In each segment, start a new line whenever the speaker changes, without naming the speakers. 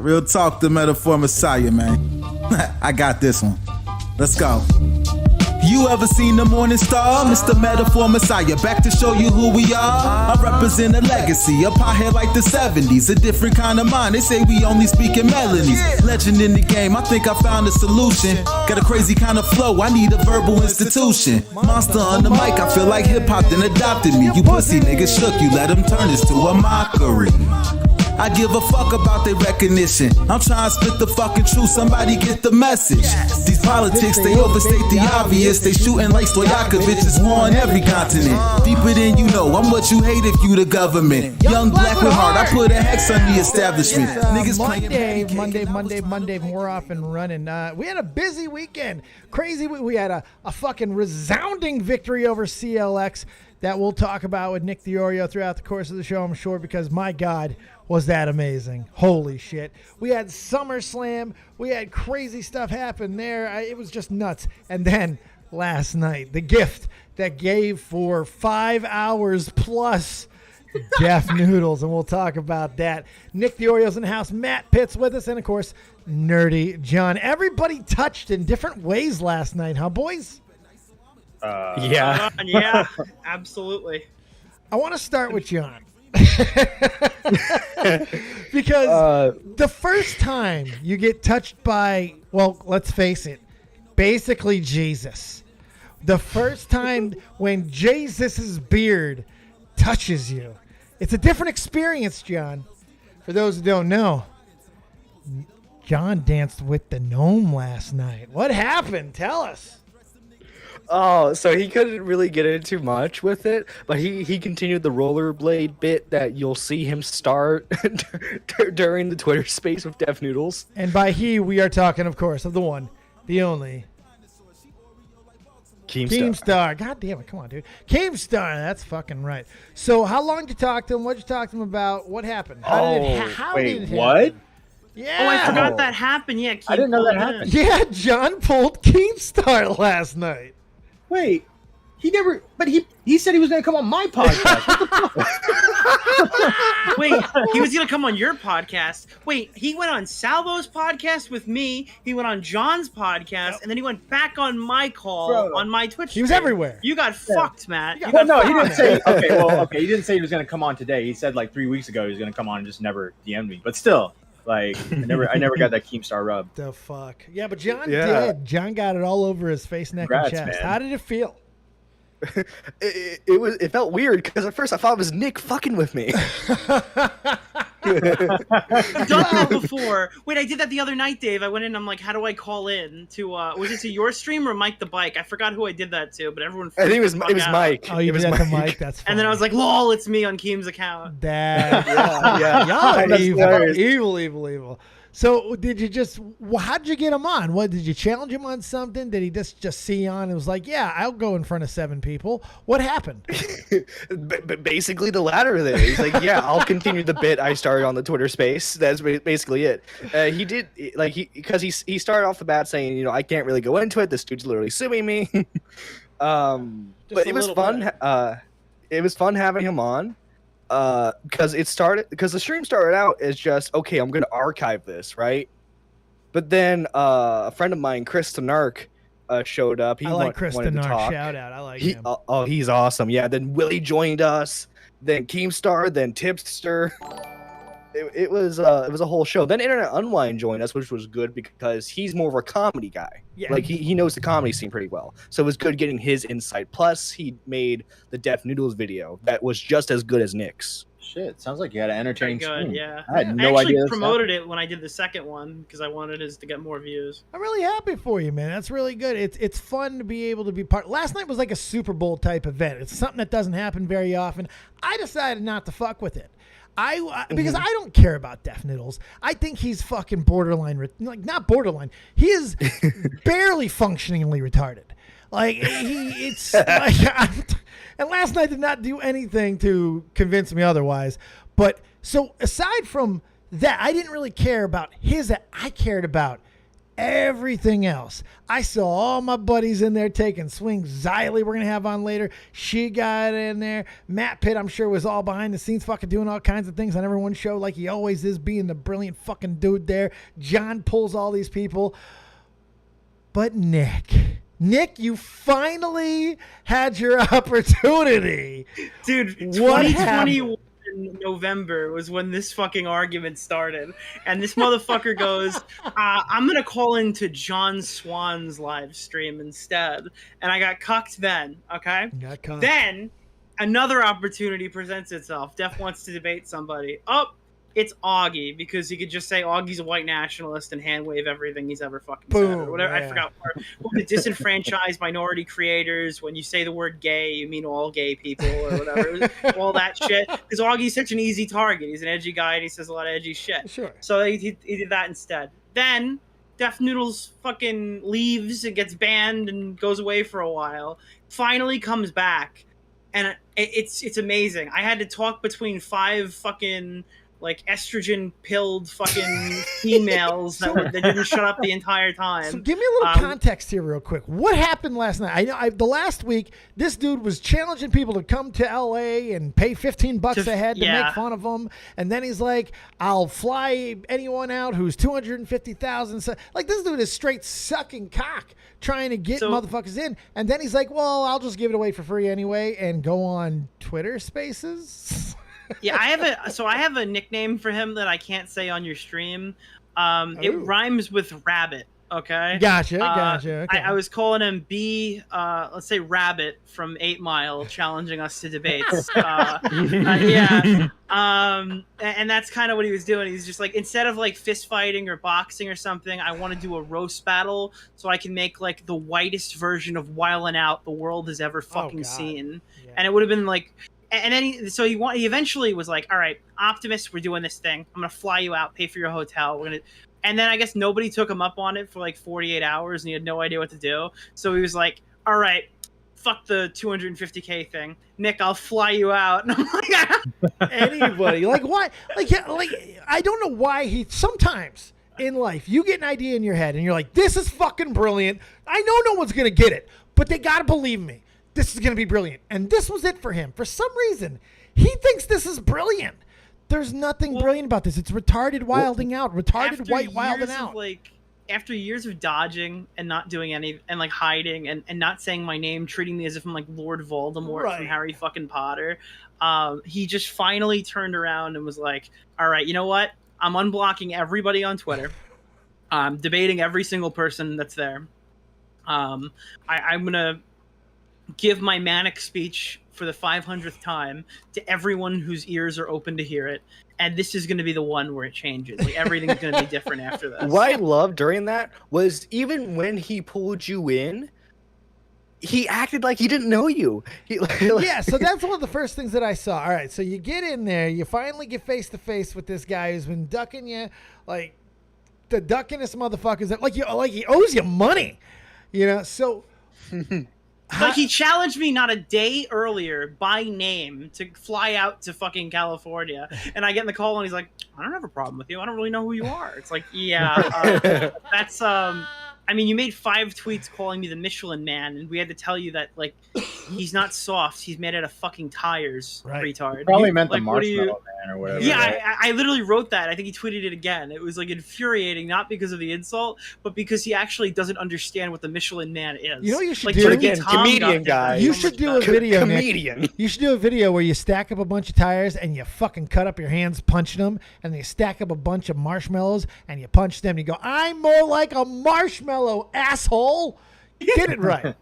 Real talk, the metaphor messiah, man. I got this one. Let's go. You ever seen the morning star? Mr. Metaphor Messiah, back to show you who we are. I represent a legacy, a pothead like the 70s. A different kind of mind, they say we only speak in melodies. Legend in the game, I think I found a solution. Got a crazy kind of flow, I need a verbal institution. Monster on the mic, I feel like hip-hop then adopted me. You pussy niggas shook, you let them turn this to a mockery. I give a fuck about their recognition. I'm trying to spit the fucking truth, somebody get the message. These politics, they overstate the obvious. They shooting like Stojakovic, it's war on every continent. Deeper than you know, I'm what you hate if you the government. Young black with heart, I put a hex on the establishment. Niggas
Monday, more off and running. We had a busy weekend. Crazy, we had a fucking resounding victory over CLX that we'll talk about with Nick Diorio throughout the course of the show, I'm sure, because my God, was that amazing. Holy shit. We had SummerSlam. We had crazy stuff happen there. It was just nuts. And then last night, the gift that gave for 5 hours plus Jeff Noodles, and we'll talk about that. Nick Diorio's in the house. Matt Pitt's with us, and, of course, Nerdy John. Everybody touched in different ways last night, huh, boys?
Yeah, absolutely.
I want to start with John. Because the first time you get touched by, well, let's face it, basically Jesus. The first time when Jesus's beard touches you, it's a different experience, John. For those who don't know, John danced with the gnome last night. What happened? Tell us.
Oh, so he couldn't really get into much with it, but he continued the rollerblade bit that you'll see him start during the Twitter space with Def Noodles.
And by he, we are talking, of course, of the one, the only, Keemstar. God damn it, come on, dude. Keemstar, that's fucking right. So how long did you talk to him? What did you talk to him about? What happened? How did it happen? Yeah.
Oh, I forgot that happened. Yeah,
I didn't know that happened.
Yeah, John pulled Keemstar last night.
Wait, he never. But he said he was going to come on my podcast. What the fuck?
Wait, he was going to come on your podcast. Wait, he went on Salvo's podcast with me. He went on John's podcast, and then he went back on my call on my Twitch.
He was everywhere.
You got fucked, Matt.
Well, no, he didn't say. Okay, he didn't say he was going to come on today. He said like 3 weeks ago he was going to come on and just never DM'd me. But still. Like I never got that Keemstar rub.
The fuck? Yeah, but John did. John got it all over his face, neck, and chest. Man. How did it feel?
It felt weird because at first I thought it was Nick fucking with me.
I've done that before. Wait, I did that the other night, Dave. I went in. I'm like, how do I call in to? Was it to your stream or Mike the Bike? I forgot who I did that to, but everyone.
I think it was Mike.
Oh, you did that to Mike. That's funny.
And then I was like, lol, it's me on Keem's account.
Yeah. Y'all are evil. So did you how'd you get him on? What, did you challenge him on something? Did he just see you on and was like, yeah, I'll go in front of 7 people? What happened?
Basically the latter there. He's like, yeah, I'll continue the bit I started on the Twitter space. That's basically it. He did, like, because he started off the bat saying, I can't really go into it. This dude's literally suing me. But it was fun. It was fun having him on. Because the stream started out as just, okay, I'm going to archive this, right? But then a friend of mine, Chris Tenark, showed up.
I like Chris Tenark. Shout out. I like him.
Oh, he's awesome. Yeah, then Willie joined us, then Keemstar, then Tipster. It was a whole show. Then Internet Unwind joined us, which was good because he's more of a comedy guy. Yeah. Like he knows the comedy scene pretty well. So it was good getting his insight. Plus, he made the Def Noodles video that was just as good as Nick's.
Shit, sounds like you had an entertaining stream.
Yeah.
I had no idea.
I actually promoted it when I did the second one because I wanted his to get more views.
I'm really happy for you, man. That's really good. It's fun to be able to be part. Last night was like a Super Bowl type event. It's something that doesn't happen very often. I decided not to fuck with it. Because I don't care about Def Noodles. I think he's fucking borderline, like not borderline. He is barely functioningly retarded. Like it's like, and last night did not do anything to convince me otherwise. But so aside from that, I didn't really care about his. I cared about everything else. I saw all my buddies in there taking swings. Xylee, we're going to have on later. She got in there. Matt Pitt, I'm sure, was all behind the scenes fucking doing all kinds of things on everyone's show like he always is, being the brilliant fucking dude there. John pulls all these people. But Nick, you finally had your opportunity.
Dude,
What
2021 November was when this fucking argument started. And this motherfucker goes, I'm going to call into John Swan's live stream instead. And I got cucked then, okay?
Got cucked.
Then another opportunity presents itself. Def wants to debate somebody. Oh, it's Augie, because he could just say Augie's a white nationalist and hand wave everything he's ever fucking said or whatever.
Yeah.
I forgot what the disenfranchised minority creators. When you say the word gay, you mean all gay people or whatever. All that shit. Because Augie's such an easy target. He's an edgy guy and he says a lot of edgy shit.
Sure.
So he did that instead. Then Def Noodles fucking leaves and gets banned and goes away for a while. Finally comes back, and it's amazing. I had to talk between 5 fucking like estrogen pilled fucking females that didn't shut up the entire time.
So give me a little context here real quick. What happened last night? I know the last week, this dude was challenging people to come to LA and pay $15 a head to make fun of him. And then he's like, I'll fly anyone out who's 250,000. So, like, this dude is straight sucking cock trying to get motherfuckers in. And then he's like, well, I'll just give it away for free anyway and go on Twitter Spaces.
Yeah, I have a nickname for him that I can't say on your stream. It rhymes with rabbit. Okay.
Gotcha. Okay.
I was calling him let's say Rabbit from 8 Mile, challenging us to debates. Yeah. And that's kind of what he was doing. He's just like, instead of like fist fighting or boxing or something, I want to do a roast battle so I can make like the whitest version of Wildin' Out the world has ever fucking seen. Yeah. And it would have been like. And then he eventually was like, all right, Optimus, we're doing this thing. I'm going to fly you out, pay for your hotel. And then I guess nobody took him up on it for like 48 hours and he had no idea what to do. So he was like, all right, fuck the 250K thing. Nick, I'll fly you out. And I'm like,
anybody. Like, why? Like, I don't know why sometimes in life, you get an idea in your head and you're like, this is fucking brilliant. I know no one's going to get it, but they got to believe me. This is going to be brilliant. And this was it for him. For some reason, he thinks this is brilliant. There's nothing brilliant about this. It's retarded wilding out. Retarded white wilding out.
After years of dodging and not doing any, and like hiding and not saying my name, treating me as if I'm like Lord Voldemort from Harry fucking Potter, he just finally turned around and was like, all right, you know what? I'm unblocking everybody on Twitter. I'm debating every single person that's there. I'm going to give my manic speech for the 500th time to everyone whose ears are open to hear it, and this is going to be the one where it changes. Like, everything's going to be different after this.
What I loved during that was even when he pulled you in, he acted like he didn't know you.
Yeah, so that's one of the first things that I saw. All right, so you get in there, you finally get face to face with this guy who's been ducking you, like the duckingest motherfuckers that like he owes you money, you know. So.
Like, he challenged me not a day earlier by name to fly out to fucking California. And I get in the call and he's like, I don't have a problem with you. I don't really know who you are. It's like, yeah, that's, I mean, you made 5 tweets calling me the Michelin Man, and we had to tell you that, like, he's not soft. He's made out of fucking tires, retard.
Probably meant
like,
the Marshmallow Man or whatever.
Yeah,
right?
I literally wrote that. I think he tweeted it again. It was, like, infuriating, not because of the insult, but because he actually doesn't understand what the Michelin Man is.
You know what you should
like,
do?
Again, comedian guy.
You should do a video,
comedian.
Nick. You should do a video where you stack up a bunch of tires and you fucking cut up your hands punching them, and then you stack up a bunch of marshmallows and you punch them and you go, I'm more like a marshmallow, asshole. Get it right.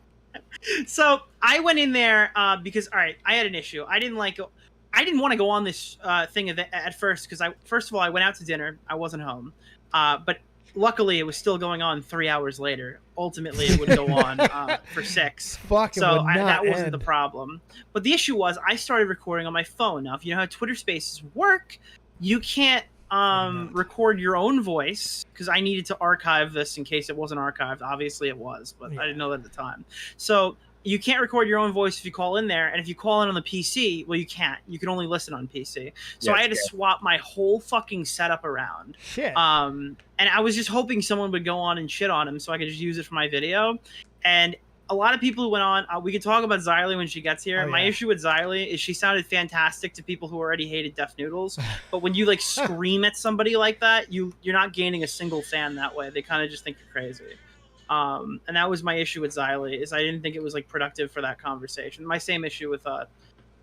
So I went in there because, all right, I had an issue. I didn't want to go on this thing at first because first of all, I went out to dinner. I wasn't home. But luckily, it was still going on 3 hours later. Ultimately, it would go on for 6. That wasn't the problem. But the issue was I started recording on my phone. Now, if you know how Twitter Spaces work, you can't record your own voice, because I needed to archive this in case it wasn't archived. Obviously, it was, but I didn't know that at the time. So you can't record your own voice if you call in there, and if you call in on the PC, well, you can't. You can only listen on PC. So I had to swap my whole fucking setup around.
Shit.
And I was just hoping someone would go on and shit on him so I could just use it for my video. And a lot of people who went on, we can talk about Xylee when she gets here.
Oh,
my
yeah.
issue with Xylee is she sounded fantastic to people who already hated Deaf Noodles. But when you like scream at somebody like that, you're not gaining a single fan that way. They kind of just think you're crazy. And that was my issue with Xylee, is I didn't think it was like productive for that conversation. My same issue with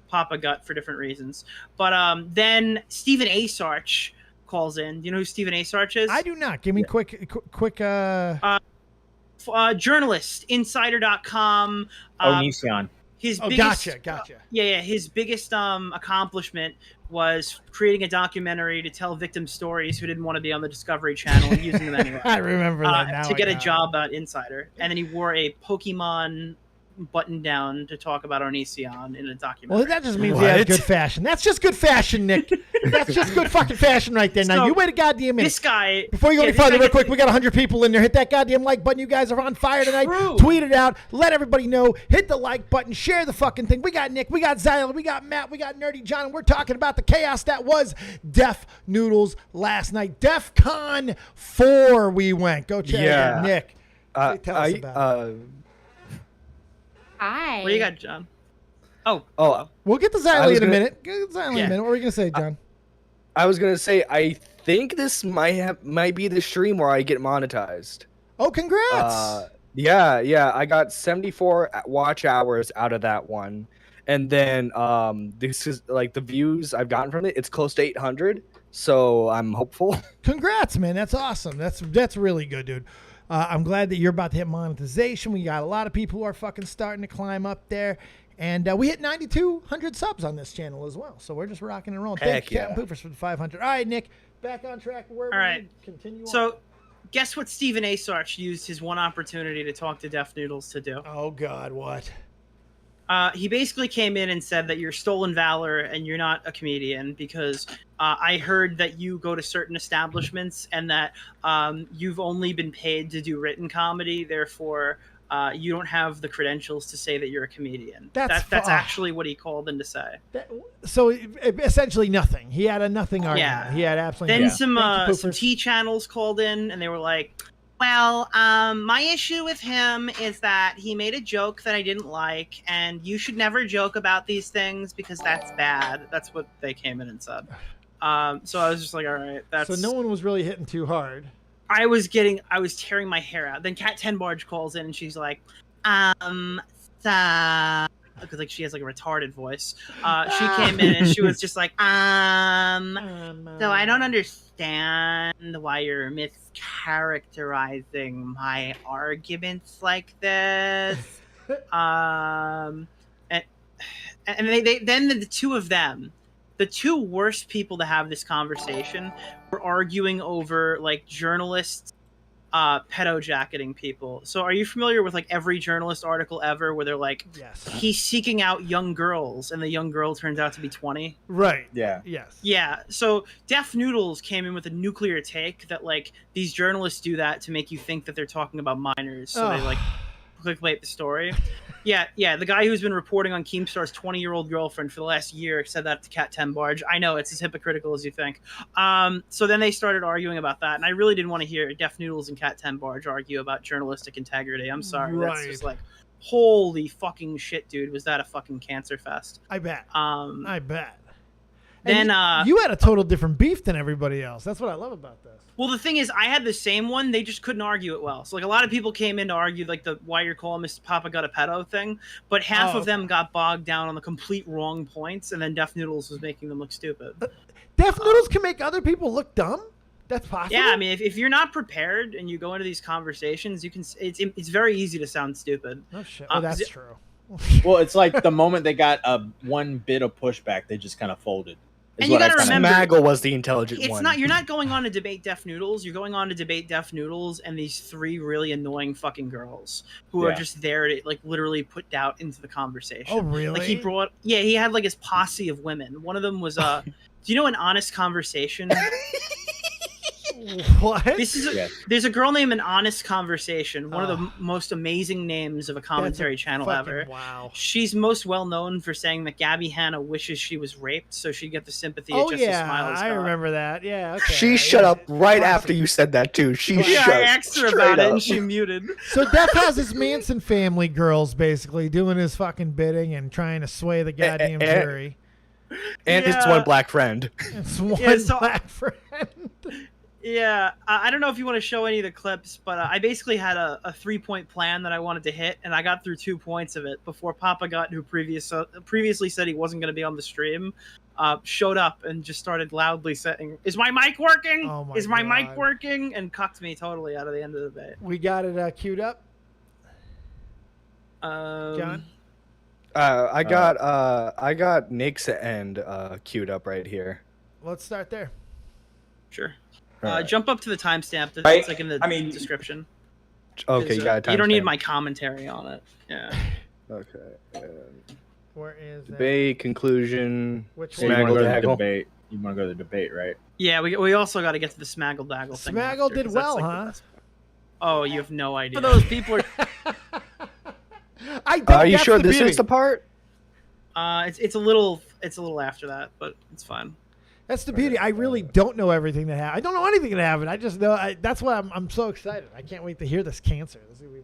Papa Gut for different reasons. But then Stephen A. Sarch calls in. Do you know who Stephen A. Sarch is?
I do not. Give me quick.
Journalist, insider.com.
Onision.
His biggest,
Gotcha.
Yeah. His biggest accomplishment was creating a documentary to tell victim stories who didn't want to be on the Discovery Channel and using them anyway.
I remember that now.
To get a job at Insider. And then he wore a Pokemon button down to talk about Onision in a documentary.
Well, that just means he has good fashion. That's just good fashion, Nick. That's just good fucking fashion right there. Now,
So,
you wait a goddamn minute.
This guy...
Before you go any further, real quick, we got 100 people in there. Hit that goddamn like button. You guys are on fire tonight.
True.
Tweet it out. Let everybody know. Hit the like button. Share the fucking thing. We got Nick. We got Xylee. We got Matt. We got Nerdy John. And we're talking about the chaos that was Deaf Noodles last night. DEF CON 4 we went. Go check it out. Nick. Tell us about it.
Hi.
What do you got, John? Oh.
We'll get to Xylee in a minute. Get to Xylee in a minute. What were you going to say, John?
I was gonna say I think this might be the stream where I get monetized.
Oh, congrats!
Yeah. I got 74 watch hours out of that one, and then this is like the views I've gotten from it. It's close to 800, so I'm hopeful.
Congrats, man. That's awesome. That's really good, dude. I'm glad that you're about to hit monetization. We got a lot of people who are fucking starting to climb up there. And we hit 9,200 subs on this channel as well. So we're just rocking and rolling. Thank you, Captain Poopers, for the 500. All right, Nick, back on track. All
right.
Continue on.
So, guess what Stephen A. Sarch used his one opportunity to talk to Deaf Noodles to do?
Oh, God, what?
He basically came in and said that you're stolen valor and you're not a comedian because I heard that you go to certain establishments and that you've only been paid to do written comedy. Therefore, you don't have the credentials to say that you're a comedian. That's actually what he called in to say.
So essentially nothing. He had a nothing argument.
Yeah.
He had absolutely
nothing.
Then
some T channels called in and they were like, well, my issue with him is that he made a joke that I didn't like, and you should never joke about these things because that's bad. That's what they came in and said. So I was just like, all right, that's...
So no one was really hitting too hard.
I was tearing my hair out. Then Cat 10 Barge calls in and she's like, because like she has like a retarded voice. She came in and she was just like, so I don't understand why you're mischaracterizing my arguments like this. And then the two of them, the two worst people to have this conversation, were arguing over like journalists pedo-jacketing people. So are you familiar with like every journalist article ever where they're like,
yes,
he's seeking out young girls and the young girl turns out to be 20?
Right.
Yeah.
Yes.
Yeah. So Deaf Noodles came in with a nuclear take that like these journalists do that to make you think that they're talking about minors. So they like clickbait the story. Yeah. The guy who's been reporting on Keemstar's 20-year-old girlfriend for the last year said that to Cat 10 Barge. I know, it's as hypocritical as you think. So then they started arguing about that, and I really didn't want to hear Deaf Noodles and Cat 10 Barge argue about journalistic integrity. I'm sorry.
Right.
That's just like, holy fucking shit, dude. Was that a fucking cancer fest?
I bet.
I
bet.
Then
you had a total different beef than everybody else. That's what I love about this.
Well, the thing is, I had the same one. They just couldn't argue it well. So, like, a lot of people came in to argue, like, the why you're calling Mr. Papa got a pedo thing. But half of them got bogged down on the complete wrong points, and then Deaf Noodles was making them look stupid.
Deaf Noodles can make other people look dumb? That's possible?
Yeah, I mean, if you're not prepared and you go into these conversations, you can. It's very easy to sound stupid.
Oh, shit. Oh, that's true.
Well, it's like the moment they got one bit of pushback, they just kind of folded.
And you gotta remember,
Smaggle was the intelligent one.
You're not going on to debate Deaf Noodles. You're going on to debate Deaf Noodles and these three really annoying fucking girls who are just there to like literally put doubt into the conversation.
Oh, really?
Like he had like his posse of women. One of them was do you know An Honest Conversation?
What?
This is there's a girl named An Honest Conversation, one of the most amazing names of a commentary channel ever.
Wow.
She's most well known for saying that Gabby Hanna wishes she was raped so she'd get the sympathy of Justice Smiles.
I remember that. Yeah, okay.
She shut up right after you said that too. She shut
I asked her about it and she muted.
So Death has his Manson family girls basically doing his fucking bidding and trying to sway the goddamn jury.
And his one black friend.
It's one black friend.
Yeah, I don't know if you want to show any of the clips, but I basically had a 3-point plan that I wanted to hit, and I got through 2 points of it before Papa Gut, who previously said he wasn't going to be on the stream, showed up and just started loudly saying, "Is my mic working? Is my mic working?" and cucked me totally out of the end of the debate.
We got it queued up.
John?
I got Nick's end queued up right here.
Let's start there.
Sure.
Right.
Jump up to the timestamp. It's like in the description.
Okay, you got a timestamp.
You don't need my commentary on it. Yeah.
Okay.
Where is
debate conclusion?
Which
one? You want to go to the debate? You want to go to the debate, right?
Yeah, we also got to get to the Smaggle Daggle thing.
Smaggle did well, huh?
Oh, you have no idea.
Those people are.
Are
you sure this is the part?
It's a little after that, but it's fine.
That's the beauty. I really don't know everything that happened. I don't know anything that happened. I just know. That's why I'm so excited. I can't wait to hear this cancer. This is gonna be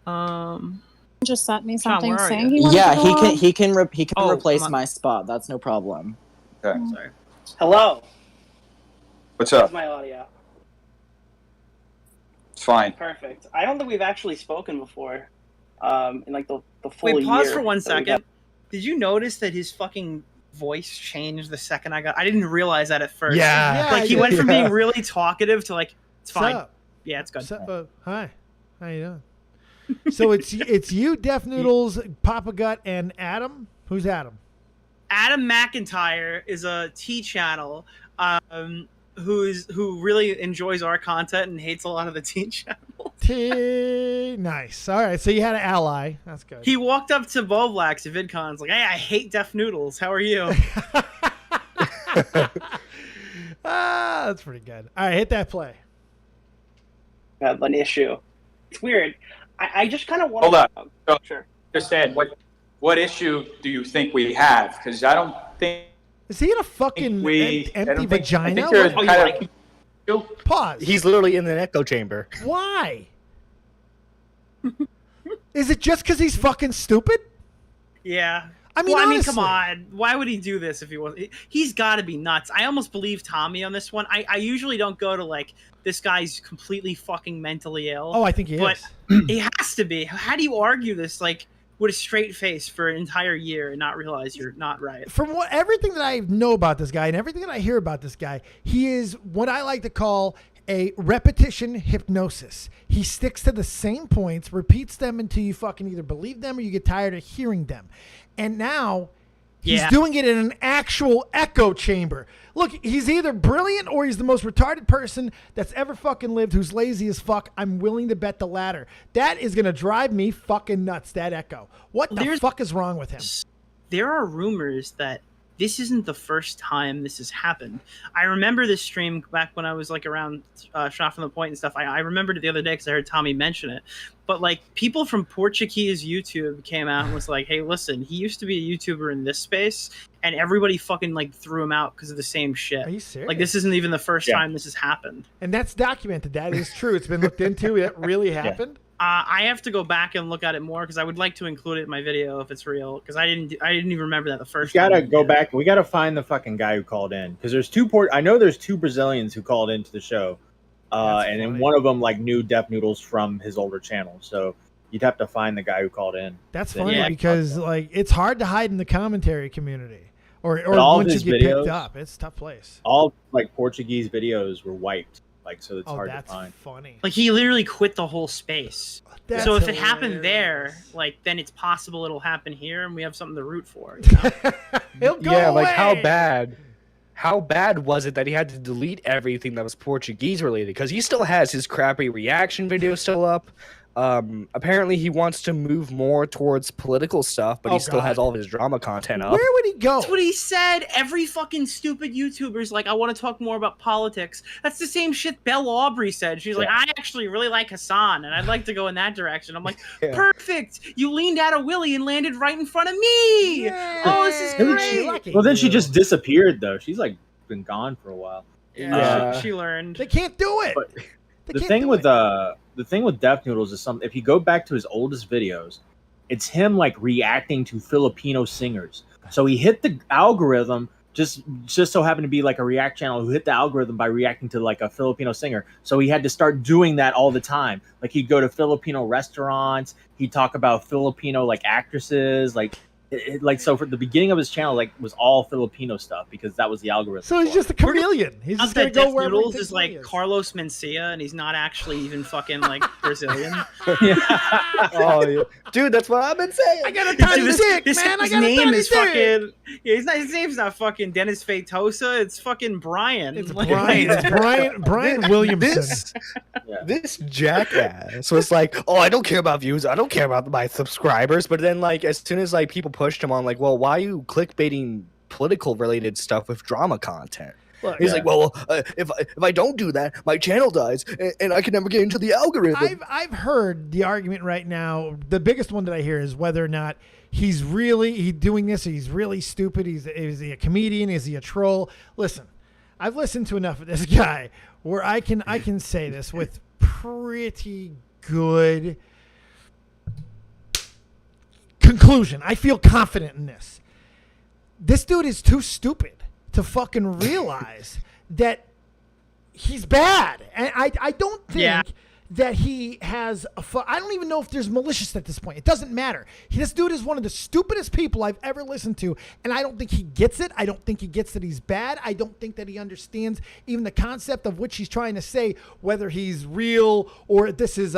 amazing.
Just sent me something
John,
saying
he can replace my spot. That's no problem.
Okay.
Sorry.
Hello.
What's up?
How's my audio?
It's fine.
Perfect. I don't think we've actually spoken before. In like the full year.
Wait, pause for 1 second. Did you notice that his fucking voice changed the second I didn't realize that at first.
Yeah.
Like he went from being really talkative to like, it's fine.
Up?
Yeah, it's good.
Hi. How you doing? So it's you, Def Noodles, Papa Gut, and Adam. Who's Adam?
Adam McIntyre is a T channel who really enjoys our content and hates a lot of the T channels.
Nice. All right, so you had an ally. That's good.
He walked up to Bovlax at VidCon. Was like, "Hey, I hate Def Noodles. How are you?"
That's pretty good. All right, hit that play.
I have an issue. It's weird. I just kind of want.
Hold on. So,
sure.
Just saying, what issue do you think we have? Because I don't think.
Is he in a fucking empty vagina? Pause.
He's literally in an echo chamber.
Why? Is it just because he's fucking stupid?
Yeah.
I mean, honestly,
come on. Why would he do this if he wasn't? He's got to be nuts. I almost believe Tommy on this one. I usually don't go to like, this guy's completely fucking mentally ill.
Oh, I think he is.
But he has to be. How do you argue this like with a straight face for an entire year and not realize you're not right?
From everything that I know about this guy and everything that I hear about this guy, he is what I like to call a repetition hypnosis. He sticks to the same points, repeats them until you fucking either believe them or you get tired of hearing them. And now he's doing it in an actual echo chamber. Look, he's either brilliant or he's the most retarded person that's ever fucking lived who's lazy as fuck. I'm willing to bet the latter. That is going to drive me fucking nuts, that echo. What the fuck is wrong with him?
There are rumors that this isn't the first time this has happened. I remember this stream back when I was like around Shot from the Point and stuff. I remembered it the other day because I heard Tommy mention it. But like people from Portuguese YouTube came out and was like, "Hey, listen, he used to be a YouTuber in this space, and everybody fucking like threw him out because of the same shit."
Are you serious?
Like this isn't even the first time this has happened.
And that's documented. That is true. It's been looked into. It really happened.
I have to go back and look at it more because I would like to include it in my video if it's real because I didn't even remember that the first
time.
We
gotta go back. We gotta find the fucking guy who called in because there's I know there's two Brazilians who called into the show, and then one of them like knew Def Noodles from his older channel. So you'd have to find the guy who called in.
That's funny because like it's hard to hide in the commentary community or once you get picked up, it's a tough place.
All like Portuguese videos were wiped. Like, so it's hard to find.
That's funny.
Like, he literally quit the whole space. So if it happened there, like, then it's possible it'll happen here, and we have something to root for. You know?
He'll go away.
Like, how bad was it that he had to delete everything that was Portuguese related? Because he still has his crappy reaction video still up. Apparently he wants to move more towards political stuff, but he still has all of his drama content up.
Where would he go?
That's what he said. Every fucking stupid YouTuber's like, I want to talk more about politics. That's the same shit Belle Aubrey said. She's like, I actually really like Hassan, and I'd like to go in that direction. I'm like, perfect. You leaned out a willy and landed right in front of me.
Yay.
Oh, this is great.
Well, then she just disappeared though. She's like been gone for a while.
She learned.
They can't do it.
But the thing with Death Noodles is something. If you go back to his oldest videos, it's him like reacting to Filipino singers. So he hit the algorithm. Just so happened to be like a React channel who hit the algorithm by reacting to like a Filipino singer. So he had to start doing that all the time. Like he'd go to Filipino restaurants. He'd talk about Filipino like actresses. So for the beginning of his channel, like was all Filipino stuff because that was the algorithm.
So he's just a chameleon. He's just gonna go where
Noodles is like Carlos Mencia, and he's not actually even fucking like Brazilian.
Oh yeah, dude, that's what I've been saying.
I got a tiny dick, man. I got a tiny dick.
Fucking. Yeah, his name's not fucking Dennis Feitosa. It's fucking Brian.
It's Brian. It's Brian Williamson.
This jackass was like, oh, I don't care about views. I don't care about my subscribers. But then, like, as soon as like people pushed him on, like, well, why are you clickbaiting political related stuff with drama content? He's like, well, if I don't do that, my channel dies, and I can never get into the algorithm.
I've heard the argument right now. The biggest one that I hear is whether or not he's doing this. He's really stupid. Is he a comedian? Is he a troll? Listen, I've listened to enough of this guy where I can say this with pretty good conclusion. I feel confident in this. This dude is too stupid to fucking realize that he's bad. And I don't think that he has I don't even know if there's malicious at this point. It doesn't matter. This dude is one of the stupidest people I've ever listened to, and I don't think he gets it. I don't think he gets that he's bad. I don't think that he understands even the concept of which he's trying to say, whether he's real or this is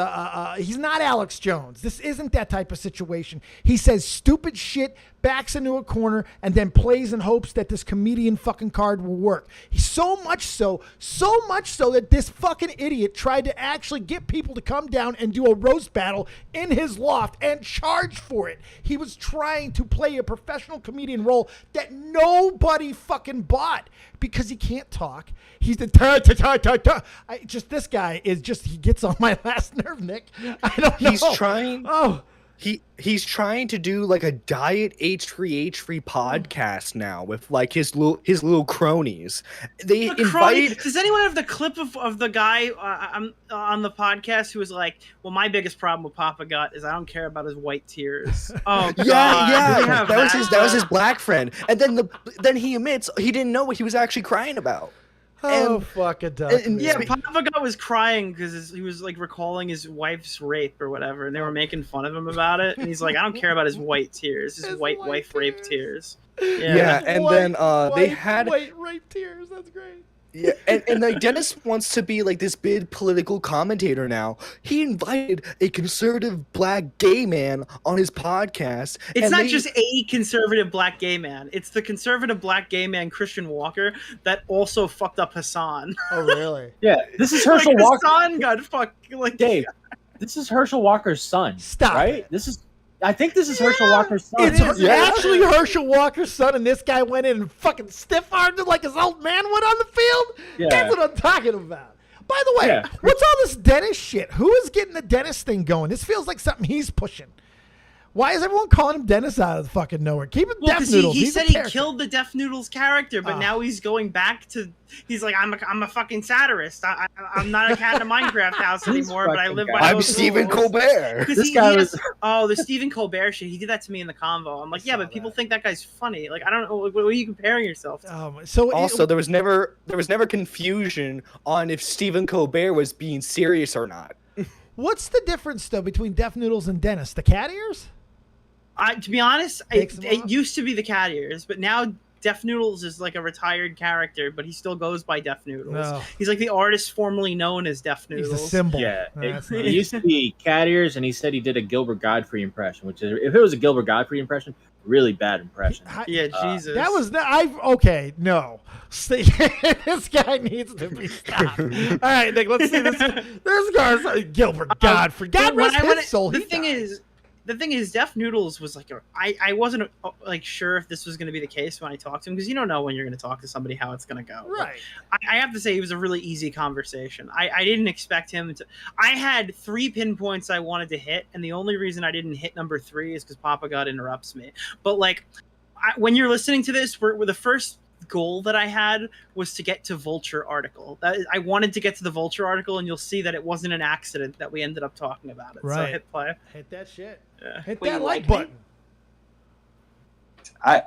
he's not Alex Jones. This isn't that type of situation. He says stupid shit, backs into a corner, and then plays and hopes that this comedian fucking card will work. He's so much so that this fucking idiot tried to actually get people to come down and do a roast battle in his loft and charge for it. He was trying to play a professional comedian role that nobody fucking bought because he can't talk. He's the this guy is just, he gets on my last nerve, Nick. I don't know.
He's trying. He's trying to do like a diet H3H3 podcast now with like his little cronies. They invited.
Does anyone have the clip of the guy on the podcast who was like, "Well, my biggest problem with Papa Gut is I don't care about his white tears." Oh God.
Yeah. That was his black friend, and then he admits he didn't know what he was actually crying about.
Fuck a duck.
Papa Gut was crying because he was like recalling his wife's rape or whatever, and they were making fun of him about it. And he's like, I don't care about his white tears, his white wife rape tears.
Yeah, and then they had
white rape tears. That's great.
Yeah, and like Dennis wants to be like this big political commentator now. He invited a conservative black gay man on his podcast.
It's not just a conservative black gay man. It's the conservative black gay man Christian Walker that also fucked up Hassan.
Oh really?
Yeah, this is Herschel Walker.
Hassan got fucked. Like
Dave, this is Herschel Walker's son.
Stop.
Right? I think this is Herschel Walker's son.
It's actually Herschel Walker's son, and this guy went in and fucking stiff-armed it like his old man went on the field?
Yeah.
That's what I'm talking about. By the way, what's all this Dennis shit? Who is getting the Dennis thing going? This feels like something he's pushing. Why is everyone calling him Dennis out of the fucking nowhere? Keep it Death Noodles.
He said he killed the Death Noodles character, but now he's going back to. He's like, I'm a fucking satirist. I'm not a cat in a Minecraft house anymore, but I live by.
I'm Stephen Colbert.
This guy was.
Oh, the Stephen Colbert shit. He did that to me in the convo. I'm like, yeah, but people think that guy's funny. Like, I don't know. What are you comparing yourself to?
There was never confusion on if Stephen Colbert was being serious or not.
What's the difference though between Death Noodles and Dennis? The cat ears?
To be honest, it used to be the cat ears, but now Death Noodles is like a retired character, but he still goes by Death Noodles. No. He's like the artist formerly known as Death Noodles.
He's the symbol.
Yeah, it used to be cat ears, and he said he did a Gilbert Godfrey impression, which is, if it was a Gilbert Godfrey impression, really bad impression.
Yeah, Jesus.
That was okay. No, See, this guy needs to be stopped. All right, Nick, let's see this. This guy's Gilbert Godfrey. God rest his soul.
The thing is, Def Noodles was like, I wasn't like sure if this was going to be the case when I talked to him, because you don't know when you're going to talk to somebody how it's going to go.
Right.
I have to say it was a really easy conversation. I didn't expect him to. I had 3 pinpoints I wanted to hit, and the only reason I didn't hit number 3 is because Papa God interrupts me. But like, when you're listening to this, we're the first goal that I had was to get to Vulture article. I wanted to get to the Vulture article, and you'll see that it wasn't an accident that we ended up talking about it.
Right.
So hit play.
Hit that shit.
Yeah.
Hit
Wait,
that
you
like
like
button.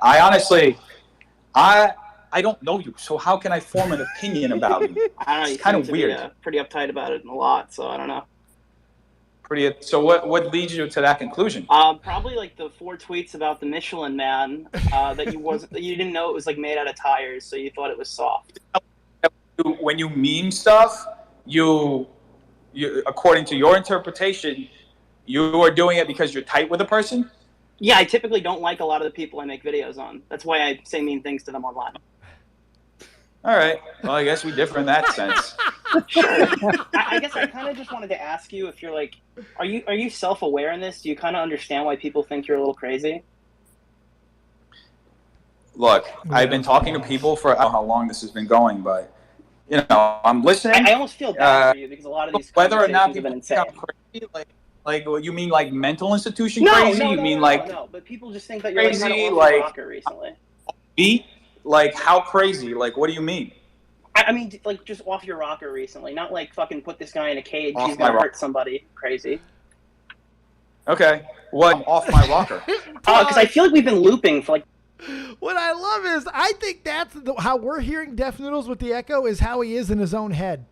I honestly, I don't know you, so how can I form an opinion about you?
I don't know. You
It's kind
seem
of
to
weird.
Be, pretty uptight about it a lot, so I don't know.
So what leads you to that conclusion?
Probably like the 4 tweets about the Michelin Man that you didn't know it was like made out of tires, so you thought it was soft.
When you meme stuff, you according to your interpretation, you are doing it because you're tight with a person?
Yeah, I typically don't like a lot of the people I make videos on. That's why I say mean things to them online.
All right. Well, I guess we differ in that sense.
Sure. I guess I kind of just wanted to ask you if you're like, are you self-aware in this? Do you kind of understand why people think you're a little crazy?
Look, I've been talking to people for I don't know how long this has been going, but I'm listening.
I almost feel bad for you because a lot of these
whether or not
conversations have been
people
insane.
think I'm crazy, like you mean like mental institution
No,
crazy?
no,
you
no,
mean
no,
like
no, but people just think that you're like kind
crazy,
of off
like-
your rocker recently.
beat? Like how crazy? Like what do you mean?
I mean, like just off your rocker recently, not like fucking put this guy in a cage.
Off
He's
my
gonna
rocker.
hurt somebody. Crazy.
Okay, what? I'm off my rocker.
Because I feel like we've been looping for like.
What I love is I think that's how we're hearing Def Noodles with the echo is how he is in his own head.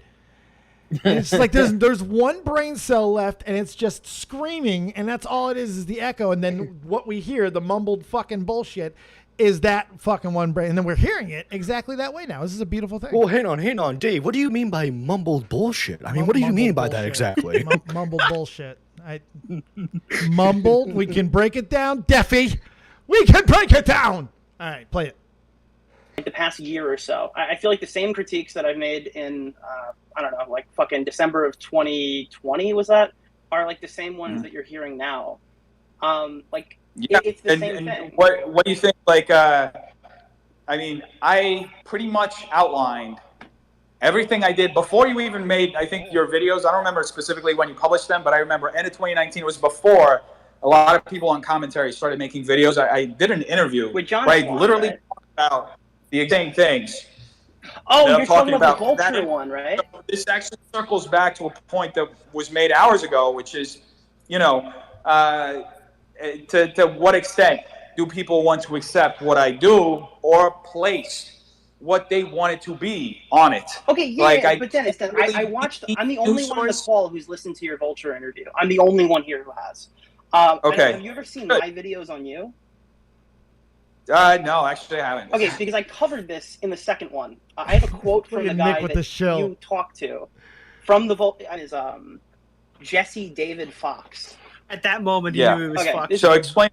It's like there's one brain cell left, and it's just screaming, and that's all it is the echo. And then what we hear, the mumbled fucking bullshit, is that fucking one brain. And then we're hearing it exactly that way now. This is a beautiful thing.
Well, hang on, Dave. What do you mean by mumbled bullshit? I mean, what do you mean by that exactly?
Mumbled bullshit. Mumbled. We can break it down, Defy. We can break it down. All right, play it.
The past year or so, I feel like the same critiques that I've made in I don't know, like fucking December of 2020 was that, are like the same ones that you're hearing now. Like
Yeah,
it's the same thing.
What do you think? Like, I mean, I pretty much outlined everything I did before you even made, I think, your videos. I don't remember specifically when you published them, but I remember end of 2019 was before a lot of people on commentary started making videos. I did an interview
With John
where I
Swan,
literally
right?
talked about the same things.
Oh,
that I'm
you're talking about the
that-
Vulture one, right?
This actually circles back to a point that was made hours ago, which is, to what extent do people want to accept what I do or place what they want it to be on it?
Okay, yeah,
Like,
yeah, but Dennis, I watched. I'm the only one on the call who's listened to your Vulture interview. I'm the only one here who has.
Okay.
Have you ever seen
Good.
my videos on you?
No, actually I haven't.
Okay, because I covered this in the second one. I have a quote from
Look
the
at Nick
guy
with
that
the shill.
you talked to from the is Jesse David Fox.
At that moment,
Yeah.
you knew it was
Okay,
fucked.
this-
So explain.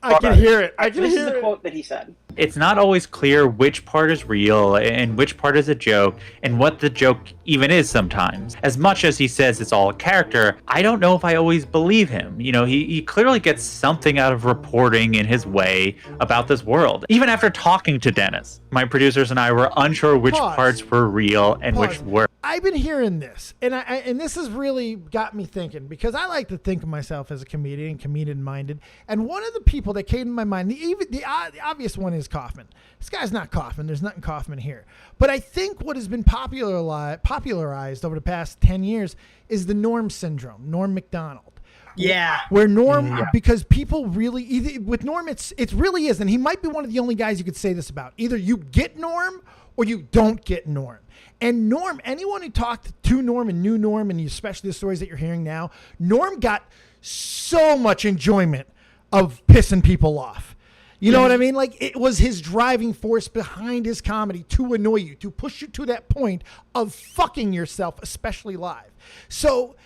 I can hear it. I can
This is
hear
the
it.
quote that he said.
It's not always clear which part is real and which part is a joke and what the joke even is sometimes. As much as he says it's all a character, I don't know if I always believe him. He clearly gets something out of reporting in his way about this world. Even after talking to Dennis, my producers and I were unsure which
Pause.
parts were real and which
Pause.
were.
I've been hearing this, and and this has really got me thinking, because I like to think of myself as a comedian-minded. And one of the people that came to my mind, the obvious one is Kaufman. This guy's not Kaufman. There's nothing Kaufman here. But I think what has been popularized over the past 10 years is the Norm syndrome, Norm Macdonald.
Yeah.
Where Norm, because people really, with Norm, it really is, and he might be one of the only guys you could say this about. Either you get Norm or you don't get Norm. And Norm, anyone who talked to Norm and knew Norm, and especially the stories that you're hearing now, Norm got so much enjoyment of pissing people off. You know what I mean? Like, it was his driving force behind his comedy to annoy you, to push you to that point of fucking yourself, especially live. So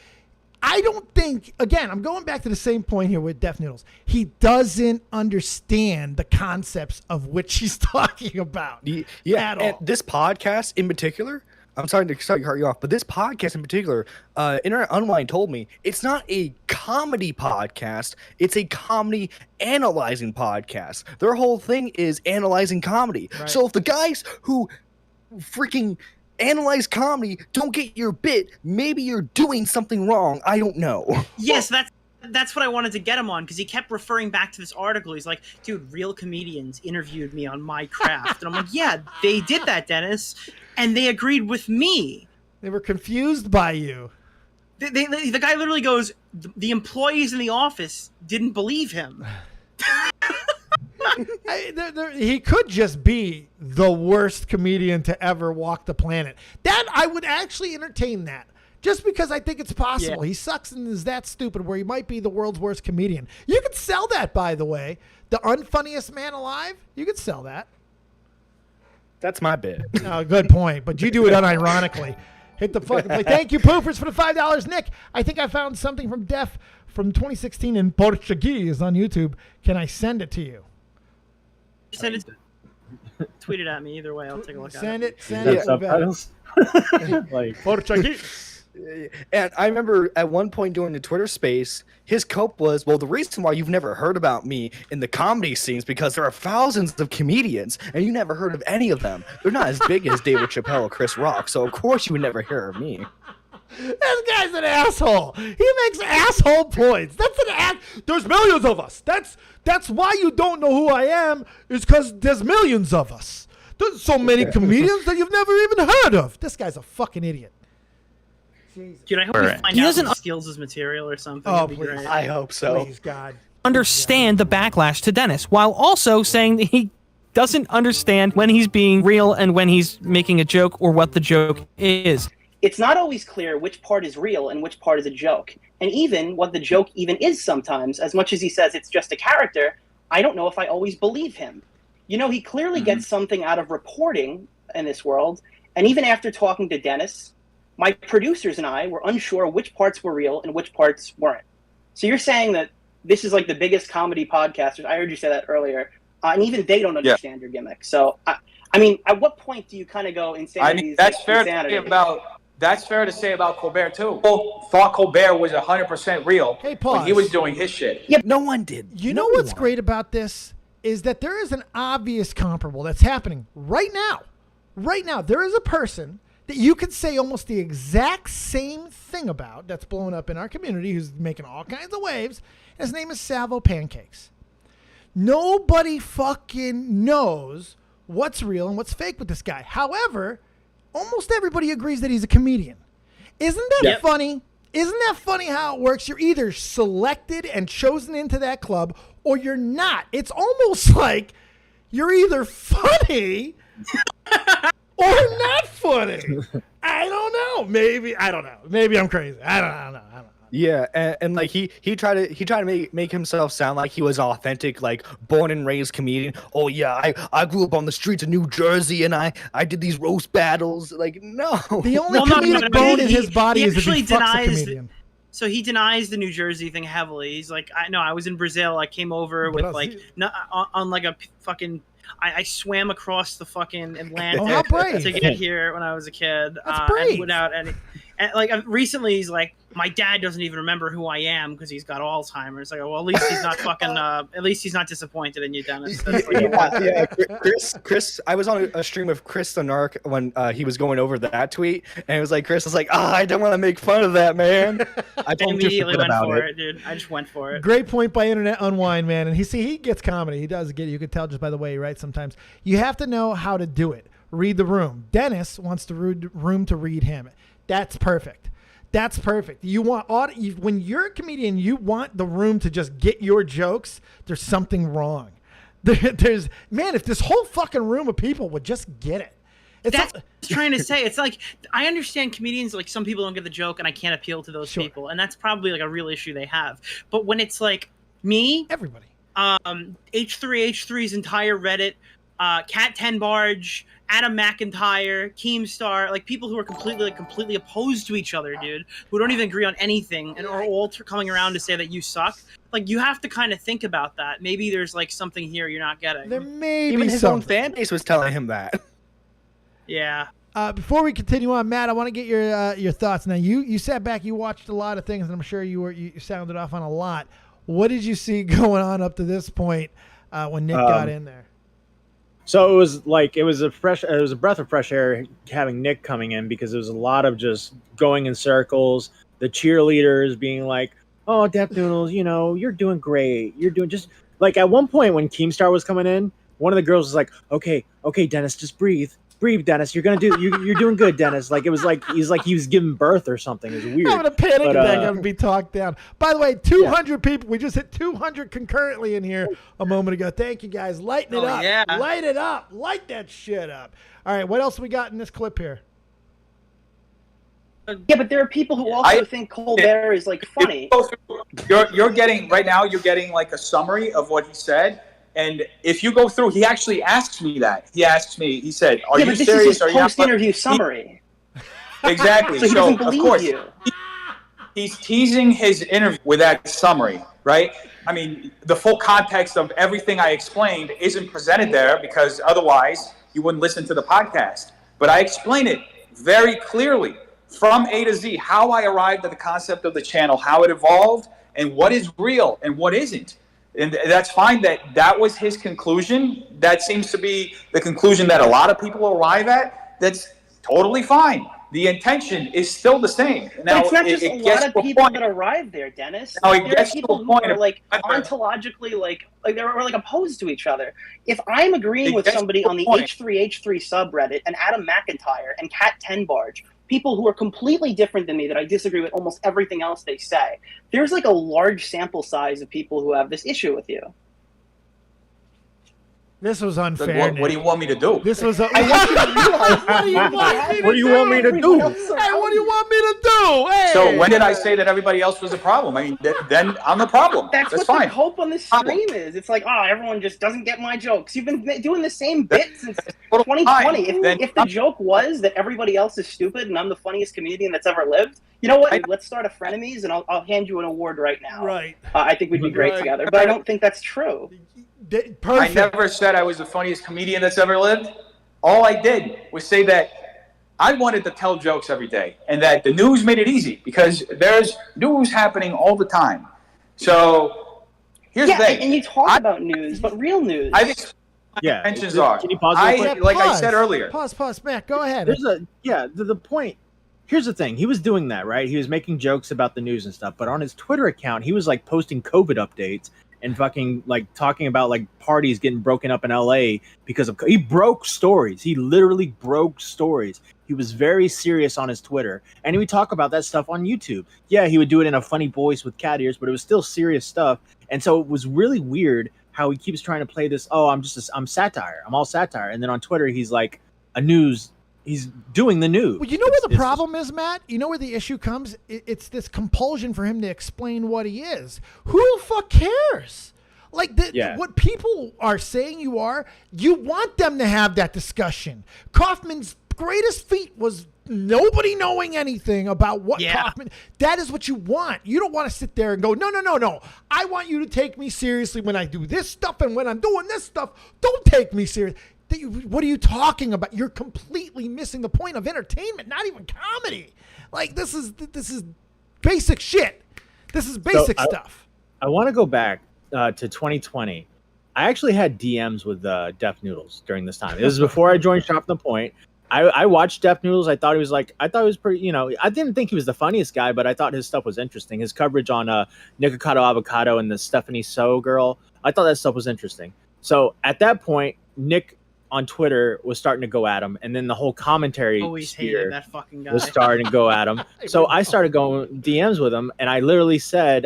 I don't think, again, I'm going back to the same point here with Def Noodles. He doesn't understand the concepts of which he's talking about.
Yeah,
at
and
all.
this podcast in particular, I'm sorry to cut you off, but this podcast in particular, Internet Unwind told me it's not a comedy podcast, it's a comedy analyzing podcast. Their whole thing is analyzing comedy.
Right.
So if the guys who freaking analyze comedy don't get your bit, maybe you're doing something wrong. I don't know.
Yes, that's what I wanted to get him on, because he kept referring back to this article. He's like, dude, real comedians interviewed me on my craft. And I'm like, yeah, they did that, Dennis. And they agreed with me.
They were confused by you.
The guy literally goes, the employees in the office didn't believe him.
He could just be the worst comedian to ever walk the planet. That I would actually entertain that. Just because I think it's possible. Yeah. He sucks and is that stupid where he might be the world's worst comedian. You could sell that, by the way. The unfunniest man alive, you could sell that.
That's my bit.
Oh, good point. But you do it unironically. Hit the fucking play. Thank you, Poofers, for the $5. Nick, I think I found something from Def from 2016 in Portuguese on YouTube. Can I send it to you?
Send it. Tweet it at me. Either way, I'll take a look at it.
Send it.
Subtitles?
Like Portuguese.
And I remember at one point during the Twitter space, his cope was, well, the reason why you've never heard about me in the comedy scenes because there are thousands of comedians and you never heard of any of them. They're not as big as David Chappelle or Chris Rock, so of course you would never hear of me.
This guy's an asshole. He makes asshole points. That's an There's millions of us. That's why you don't know who I am, is because there's millions of us. There's so many comedians that you've never even heard of. This guy's a fucking idiot. Jesus.
Dude, I hope we find out he steals his material or something.
Oh,
That'd be
please.
great.
I hope so.
Please, God.
Understand the backlash to Dennis, while also saying that he doesn't understand when he's being real and when he's making a joke or what the joke is.
It's not always clear which part is real and which part is a joke. And even what the joke even is sometimes, as much as he says it's just a character, I don't know if I always believe him. You know, he clearly gets something out of reporting in this world. And even after talking to Dennis, my producers and I were unsure which parts were real and which parts weren't. So you're saying that this is like the biggest comedy podcasters. I heard you say that earlier. And even they don't understand your gimmick. So, I mean, at what point do you kind of go insanity?
I mean, that's fair to say about Colbert, too. People thought Colbert was 100% real when he was doing his shit.
Yeah, no one did.
You know what's great about this is that there is an obvious comparable that's happening right now. Right now, there is a person that you could say almost the exact same thing about that's blowing up in our community, who's making all kinds of waves. His name is Salvo Pancakes. Nobody fucking knows what's real and what's fake with this guy. However, almost everybody agrees that he's a comedian. Isn't that funny? Isn't that funny how it works? You're either selected and chosen into that club or you're not. It's almost like you're either funny or not funny. I don't know. Maybe I don't know. Maybe I'm crazy. I don't know.
Yeah, and like he tried to make himself sound like he was an authentic, like born and raised comedian. Oh yeah, I grew up on the streets of New Jersey and I did these roast battles. Like no,
the only comedic bone in his body is if he fucks a comedian.
So he denies the New Jersey thing heavily. He's like, I was in Brazil. I came over with like on like a fucking. I swam across the fucking Atlantic to get here when I was a kid.
That's brave.
Without any, and like recently, he's like, my dad doesn't even remember who I am because he's got Alzheimer's. Like, well, at least he's not fucking. At least he's not disappointed in you, Dennis. That's like,
Chris. I was on a stream of Chris the Narc when he was going over that tweet, and it was like Chris was like, I don't want to make fun of that, man. I
immediately went for it, dude. I just went for it.
Great point by Internet Unwind, man. And he gets comedy. He does get it. You can tell just by the way he writes sometimes. You have to know how to do it. Read the room. Dennis wants the room to read him. That's perfect. That's perfect. You want when you're a comedian, you want the room to just get your jokes. There's something wrong. There's if this whole fucking room of people would just get it.
That's what I was trying to say. It's like, I understand comedians, like some people don't get the joke and I can't appeal to those people. And that's probably like a real issue they have. But when it's like me,
everybody,
H3H3's entire Reddit, Cat 10 Barge, Adam McIntyre, Keemstar, like people who are completely opposed to each other, dude, who don't even agree on anything and are all coming around to say that you suck. Like, you have to kind of think about that. Maybe there's like something here you're not getting.
There may
Even
be
his
something.
own fan base was telling him that.
Yeah.
Before we continue on, Matt, I want to get your thoughts. Now, you sat back, you watched a lot of things, and I'm sure you sounded off on a lot. What did you see going on up to this point when Nick got in there?
So it was a breath of fresh air having Nick coming in, because it was a lot of just going in circles. The cheerleaders being like, "Oh, Death Noodles, you're doing great. You're doing just like." At one point when Keemstar was coming in, one of the girls was like, "Okay, Dennis, just breathe, Dennis. You're doing good, Dennis." Like, it was like he was giving birth or something. It was weird.
I'm gonna panic attack. I'm gonna be talked down. By the way, 200 people. We just hit 200 concurrently in here a moment ago. Thank you guys. Lighten it up.
Yeah.
Light it up. Light that shit up. All right. What else we got in this clip here?
Yeah, but there are people who also think Colbert is like funny.
You're getting right now. You're getting like a summary of what he said. And if you go through, he actually asks me that. He asks me. He said, "Are you
but this
serious?
Is his post-interview
He,
summary.
exactly.
So he doesn't believe you.
He's teasing his interview with that summary, right? I mean, the full context of everything I explained isn't presented there, because otherwise you wouldn't listen to the podcast. But I explain it very clearly from A to Z, how I arrived at the concept of the channel, how it evolved, and what is real and what isn't. And that's fine. That was his conclusion. That seems to be the conclusion that a lot of people arrive at. That's totally fine. The intention is still the same. Now,
but it's not just a lot of people that arrive there, Dennis.
Now,
There are people who are like ontologically like they're like opposed to each other. If I'm agreeing with somebody on the H3H3 subreddit and Adam McIntyre and Cat 10 Barge, people who are completely different than me that I disagree with almost everything else they say, there's like a large sample size of people who have this issue with you.
This was unfair.
What do you want me to do?
This was. I
want you to realize.
What do you want me to do?
Hey, what do you want me to do? Hey.
So when did I say that everybody else was a problem? I mean, then I'm the problem.
That's what
fine.
the hope on this stream is. It's like, everyone just doesn't get my jokes. You've been doing the same bit since 2020. If the joke was that everybody else is stupid and I'm the funniest comedian that's ever lived, you know what? Let's start a frenemies and I'll hand you an award right now.
Right.
I think we'd be great together, but I don't think that's true.
Perfect.
I never said I was the funniest comedian that's ever lived. All I did was say that I wanted to tell jokes every day, and that the news made it easy, because there's news happening all the time. So here's the thing.
And you talk about news, but real news.
I think intentions are.
Can you pause?
Like I said earlier.
Pause, Matt. Go ahead.
The point. Here's the thing. He was doing that, right? He was making jokes about the news and stuff, but on his Twitter account, he was like posting COVID updates and fucking like talking about like parties getting broken up in LA because of he broke stories. He literally broke stories. He was very serious on his Twitter, and he would talk about that stuff on YouTube. Yeah, he would do it in a funny voice with cat ears, but it was still serious stuff. And so it was really weird how he keeps trying to play this. Oh, I'm satire. I'm all satire. And then on Twitter, he's like he's doing the news.
Well, you know where the problem is, Matt? You know where the issue comes? It's this compulsion for him to explain what he is. Who the fuck cares? Like, what people are saying you want them to have that discussion. Kaufman's greatest feat was nobody knowing anything about what Kaufman. That is what you want. You don't want to sit there and go, no. I want you to take me seriously when I do this stuff, and when I'm doing this stuff, don't take me serious. What are you talking about? You're completely missing the point of entertainment, not even comedy. Like, this is basic shit. This is basic stuff.
I want to go back to 2020. I actually had DMs with Deaf Noodles during this time. This is before I joined Shop the Point. I watched Deaf Noodles. I thought he was pretty, I didn't think he was the funniest guy, but I thought his stuff was interesting. His coverage on Nikocado Avocado and the Stephanie So girl, I thought that stuff was interesting. So at that point, Nick on Twitter was starting to go at him, and then the whole commentary
hated that fucking guy.
was starting to go at him. So I started going DMs with him, and I literally said,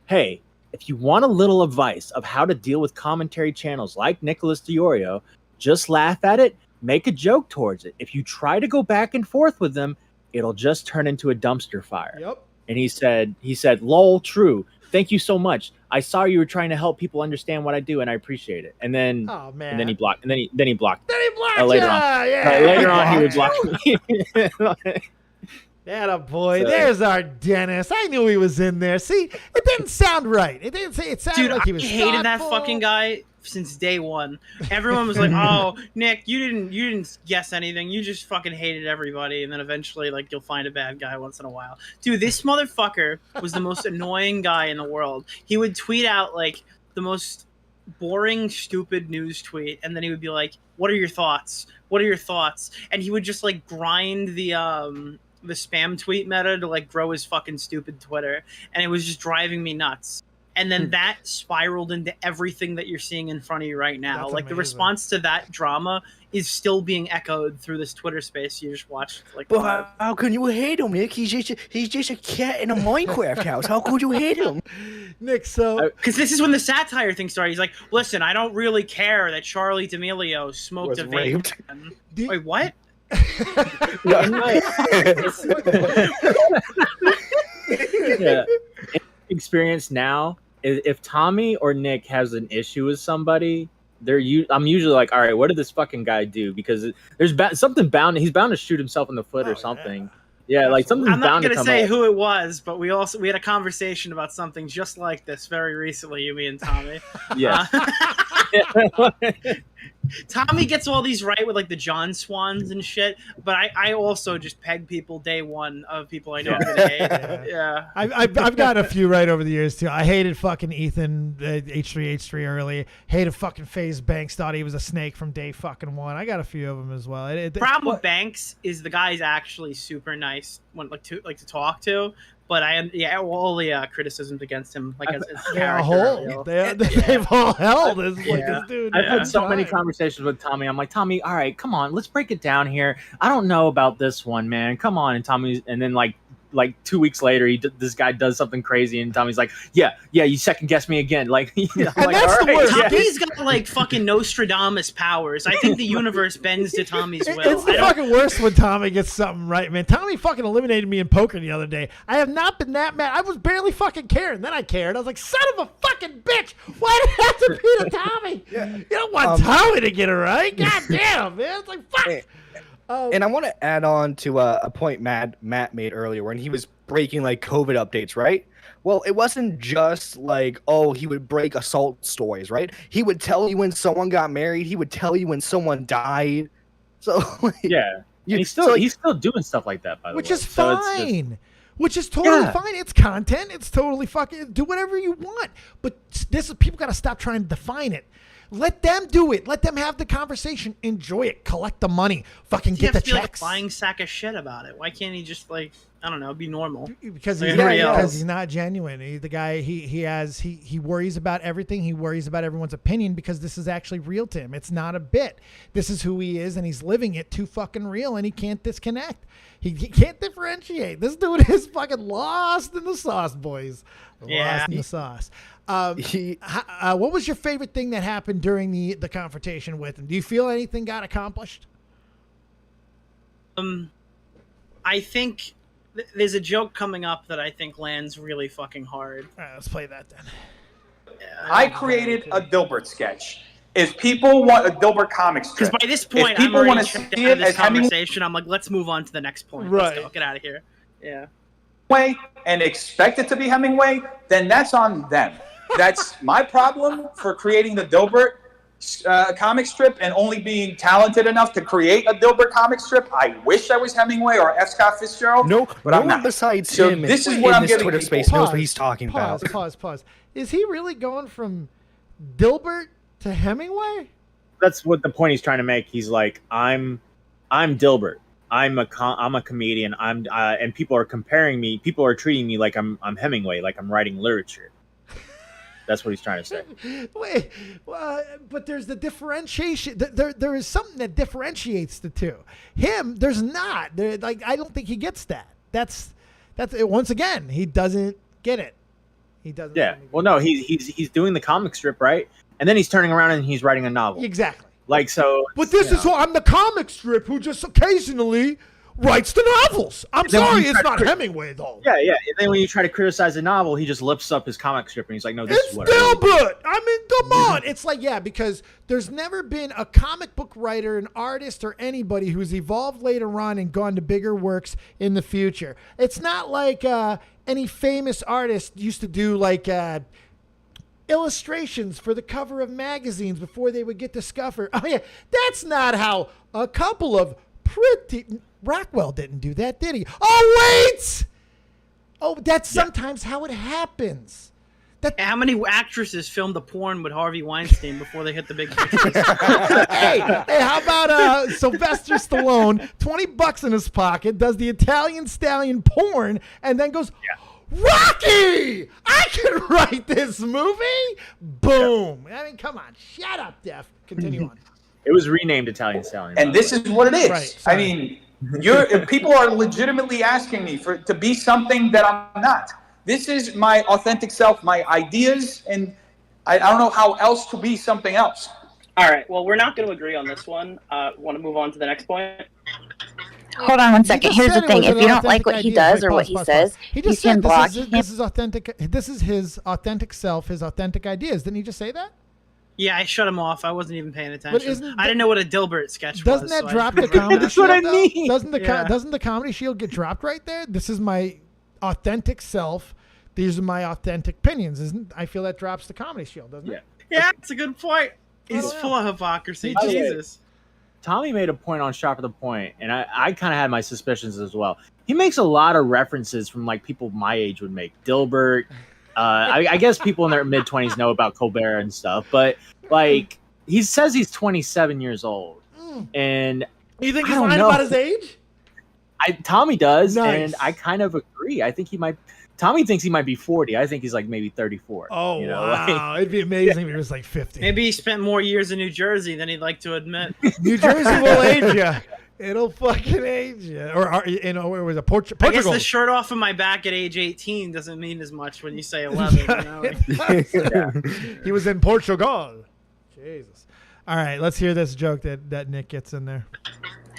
hey, if you want a little advice of how to deal with commentary channels like Nicholas DiOrio, just laugh at it, make a joke towards it. If you try to go back and forth with them, it'll just turn into a dumpster fire.
Yep.
And he said, lol, true. Thank you so much. I saw you were trying to help people understand what I do, and I appreciate it. And then,
Oh man.
and then he blocked. And then he blocked.
Then he blocked
later
ya!
on.
Yeah.
Later on, he would block me.
Atta boy,
So-
there's our Dennis. I knew he was in there. See, it didn't sound right. It didn't say. It sounded
Dude,
like he was.
I hated that
thoughtful.
fucking guy since day one. Everyone was like, "Oh, Nick, you didn't guess anything. You just fucking hated everybody." And then eventually, like, you'll find a bad guy once in a while. Dude, this motherfucker was the most annoying guy in the world. He would tweet out like the most boring, stupid news tweet, and then he would be like, "What are your thoughts? What are your thoughts?" And he would just like grind the spam tweet meta to like grow his fucking stupid Twitter, and it was just driving me nuts. And then that spiraled into everything that you're seeing in front of you right now.
That's
like the
amazing.
response to that drama is still being echoed through this Twitter space you just watched. Like,
But how can you hate him, Nick? He's just a cat in a Minecraft house. How could you hate him?
Nick, so
because this is when the satire thing started. He's like, "Listen, I don't really care that Charlie D'Amelio smoked
Was
a vape."
raped.
Wait, what?
Yeah. Experience now is if Tommy or Nick has an issue with somebody, I'm usually like, all right, what did this fucking guy do? Because there's something bound. He's bound to shoot himself in the foot or something. Yeah, like something's
I'm not
bound to
gonna
come
say
up.
who it was, but we had a conversation about something just like this very recently. You, me, and Tommy.
Yes.
Tommy gets all these right with like the John Swans and shit, but I also just peg people day one of people I know I'm gonna hate. Yeah.
I've gotten a few right over the years too. I hated fucking Ethan H3H3 early. Hated fucking FaZe Banks. Thought he was a snake from day fucking one. I got a few of them as well.
Problem with Banks is the guy's actually super nice when to talk to, but all the criticisms against him like as
they're a
character.
whole. They've all held as like
Yeah.
this dude.
I've
yeah,
had so many
fine.
conversations with Tommy. I'm like, Tommy, all right, come on, let's break it down here. I don't know about this one, man. Come on. And Tommy's, and then like 2 weeks later, this guy does something crazy, and Tommy's like, yeah, you second guess me again. Like, I'm
And
like,
that's
all
the
right,
worst.
yeah.
Tommy's got like fucking Nostradamus powers. I think the universe bends to Tommy's will.
It's the fucking worst when Tommy gets something right, man. Tommy fucking eliminated me in poker the other day. I have not been that mad. I was barely fucking caring. Then I cared. I was like, son of a fucking bitch. Why did it have to be to Tommy? You don't want Tommy to get it right. God damn, man. It's like, fuck.
And I want to add on to a point Matt made earlier when he was breaking like COVID updates, right? Well, it wasn't just like, oh, he would break assault stories, right? He would tell you when someone got married. He would tell you when someone died. So like,
Yeah.
You-
he's
so,
still doing stuff like that, by the way.
Which is
So it's just-
fine. Which is totally
Yeah.
fine. It's content. It's totally fucking do whatever you want. But this is people got to stop trying to define it. Let them do it. Let them have the conversation. Enjoy it. Collect the money. Fucking
You
get
have
the
to be like a
checks.
flying sack of shit about it. Why can't he just like, I don't know, be normal?
Because
Like
he's,
everybody else.
because he's not genuine. The guy he worries about everything. He worries about everyone's opinion because this is actually real to him. It's not a bit. This is who he is, and he's living it too fucking real, and he can't disconnect. He can't differentiate. This dude is fucking lost in the sauce, boys. Lost in the sauce. What was your favorite thing that happened during the confrontation with him? Do you feel anything got accomplished?
I think there's a joke coming up that I think lands really fucking hard.
All right, let's play that then.
I created a Dilbert sketch. If people want a Dilbert comic
Because
strip,
by this
if
point, I'm
people want
already
to
checked
see
out
it
of this
as Hemingway
conversation. I'm like, let's move on to the next point.
Right.
Let's go. Get out of here. Yeah.
and expect it to be Hemingway, then that's on them. That's my problem for creating the Dilbert comic strip and only being talented enough to create a Dilbert comic strip. I wish I was Hemingway or F. Scott Fitzgerald.
no
but I'm
one
not.
besides
So
him
this is
in
what I'm
this
giving
Twitter
people.
space knows what he's talking about.
Pause. Is he really going from Dilbert to Hemingway?
That's what the point he's trying to make. He's like, I'm Dilbert. I'm a comedian. And people are comparing me. People are treating me like I'm Hemingway, like I'm writing literature. That's what he's trying to say.
Wait, but there's the differentiation. There is something that differentiates the two. Him, there's not. Like I don't think he gets that. That's it. Once again, he doesn't get it. He doesn't.
Yeah. Well, no, he's doing the comic strip, right? And then he's turning around and he's writing a novel.
Exactly.
Like so.
But this is who I'm the comic strip who just occasionally writes the novels. I'm
Then when
sorry,
you
it's
try
not
to-
Hemingway though.
Yeah, yeah. And then when you try to criticize a novel, he just lifts up his comic strip and he's like, "No, this
It's
is what." I really
Dilbert. I mean, come on. It's like, yeah, because there's never been a comic book writer, an artist, or anybody who's evolved later on and gone to bigger works in the future. It's not like any famous artist used to do like illustrations for the cover of magazines before they would get discovered. Oh yeah, that's not how a couple of pretty Rockwell didn't do that, did he? Oh wait. Oh, that's sometimes how it happens.
How many actresses filmed the porn with Harvey Weinstein before they hit the big pictures?
hey, how about Sylvester Stallone, $20 in his pocket, does the Italian Stallion porn, and then goes, Rocky! I can write this movie? Boom. I mean, come on. Shut up, Def. Continue on.
It was renamed Italian Stallion.
And this is what it is.
Right,
I mean, people are legitimately asking me to be something that I'm not. This is my authentic self, my ideas, and I don't know how else to be something else.
All right. Well, we're not going to agree on this one. Want to move on to the next point?
Hold on one second. Here's the thing. If you don't like what he does or what he says, you can block him.
This is authentic. This is his authentic self, his authentic ideas. Didn't he just say that?
Yeah, I shut him off. I wasn't even paying attention.
isn't
I didn't know what a Dilbert sketch
Doesn't
was.
that
so I
drop
just
the
wrote
comedy
that.
shield?
That's what I mean.
Doesn't the comedy shield get dropped right there? This is my authentic self. These are my authentic opinions. I feel that drops the comedy shield, doesn't it?
Yeah, it's a good point. He's full of hypocrisy.
By the way,
Jesus.
Tommy made a point on Sharp of the Point, and I kind of had my suspicions as well. He makes a lot of references from like people my age would make. Dilbert. I guess people in their mid-20s know about Colbert and stuff, but like he says he's 27 years old, and
You think
I
he's
don't
lying
know.
about his age?
Tommy does,
Nice.
and I kind of agree. I think he might. Tommy thinks he might be 40. I think he's like maybe 34.
Oh,
you know,
wow. It'd be amazing if he was like 50.
Maybe he spent more years in New Jersey than he'd like to admit.
New Jersey will age you. It'll fucking age you. Or, you know, where was it?
I guess
Portugal.
the shirt off of my back at age 18 doesn't mean as much when you say 11. You know?
He was in Portugal. Jesus. All right, let's hear this joke that Nick gets in there.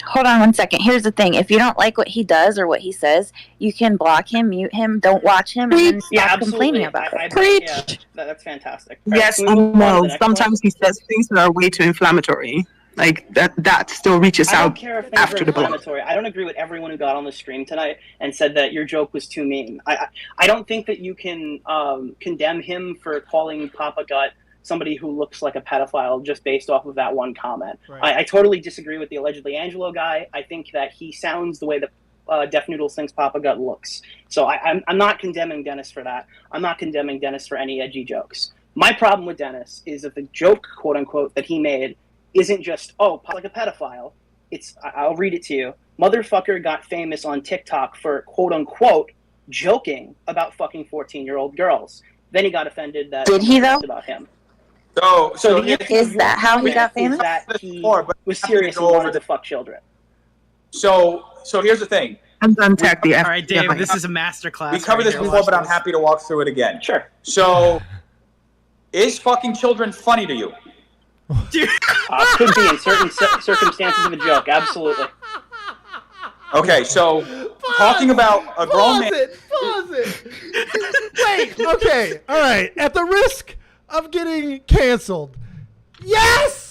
Hold on one second. Here's the thing. If you don't like what he does or what he says, you can block him, mute him, don't watch him, and then stop complaining about it.
Yeah, that's fantastic. All right,
Yes,
can
I
we move on to
know.
the next
Sometimes he says things that are way too inflammatory. Like that still reaches
I don't
out
care if things
after
are
the block.
inflammatory. I don't agree with everyone who got on the stream tonight and said that your joke was too mean. I don't think that you can condemn him for calling Papa Gut somebody who looks like a pedophile just based off of that one comment.
Right.
I totally disagree with the allegedly Angelo guy. I think that he sounds the way that Def Noodles thinks Papa Gut looks. So I'm not condemning Dennis for that. I'm not condemning Dennis for any edgy jokes. My problem with Dennis is that the joke, quote unquote, that he made isn't just, oh, like a pedophile. It's, I'll read it to you. Motherfucker got famous on TikTok for, quote unquote, joking about fucking 14-year-old girls. Then he got offended that
Did he, though?
about him.
So
Is that how he got famous?
Is that he was serious and wanted to fuck children.
So here's the thing.
I'm done, Tech. The
All right, Dave, this is a masterclass.
We covered this before, but I'm happy to walk through it again.
Sure.
So, is fucking children funny to you?
Could be in certain circumstances of a joke, absolutely.
Okay, so talking about a grown man.
Pause it. Wait, okay. All right. At the risk of getting canceled. Yes!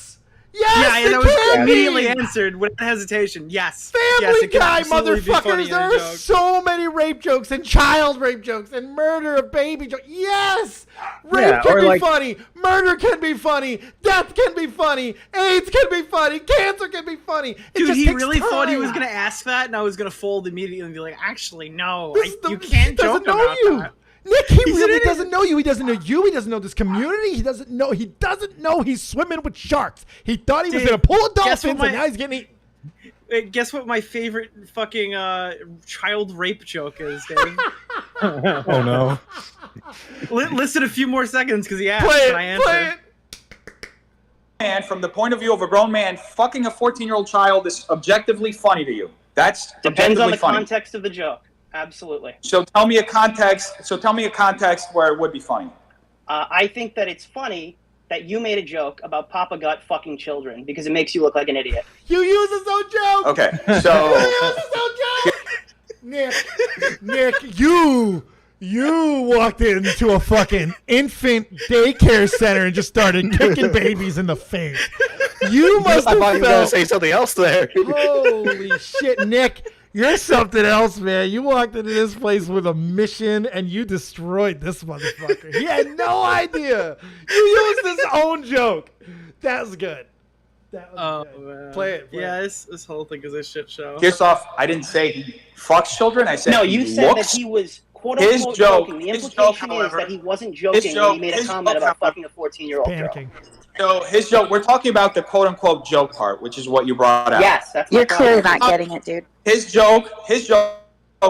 Yes,
Yeah, that was immediately
be.
answered without hesitation. Yes.
Family
yes, it can
Guy,
absolutely be funny
motherfuckers.
in
There
a
are
joke.
so many rape jokes and child rape jokes and murder of baby jokes. Yes! Rape
Yeah,
can
or
be
like-
funny. Murder can be funny. Death can be funny. AIDS can be funny. Cancer can be funny. It
Dude,
just
he
takes
really thought he
time.
was going to ask that, and I was going to fold immediately and be like, actually, no. You
He
can't
doesn't
joke
know
about
you.
that.
Nick, he
He's
really
an
doesn't know you. He doesn't know you. He doesn't know this community. He doesn't know he's swimming with sharks. He thought he was
Dude,
going to pull a
guess
dolphin,
what
and now he's getting eaten.
Wait, guess what my favorite fucking child rape joke is, Dave?
Oh no.
Listen a few more seconds because he asked
Play
and I
it. Play
answered.
it.
And from the point of view of a grown man, fucking a 14-year-old child is objectively funny to you. That's
Depends on
objectively
the
funny.
context of the joke. Absolutely.
So tell me a context where it would be funny.
I think that it's funny that you made a joke about Papa Gut fucking children because it makes you look like an idiot.
You use his own joke.
Okay,
You
so
use his own You walked into a fucking infant daycare center and just started kicking babies in the face. You must have
I thought you were
felt...
gonna say something else there.
Holy shit, Nick. You're something else, man. You walked into this place with a mission and you destroyed this motherfucker. He had no idea. You used his own joke. That was good. That was good.
Man.
Play it.
Yeah, this whole thing is a shit show.
First off, I didn't say he fucks children. I said
No,
he
you said that
looks.
he was quote
His
unquote
joke-
joking. The
his
implication
joke, however-
is that he wasn't joking when he made a comment about fucking a 14-year-old girl.
Panicking.
So his joke. We're talking about the quote unquote joke part, which is what you brought out.
Yes, that's my
You're clearly
problem.
not getting it, dude.
His joke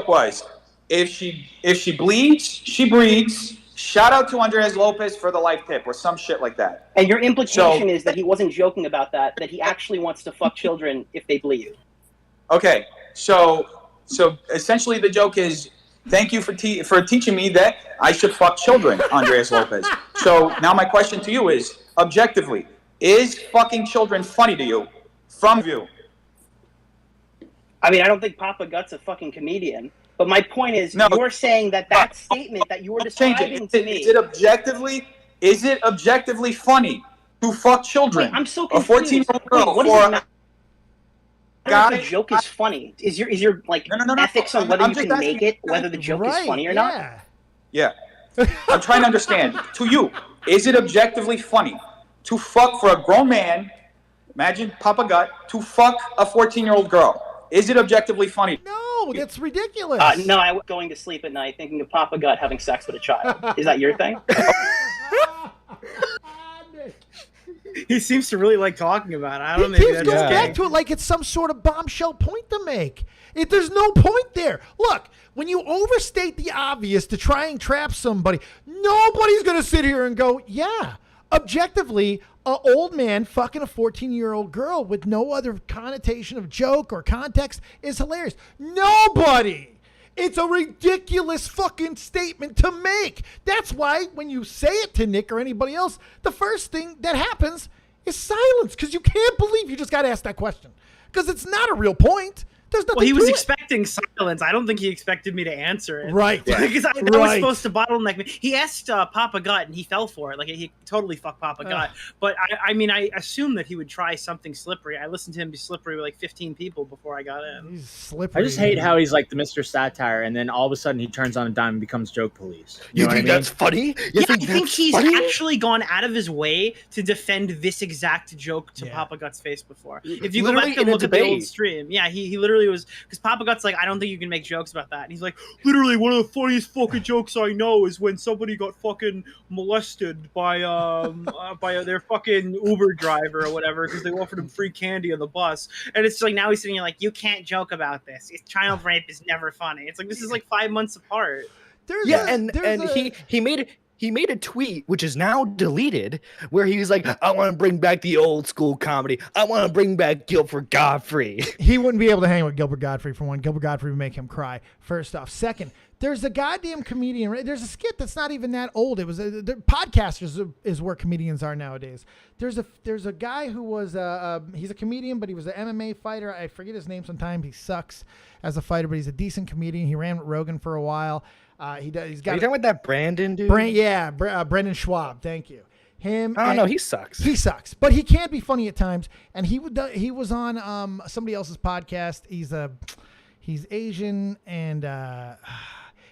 was, if she bleeds, she breeds. Shout out to Andres Lopez for the life tip or some shit like that.
And your implication is that he wasn't joking about that, that he actually wants to fuck children if they bleed.
Okay, so essentially the joke is, thank you for teaching me that I should fuck children, Andres Lopez. So now my question to you is, objectively, is fucking children funny to you from you?
I mean, I don't think Papa Gut's a fucking comedian. But my point is, you're saying that statement that you were describing to me.
Is it objectively funny to fuck children?
Wait, I'm so
a
confused.
14-year-old girl
What
for
does it matter? Guy, the joke is funny. Is your like ethics on whether you can make it, whether the joke is funny or not?
Yeah. I'm trying to understand. To you, is it objectively funny to fuck for a grown man, imagine Papa Gut, to fuck a 14-year-old girl? Is it objectively funny?
No, that's ridiculous.
No, I was going to sleep at night thinking of Papa Gut having sex with a child. Is that your thing?
He seems to really like talking about it. I don't know.
He keeps going back to it like it's some sort of bombshell point to make. There's no point there. Look, when you overstate the obvious to try and trap somebody, nobody's going to sit here and go, yeah, objectively, an old man fucking a 14-year-old girl with no other connotation of joke or context is hilarious. Nobody. It's a ridiculous fucking statement to make. That's why when you say it to Nick or anybody else, the first thing that happens is silence, because you can't believe you just got asked that question, because it's not a real point. There's nothing.
Well, he was
to it.
expecting silence. I don't think he expected me to answer it.
Right.
Because that was supposed to bottleneck me. He asked Papa Gut, and he fell for it. Like, he totally fucked Papa Gut. But, I mean, I assumed that he would try something slippery. I listened to him be slippery with, like, 15 people before I got in.
He's slippery.
I just hate how he's like the Mr. Satire, and then all of a sudden he turns on a dime and becomes joke police.
You
know
think
what I mean?
that's funny?
Yeah, I think he's actually gone out of his way to defend this exact joke to Papa Gut's face before. If you go back and look at the old stream, he literally was, because Papa Gut's like, I don't think you can make jokes about that. And he's like, literally, one of the funniest fucking jokes I know is when somebody got fucking molested by their fucking Uber driver or whatever because they offered him free candy on the bus. And it's like, now he's sitting here like, you can't joke about this. Child rape is never funny. It's like, this is like 5 months apart.
He made a tweet, which is now deleted, where he was like, I want to bring back the old school comedy. I want to bring back Gilbert Godfrey.
He wouldn't be able to hang with Gilbert Godfrey, for one. Gilbert Godfrey would make him cry, first off. Second, there's a goddamn comedian. There's a skit that's not even that old. It was podcasters is where comedians are nowadays. There's a guy who was he's a comedian, but he was an MMA fighter. I forget his name sometimes. He sucks as a fighter, but he's a decent comedian. He ran with Rogan for a while. He's got. Are you
talking about that Brandon dude?
Brendan Schwab. Thank you. Him.
Oh no, he sucks.
He sucks, but he can be funny at times. And he was on somebody else's podcast. He's Asian and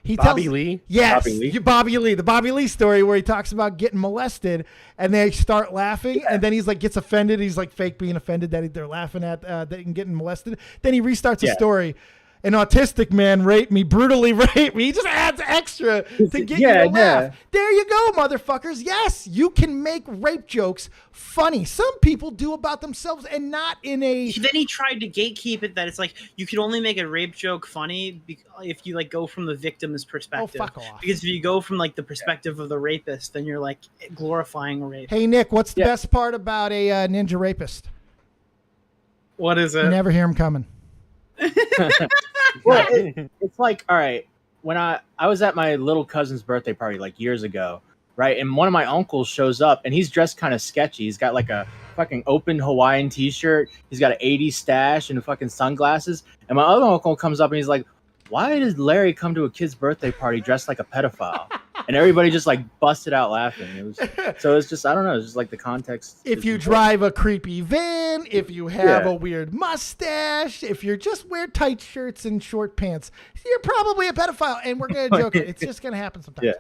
he
Bobby
tells,
Lee.
Yes,
Bobby Lee.
Bobby Lee. The Bobby Lee story where he talks about getting molested, and they start laughing, and then he's like gets offended. He's like fake being offended that they're laughing at that and getting molested. Then he restarts the story. An autistic man raped me, brutally raped me. He just adds extra to get you to laugh. There you go, motherfuckers. Yes, you can make rape jokes funny. Some people do about themselves and not in a...
Then he tried to gatekeep it that it's like, you can only make a rape joke funny if you like go from the victim's perspective.
Oh, fuck off.
Because if you go from like the perspective of the rapist, then you're like glorifying rape.
Hey, Nick, what's the best part about a ninja rapist?
What is it?
You never hear him coming.
Well, it's like, all right, when I was at my little cousin's birthday party like years ago, right? And one of my uncles shows up and he's dressed kind of sketchy. He's got like a fucking open Hawaiian t-shirt. He's got an 80s stash and fucking sunglasses. And my other uncle comes up and he's like, why does Larry come to a kid's birthday party dressed like a pedophile? And everybody just like busted out laughing. So it's just, I don't know, it's just like the context.
If you drive a creepy van, if you have a weird mustache, if you just wear tight shirts and short pants, you're probably a pedophile. And we're going to joke it. It's just going to happen sometimes. Yeah.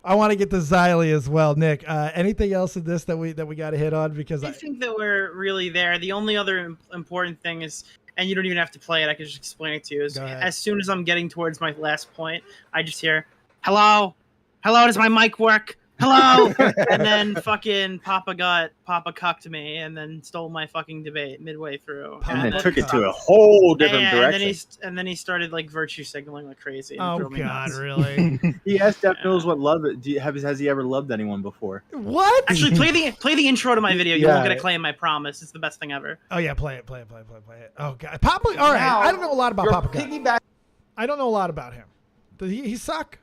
I want to get to Xylee as well. Nick, anything else in this that we got to hit on? Because
I think that we're really there. The only other important thing is, and you don't even have to play it, I can just explain it to you, is as soon as I'm getting towards my last point, I just hear, hello? Hello, does my mic work? Hello? And then fucking Papa cucked me and then stole my fucking debate midway through.
And then took it to a whole different direction.
And then he started like virtue signaling like crazy.
Oh God, really?
He asked Death Noodles what love it. Has he ever loved anyone before?
What?
Actually, play the intro to my video. You won't get a claim, I promise. It's the best thing ever.
Oh yeah, play it. Oh God, Papa. All right, I don't know a lot about Papa Cuck. I don't know a lot about him. Does he suck?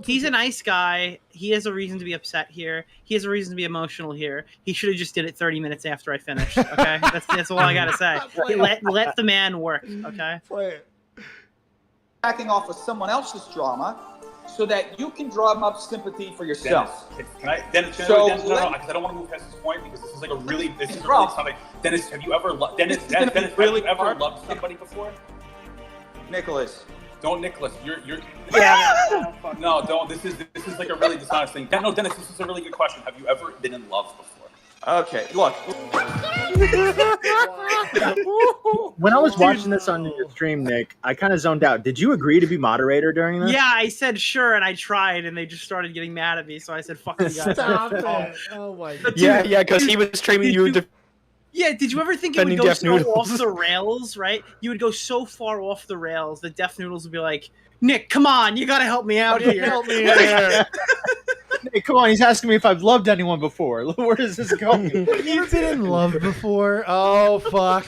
He's a nice guy. He has a reason to be upset here. He has a reason to be emotional here. He should have just did it 30 minutes after I finished. Okay, that's all I gotta say. Let the man work. Okay.
Play it.
Backing off of someone else's drama, so that you can drum up sympathy for yourself.
Dennis, I don't want to move past this point because this is like a really topic. Dennis, have you ever loved somebody before?
Nicholas.
Don't Nicholas. You're
yeah.
No, don't. This is like a really dishonest thing. No, Dennis, this is a really good question. Have you ever been in love before?
Okay, look.
When I was watching this on your stream, Nick, I kind of zoned out. Did you agree to be moderator during this?
Yeah, I said sure, and I tried, and they just started getting mad at me. So I said, "Fuck you guys."
Stop it! Oh my God.
Yeah, because he was streaming you.
Yeah, did you ever think it would go so off the rails, right? You would go so far off the rails that Deaf Noodles would be like, Nick, come on, you gotta help me out here.
Help me here.
Nick, come on, he's asking me if I've loved anyone before. Where is this going?
You've been in love before? Oh, fuck.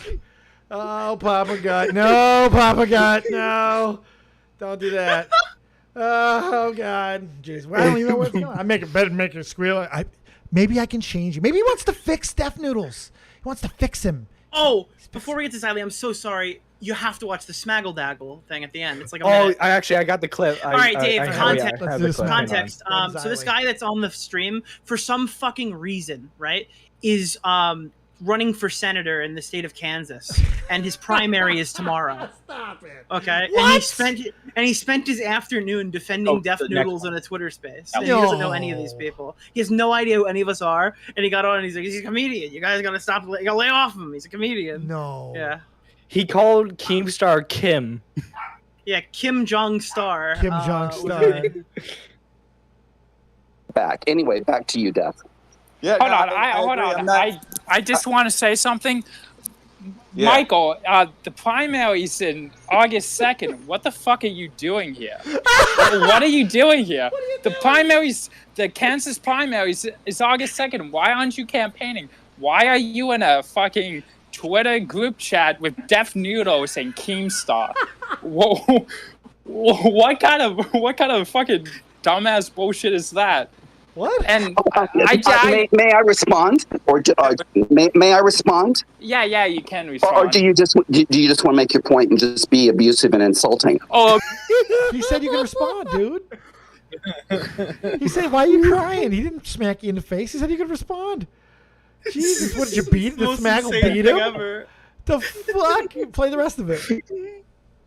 Oh, Papa Gut. No, Papa Gut. No. Don't do that. Oh, God. Jeez. Well, I don't even know what's going on. I better make you squeal. Maybe I can change you. Maybe he wants to fix Deaf Noodles. He wants to fix him.
Oh, before we get to Xylee, I'm so sorry. You have to watch the Smaggle Daggle thing at the end. It's like a minute.
I got the clip.
All right, Dave, context.
Context.
So this guy that's on the stream, for some fucking reason, right, is running for senator in the state of Kansas, and his primary is tomorrow.
Stop it.
Okay,
What?
and he spent his afternoon defending Deaf Noodles in a Twitter space. And he doesn't know any of these people. He has no idea who any of us are. And he got on and he's like, "He's a comedian. You guys gotta stop. You gotta lay off him. He's a comedian."
No.
Yeah.
He called Keemstar Kim.
Yeah, Kim Jong Star.
Kim Jong Star.
Back to you, Death.
Yeah,
hold on. I just want to say something. Yeah. Michael, the primary is in August 2nd. What the fuck are you doing here? What are you doing here? The Kansas primaries is August 2nd. Why aren't you campaigning? Why are you in a fucking Twitter group chat with Deaf Noodles and Keemstar? Whoa, what kind of fucking dumbass bullshit is that?
What?
And
may I respond, or may I respond?
Yeah, you can respond.
Or do you just want to make your point and just be abusive and insulting?
Oh,
he said you can respond, dude. He said, "Why are you crying?" He didn't smack you in the face. He said you could respond. Jesus, what did you beat? The Smaggle beat him?
Ever.
The fuck? Play the rest of it.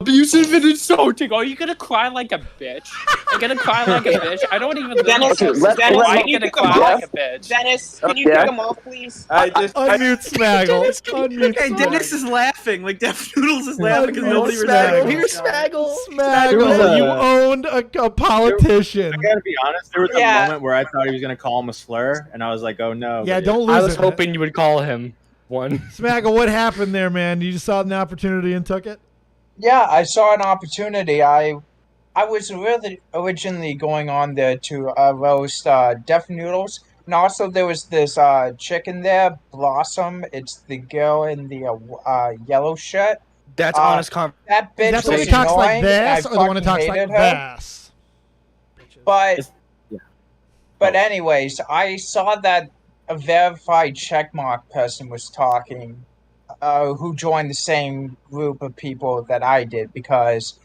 Abusive and insulting. Are you gonna cry like a bitch? You're gonna cry like a bitch? I don't even know.
Dennis,
why are you gonna cry like a bitch?
Dennis, can you pick him off, please?
Unmute Smaggle.
And Dennis is laughing. Like Deaf Noodles is laughing because nobody respects.
Here's Smaggle.
Smaggle, you owned a politician.
I gotta be honest, there was a moment where I thought he was gonna call him a slur, and I was like, oh no.
Yeah, don't lose it.
I was hoping you would call him one.
Smaggle, what happened there, man? You just saw an opportunity and took it?
Yeah, I saw an opportunity. I was really originally going on there to roast Deaf Noodles, and also there was this chick in there, Blossom. It's the girl in the yellow shirt.
That's honest conversation.
That bitch
That's
was
the one who talks like
annoying,
this,
and
or the one who talks
fucking
like
hated her.
this?
But anyways, I saw that a verified checkmark person was talking who joined the same group of people that I did, because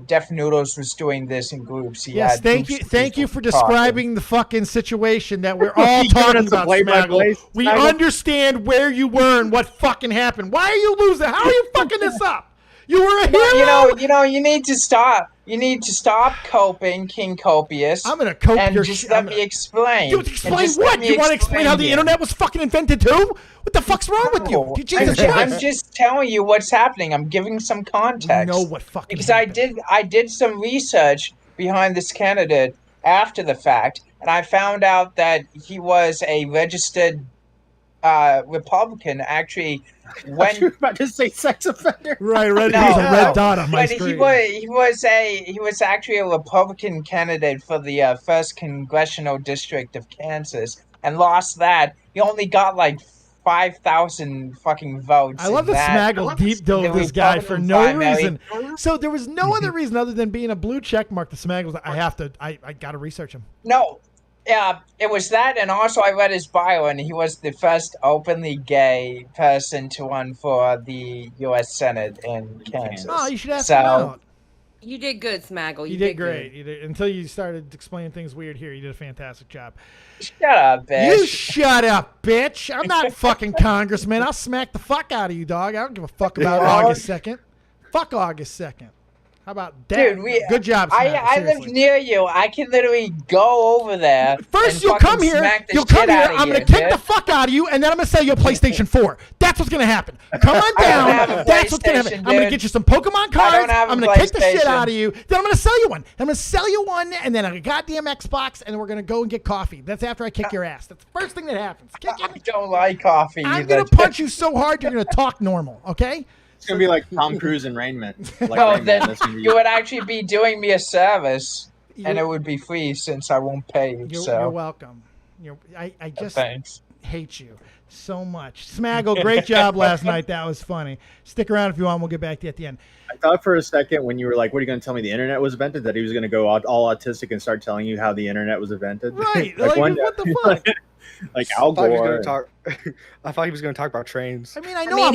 Def Noodles was doing this in groups. He
Yes,
had
thank
groups
you.
of
Thank you
people
for
talking.
describing the fucking situation that we're all talking about, Smaggle. We understand where you were and what fucking happened. Why are you losing? How are you fucking this up? You were a hero.
You need to stop. You need to stop coping, King Copious.
I'm gonna cope
and
your
just
shit.
let me explain.
You explain what? You want to explain how the internet was fucking invented too? What the fuck's wrong with you? Jesus
I'm
Christ.
just telling you what's happening. I'm giving some context.
You know what fucking
because I did some research behind this candidate after the fact, and I found out that he was a registered Republican. Actually, when
you were about to say sex offender,
right? There's a red dot on my
but
screen.
he was actually a Republican candidate for the first congressional district of Kansas, and lost that. He only got like 5,000 fucking votes.
I love the Smaggle deep dove this guy for no reason. So there was no other reason other than being a blue check mark. The Smaggle's I got to research him.
No, it was that, and also I read his bio, and he was the first openly gay person to run for the U.S. Senate in Kansas.
Oh, you should ask him out.
You did good, Smaggle.
You did great. You did, until you started explaining things weird here. You did a fantastic job.
Shut up, bitch.
You shut up, bitch. I'm not fucking congressman. I'll smack the fuck out of you, dog. I don't give a fuck about August 2nd. Fuck August 2nd. How about that?
Dude,
good job, Smaggle.
I live near you. I can literally go over there.
First, you'll come here. You'll come here. I'm going to kick the fuck out of you, and then I'm going to sell you a PlayStation 4. That's what's going to happen. Come on down. That's what's going to happen. I'm going to get you some Pokemon cards. I'm going to kick the shit out of you. Then I'm going to sell you one. I'm going to sell you one, and then a goddamn Xbox, and then we're going to go and get coffee. That's after I kick your ass. That's the first thing that happens.
I don't like coffee.
I'm going to punch you so hard you're going to talk normal, okay?
It's gonna be like Tom Cruise in Rainman.
Then you would actually be doing me a service, and it would be free since I won't pay you.
You're welcome. I just hate you so much. Smaggle, great job last night. That was funny. Stick around if you want. We'll get back to you at the end.
I thought for a second when you were like, "What are you going to tell me? The internet was invented?" That he was going to go all autistic and start telling you how the internet was invented.
Right?
Like
what the fuck?
Like Al Gore.
I thought he was going to talk about trains.
I mean, I know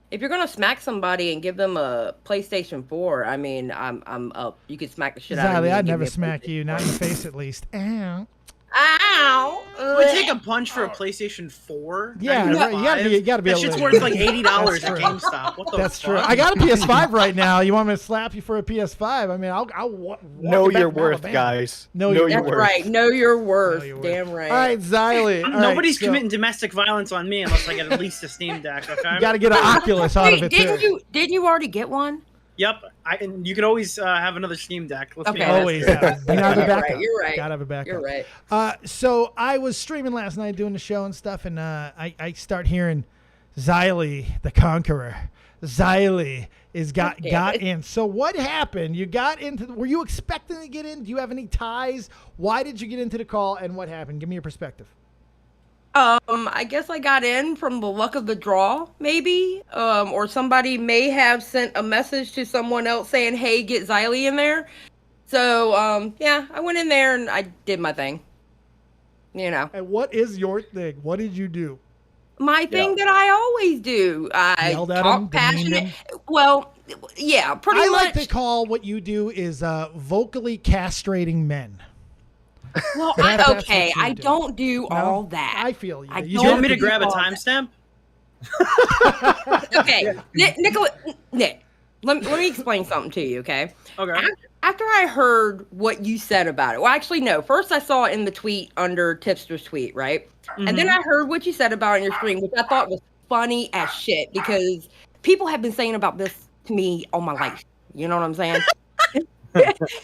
if you're gonna smack somebody and give them a PlayStation 4, I mean, I'm up. You could smack the shit out of me.
I'd never smack you, not in the face at least. Ow.
Ow!
Would take a punch for a PlayStation 4?
Yeah, you gotta be.
That shit's worth like $80 at GameStop. What the
That's
fuck?
true. I got a PS5 right now. You want me to slap you for a PS5? I mean, I'll
know your worth, guys.
Know your
That's
worth.
right. Know your worth. Damn right.
All right, Xylee.
Nobody's committing domestic violence on me unless I get at least a Steam Deck. Okay.
You got to get an Oculus out of it too.
Didn't you already get one?
Yep, and you can always have another Steam Deck. Let's be
always have. You gotta have a backup.
You're right.
Gotta have a backup.
You're right.
So I was streaming last night doing the show and stuff, and I start hearing Xylee the Conqueror. Xylee got in. So what happened? You got into. Were you expecting to get in? Do you have any ties? Why did you get into the call, and what happened? Give me your perspective.
I guess I got in from the luck of the draw, maybe. Or somebody may have sent a message to someone else saying, "Hey, get Xylee in there." So, yeah, I went in there and I did my thing. You know.
And what is your thing? What did you do?
My thing that I always do. I
yelled at
talk
him,
passionate. Well, yeah, pretty
I
much.
like to call what you do is vocally castrating men.
Well, okay, I don't do all that.
I feel you.
You want me to grab a timestamp?
Okay, Nick, let me explain something to you, okay?
Okay.
After I heard what you said about it, well, actually, no. First, I saw it in the tweet under Tipster's tweet, right?
Mm-hmm.
And then I heard what you said about it in your stream, which I thought was funny as shit because people have been saying about this to me all my life. You know what I'm saying?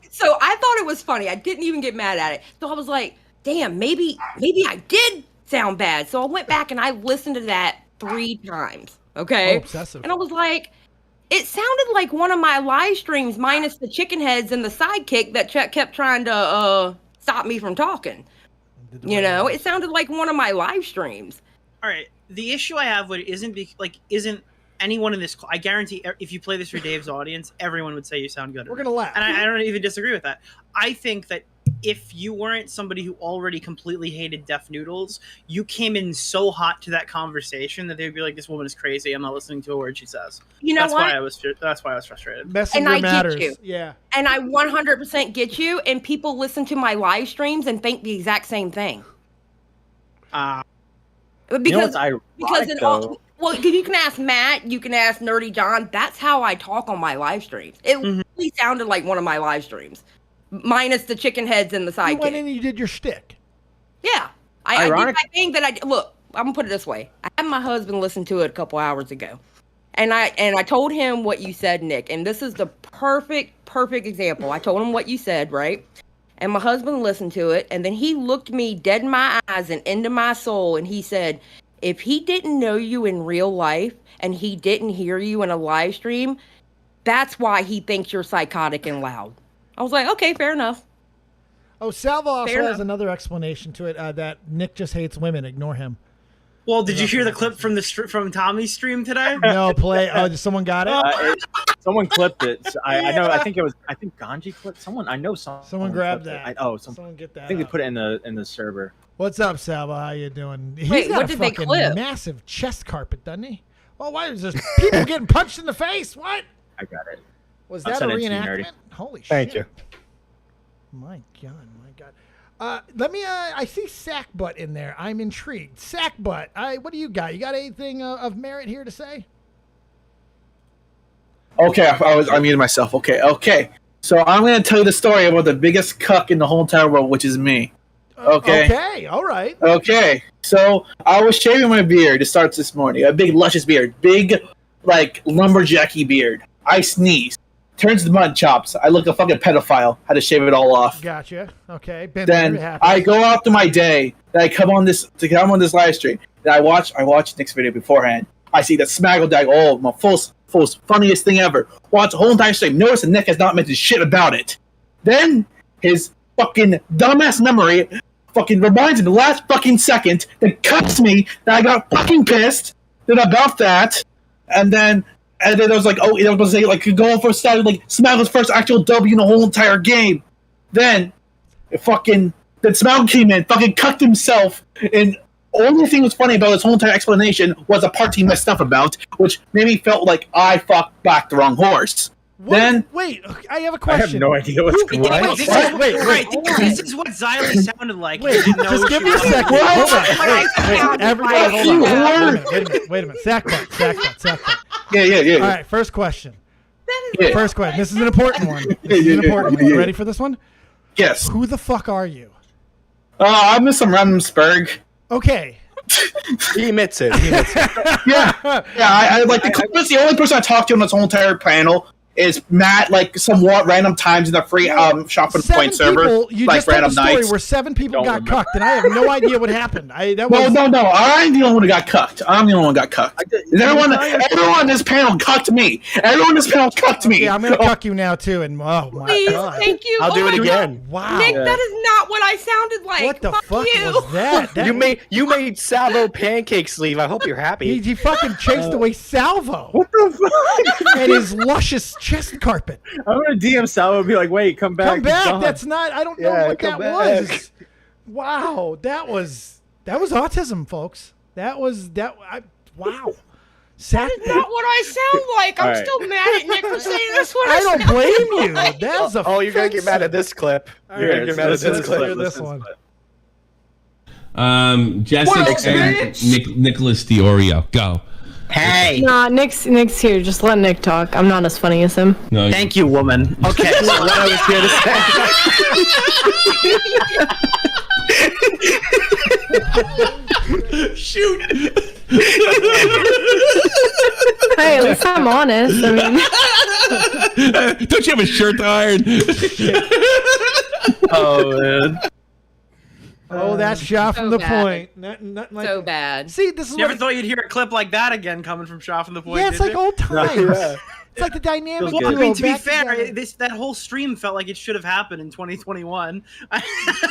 So I thought it was funny. I didn't even get mad at it. So I was like, damn, maybe I did sound bad. So I went back and I listened to that 3 times. Okay.
Oh, obsessive.
And I was like, it sounded like one of my live streams minus the chicken heads and the sidekick that kept trying to stop me from talking. You know, it sounded like one of my live streams.
All right. The issue I have with it isn't anyone in this call. I guarantee if you play this for Dave's audience, everyone would say you sound good.
We're gonna laugh.
And I don't even disagree with that. I think that if you weren't somebody who already completely hated Deaf Noodles, you came in so hot to that conversation that they'd be like, "This woman is crazy. I'm not listening to a word she says."
You know
that's
what?
That's why I was frustrated.
Messenger
And I
matters.
get you.
Yeah.
And I 100% get you. And people listen to my live streams and think the exact same thing.
You know what's ironic, though?
Well, you can ask Matt, you can ask Nerdy John. That's how I talk on my live streams. It really sounded like one of my live streams, minus the chicken heads and the sidekick.
You went in and you did your shtick.
Yeah, I did my thing that I look. I'm gonna put it this way. I had my husband listen to it a couple hours ago, and I told him what you said, Nick. And this is the perfect example. I told him what you said, right? And my husband listened to it, and then he looked me dead in my eyes and into my soul, and he said, if he didn't know you in real life and he didn't hear you in a live stream, that's why he thinks you're psychotic and loud. I was like, okay, fair enough.
Oh, Salvo also has another explanation to it, that Nick just hates women. Ignore him.
Well, did you hear the clip from Tommy's stream today?
No, play. Oh, did someone got it?
Someone clipped it. So I know. I think Ganji clipped someone. I know someone
grabbed that.
Someone
get that.
I think they put it in the server.
What's up, Salvo? How you doing?
Wait,
He's got
what
a
did they
fucking
clip?
massive chest carpet, doesn't he? Oh, why is this people getting punched in the face? What?
I got it.
Was
I'll
that a
send it to you,
reenactment?
Nerdy.
Holy shit!
Thank you.
My God. Let me. I see Sackbutt in there. I'm intrigued. Sackbutt. What do you got? You got anything of merit here to say?
Okay, I muted myself. Okay. So I'm going to tell you the story about the biggest cuck in the whole entire world, which is me. Okay.
Okay. All right.
Okay. So I was shaving my beard to start this morning. A big, luscious beard. Big, like, lumberjacky beard. I sneeze. Turns to mud chops. I look a fucking pedophile. Had to shave it all off.
Gotcha. Okay.
Then I go after my day. Then I come on this live stream. Then I watch Nick's video beforehand. I see the smaggle dag. Oh, my full funniest thing ever. Watch the whole entire stream. Notice that Nick has not mentioned shit about it. Then his fucking dumbass memory fucking reminds him the last fucking second that cuts me that I got fucking pissed then about that. And then I was like, oh, I was going to say, like, going for a start, like, Smaggle's first actual W in the whole entire game. Then Smaggle came in, fucking cucked himself, and only thing was funny about his whole entire explanation was the part he messed up about, which made me felt like I fucked back the wrong horse.
What?
Then
wait, I have a question.
I have no idea what's going on.
This is what Xylee sounded like.
Wait, just give me a second. Hold on. Everybody, hold on. Wait a minute. Sackbutt.
Yeah.
All right, first question. First question. This is an important one. You ready for this one?
Yes.
Who the fuck are you?
I'm Mr. Remsburg.
Okay.
He admits it.
Yeah. I like the only person I talked to on this whole entire panel is Matt, like somewhat random times in the free shop for the point server,
You
like
just told
random
a story
nights.
where 7 people got cucked, and I have no idea what happened.
No, I'm the only one who got cucked. Everyone in this panel cucked me. Everyone in this panel cucked me.
Yeah, I'm gonna cuck you now too, and oh my
Please,
God.
thank you.
I'll do it again.
Wow.
Nick, that is not what I sounded like.
What the fuck
you.
was that?
You made Salvo pancakes leave. I hope you're happy.
He fucking chased away Salvo.
What the fuck?
And his luscious chest carpet.
I'm gonna DM Salvo and be like, "Wait, come back."
Come back. That's not. I don't know what that was. Wow, that was autism, folks. Wow.
That is not what I sound like. I'm still mad at Nick for saying that's what I
don't
sound
blame
like.
you. That's
Oh, you're gonna get mad at this clip. You're gonna get mad at this clip.
This one.
Jessica and Nicholas Diorio, go.
Hey. Nah, Nick's here. Just let Nick talk. I'm not as funny as him.
No,
Thank you, woman. Okay, so what I was here
to say. Shoot.
Hey, at least I'm honest. I mean,
don't you have a shirt to iron?
Oh man.
Oh, that shot from the
bad.
point. Not like,
So bad.
See, this is
You ever thought you'd hear a clip like that again coming from Shaw from the point?
Yeah, it's
did
like
you?
old times. It's like the dynamic.
Well, I
duo
mean, to be
back
fair,
together.
that whole stream felt like it should have happened in 2021. And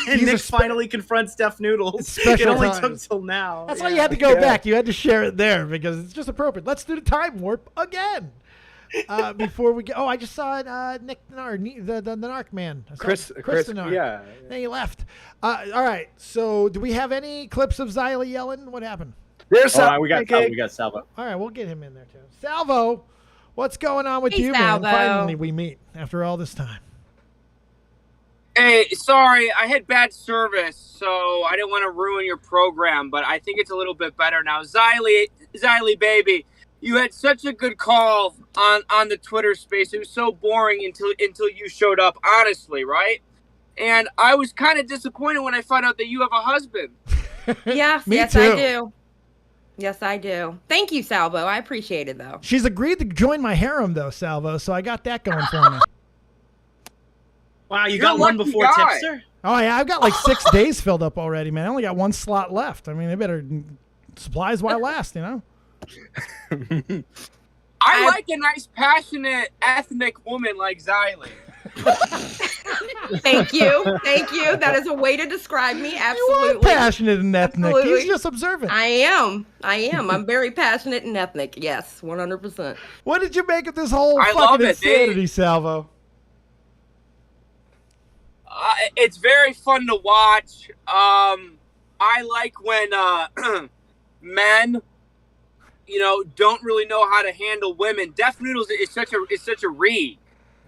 These
Nick
are
finally confronts Deaf Noodles. It
special
only
times.
took till now.
That's why you had to go back. You had to share it there because it's just appropriate. Let's do the time warp again. before we go. Oh, I just saw Nick the Narc man. I saw
Chris
the Narc.
yeah.
Then he left. All right. So, do we have any clips of Xylee yelling? What happened?
There's
we got Salvo.
All right, we'll get him in there too. Salvo, what's going on with
Hey,
you,
Salvo.
man? Finally, we meet after all this time.
Hey, sorry, I had bad service, so I didn't want to ruin your program, but I think it's a little bit better now. Xylee, baby, you had such a good call on the Twitter space. It was so boring until you showed up, honestly, right? And I was kind of disappointed when I found out that you have a husband.
Yes,
Me
yes,
too.
I do. Yes, I do. Thank you, Salvo. I appreciate it, though.
She's agreed to join my harem, though, Salvo. So I got that going for me.
Wow, you
You're
got
a
one
lucky
before
guy.
Tipster?
Oh yeah, I've got like 6 days filled up already, man. I only got 1 slot left. I mean, they better supplies while last, you know.
I like a nice, passionate, ethnic woman like Xylee.
Thank you. Thank you. That is a way to describe me. Absolutely.
You are passionate and ethnic.
Absolutely.
He's just observant.
I am. I'm very passionate and ethnic. Yes, 100%.
What did you make of this whole
I love
fucking
it.
insanity, Salvo?
It's very fun to watch. I like when men, don't really know how to handle women. Def Noodles is such a read.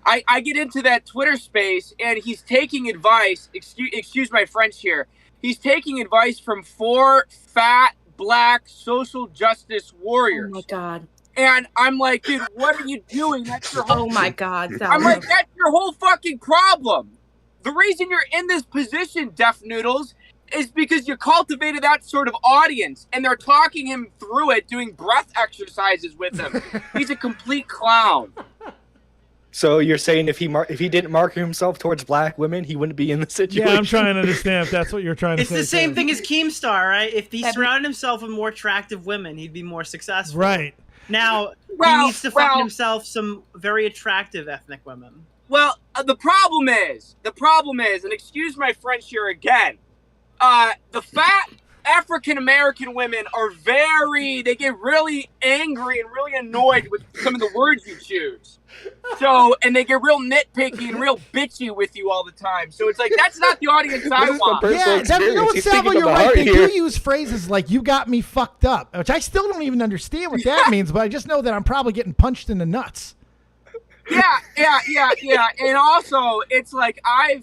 I get into that Twitter space and he's taking advice. Excuse my French here. He's taking advice from 4 fat black social justice warriors.
Oh my God.
And I'm like, dude, what are you doing? That's your whole.
Oh my God.
I'm like, that's your whole fucking problem. The reason you're in this position, Def Noodles, is because you cultivated that sort of audience, and they're talking him through it, doing breath exercises with him. He's a complete clown.
So you're saying if he didn't market himself towards black women, he wouldn't be in the situation?
Yeah, I'm trying to understand if that's what you're trying to
It's
say.
the same
too.
thing as Keemstar, right? If he surrounded himself with more attractive women, he'd be more successful.
Right.
Now, he
Well-
needs to find
well-
himself some very attractive ethnic women.
Well, the problem is, and excuse my French here again, the fat African-American women they get really angry and really annoyed with some of the words you choose. So, and they get real nitpicky and real bitchy with you all the time. So it's like, that's not the audience I want.
Yeah, you know what, Salvo, you're right. They do use phrases like "you got me fucked up," which I still don't even understand what that means, but I just know that I'm probably getting punched in the nuts.
Yeah. And also, it's like I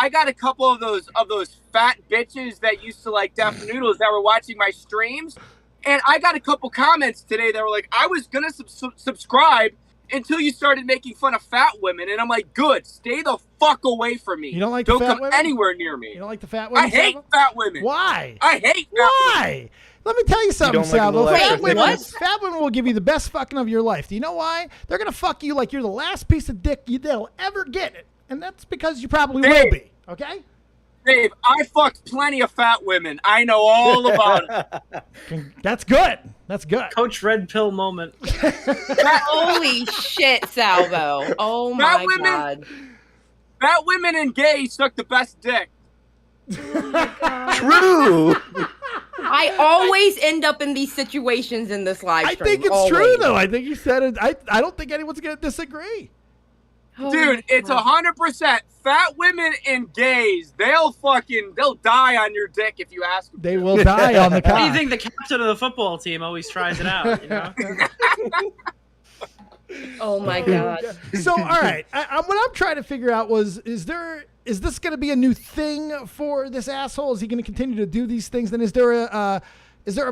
got a couple of those fat bitches that used to like Def Noodles that were watching my streams, and I got a couple comments today that were like, I was gonna subscribe until you started making fun of fat women, and I'm like, good, stay the fuck away from me.
You don't like
don't
the fat
come
women?
anywhere near me.
You don't like the fat women?
I hate
Salvo?
fat women.
Why?
I hate fat
Why?
women.
Let me tell you something,
don't like a
Salvo.
little
Fat
extra
women will give you the best fucking of your life. Do you know why? They're gonna fuck you like you're the last piece of dick they'll ever get, and that's because you probably will be. Okay?
Dave, I fucked plenty of fat women. I know all about it.
That's good. That's good.
Coach Red Pill moment.
Holy shit, Salvo. Oh my God.
Fat women and gays suck the best dick.
True.
I always end up in these situations in this live
I
stream.
think it's
always.
true, though. I think you said it. I don't think anyone's gonna disagree.
Dude, it's 100%. Fat women and gays, they'll die on your dick if you ask them.
They will die on the
What do you
cock.
think the captain of the football team always tries it out? You know?
Oh my God.
So, all right. What I'm trying to figure out is this going to be a new thing for this asshole? Is he going to continue to do these things? Then is there a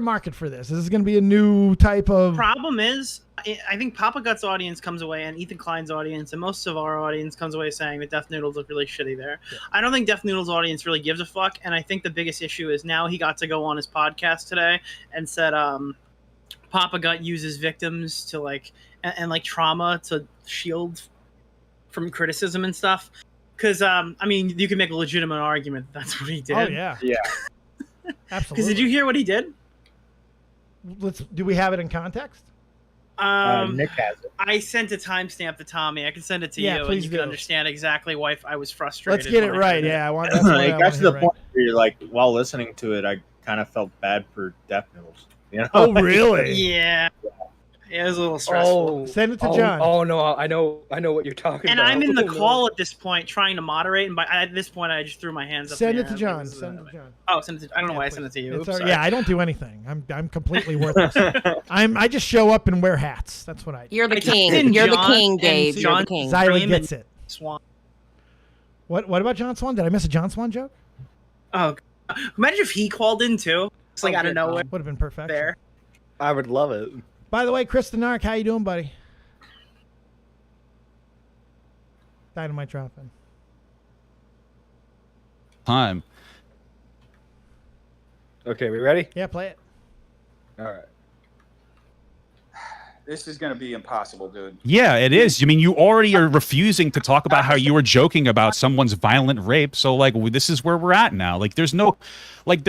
market for this? Is this going to be a new type of?
Problem is, I think Papa Gut's audience comes away, and Ethan Klein's audience, and most of our audience comes away saying that Def Noodles look really shitty there. Yeah. I don't think Def Noodles' audience really gives a fuck, and I think the biggest issue is now he got to go on his podcast today and said Papa Gut uses victims to like trauma to shield from criticism and stuff. Because I mean, you can make a legitimate argument that's what he did.
Oh yeah, absolutely.
Because did you hear what he did?
Do we have it in context?
Nick has it.
I sent a timestamp to Tommy. I can send it to
Yeah,
you,
please
and you
do.
can understand exactly why I was frustrated.
Let's get it
when I
right.
heard
Yeah, I want.
It got to the point where you're like, while listening to it, I kind of felt bad for Def Noodles. You know?
Oh really?
Yeah. It was a little stressful.
Oh,
Send it to John.
Oh no, I know what you're talking
And
about.
I'm in the
Oh, no.
call at this point, trying to moderate, and at this point, I just threw my hands up.
Send
in
it
the
to
air.
John. Send it to John.
Oh, send it to, I don't know why I sent it to you. Oops, sorry.
Yeah, I don't do anything. I'm completely worthless. I just show up and wear hats. That's what I do.
You're the king. You're the king, Dave. You're the king.
Xylee gets it.
Swan.
What about John Swan? Did I miss a John Swan joke?
Oh, imagine if he called in too. It's like out of nowhere.
Would have been perfect.
There.
I would love it.
By the way, Kristen Ark, how you doing, buddy? Dynamite dropping.
Time.
Okay, we ready?
Yeah, play it.
All right. This is going to be impossible, dude.
Yeah, it is. I mean, you already are refusing to talk about how you were joking about someone's violent rape. So, like, this is where we're at now. Like, there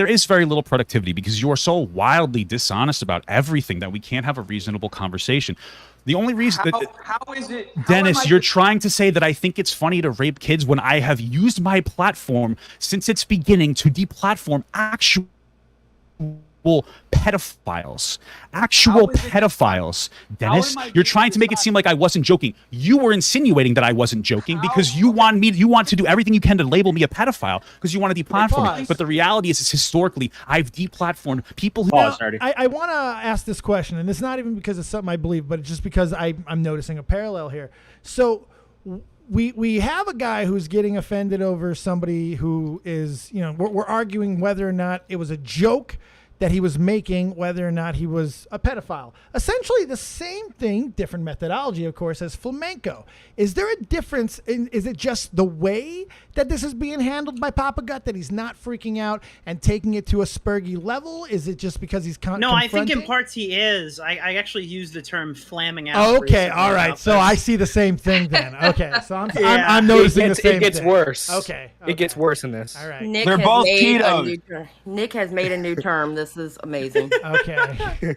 is very little productivity because you are so wildly dishonest about everything that we can't have a reasonable conversation. The only reason
How is it,
Dennis, you're trying to say that I think it's funny to rape kids when I have used my platform since its beginning to deplatform actual pedophiles. Dennis, you're trying to make it seem like I wasn't joking. You were insinuating that I wasn't joking because you want to do everything you can to label me a pedophile because you want to deplatform me. But the reality is historically I've deplatformed people who
I want to ask this question, and it's not even because it's something I believe, but it's just because I'm noticing a parallel here. So we have a guy who's getting offended over somebody who is, we're arguing whether or not it was a joke that he was making, whether or not he was a pedophile. Essentially the same thing, different methodology, of course, as flamenco. Is there a difference? Is it just the way that this is being handled by Papa Gut, that he's not freaking out and taking it to a spurgy level? Is it just because he's
No, I think in parts he is. I actually use the term flamming out.
Oh, okay, all right. So I see the same thing then. Okay, so I'm noticing the same thing.
It gets worse.
Okay.
It gets worse in this.
All right.
Nick has made a new term. This is amazing.
Okay.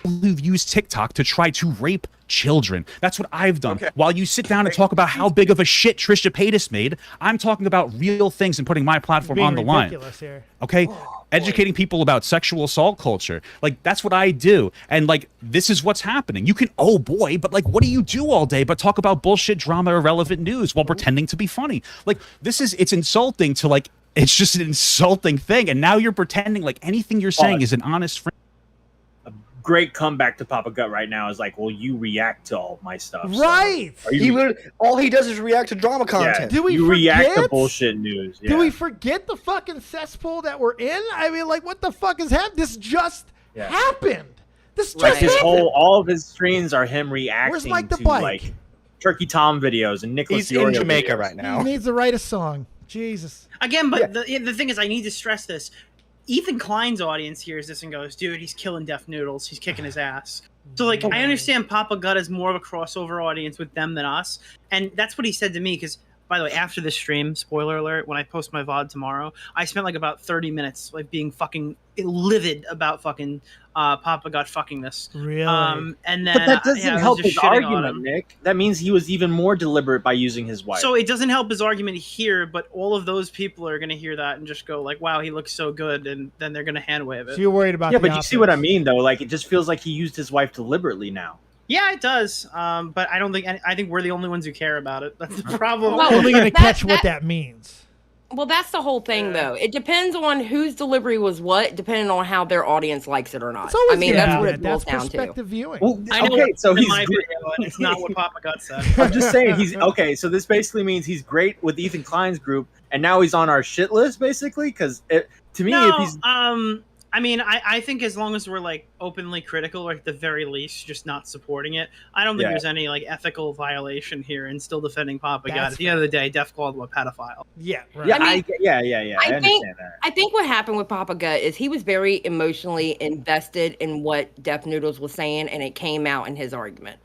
Who've used TikTok to try to rape children. That's what I've done. While you sit down and talk about how big of a shit Trisha Paytas made, I'm talking about real things and putting my platform on the line.
Here.
Okay? Educating people about sexual assault culture. Like, that's what I do. And, like, this is what's happening. You can, oh boy, but, like, what do you do all day but talk about bullshit, drama, irrelevant news while pretending to be funny? Like, it's insulting to, like, it's just an insulting thing. And now you're pretending like anything you're saying is an honest friend.
Great comeback to Papa Gut right now is like, well, you react to all my stuff.
Right.
So
all he does is react to drama content.
Do we
you react to
forget?
bullshit news. Yeah.
Do we forget the fucking cesspool that we're in? I mean, like, what the fuck is happening? This just happened. This just happened.
All of his streams are him reacting
Where's Mike the
to
Bike?
like Turkey Tom videos and Nicholas.
He's in Jamaica right now.
He needs to write a song. Jesus.
Again, but the thing is, I need to stress this. Ethan Klein's audience hears this and goes, dude, he's killing Deaf Noodles. He's kicking his ass. So, like, I understand Papa Gut is more of a crossover audience with them than us. And that's what he said to me because, by the way, after this stream, spoiler alert, when I post my VOD tomorrow, I spent, like, about 30 minutes, like, being fucking livid about fucking Papa Gut fucking this.
Really?
And then,
but that doesn't help his
shitting on
argument,
him.
Nick. That means he was even more deliberate by using his wife.
So it doesn't help his argument here, but all of those people are going to hear that and just go like, wow, he looks so good, and then they're going to hand wave it.
So you're worried about
but you see what I mean, though? Like, it just feels like he used his wife deliberately now.
Yeah, it does. But I don't think I think we're the only ones who care about it. That's the problem.
We're only going to catch what that means.
Well, that's the whole thing, though. It depends on whose delivery was what, depending on how their audience likes it or not. I mean, that's what it boils down to.
Perspective viewing.
Well,
I know
okay, so
in
he's
my video, and it's not what Papa Gut said.
I'm just saying he's okay. So this basically means he's great with Ethan Klein's group, and now he's on our shit list, basically. Because to me, if he's
I mean, I think as long as we're like openly critical, or at the very least, just not supporting it, I don't think there's any like ethical violation here in still defending Papa Gut. At the end of the day, Def called him a pedophile.
Yeah, right.
Yeah,
I mean,
I understand that.
I think what happened with Papa Gut is he was very emotionally invested in what Deaf Noodles was saying, and it came out in his argument.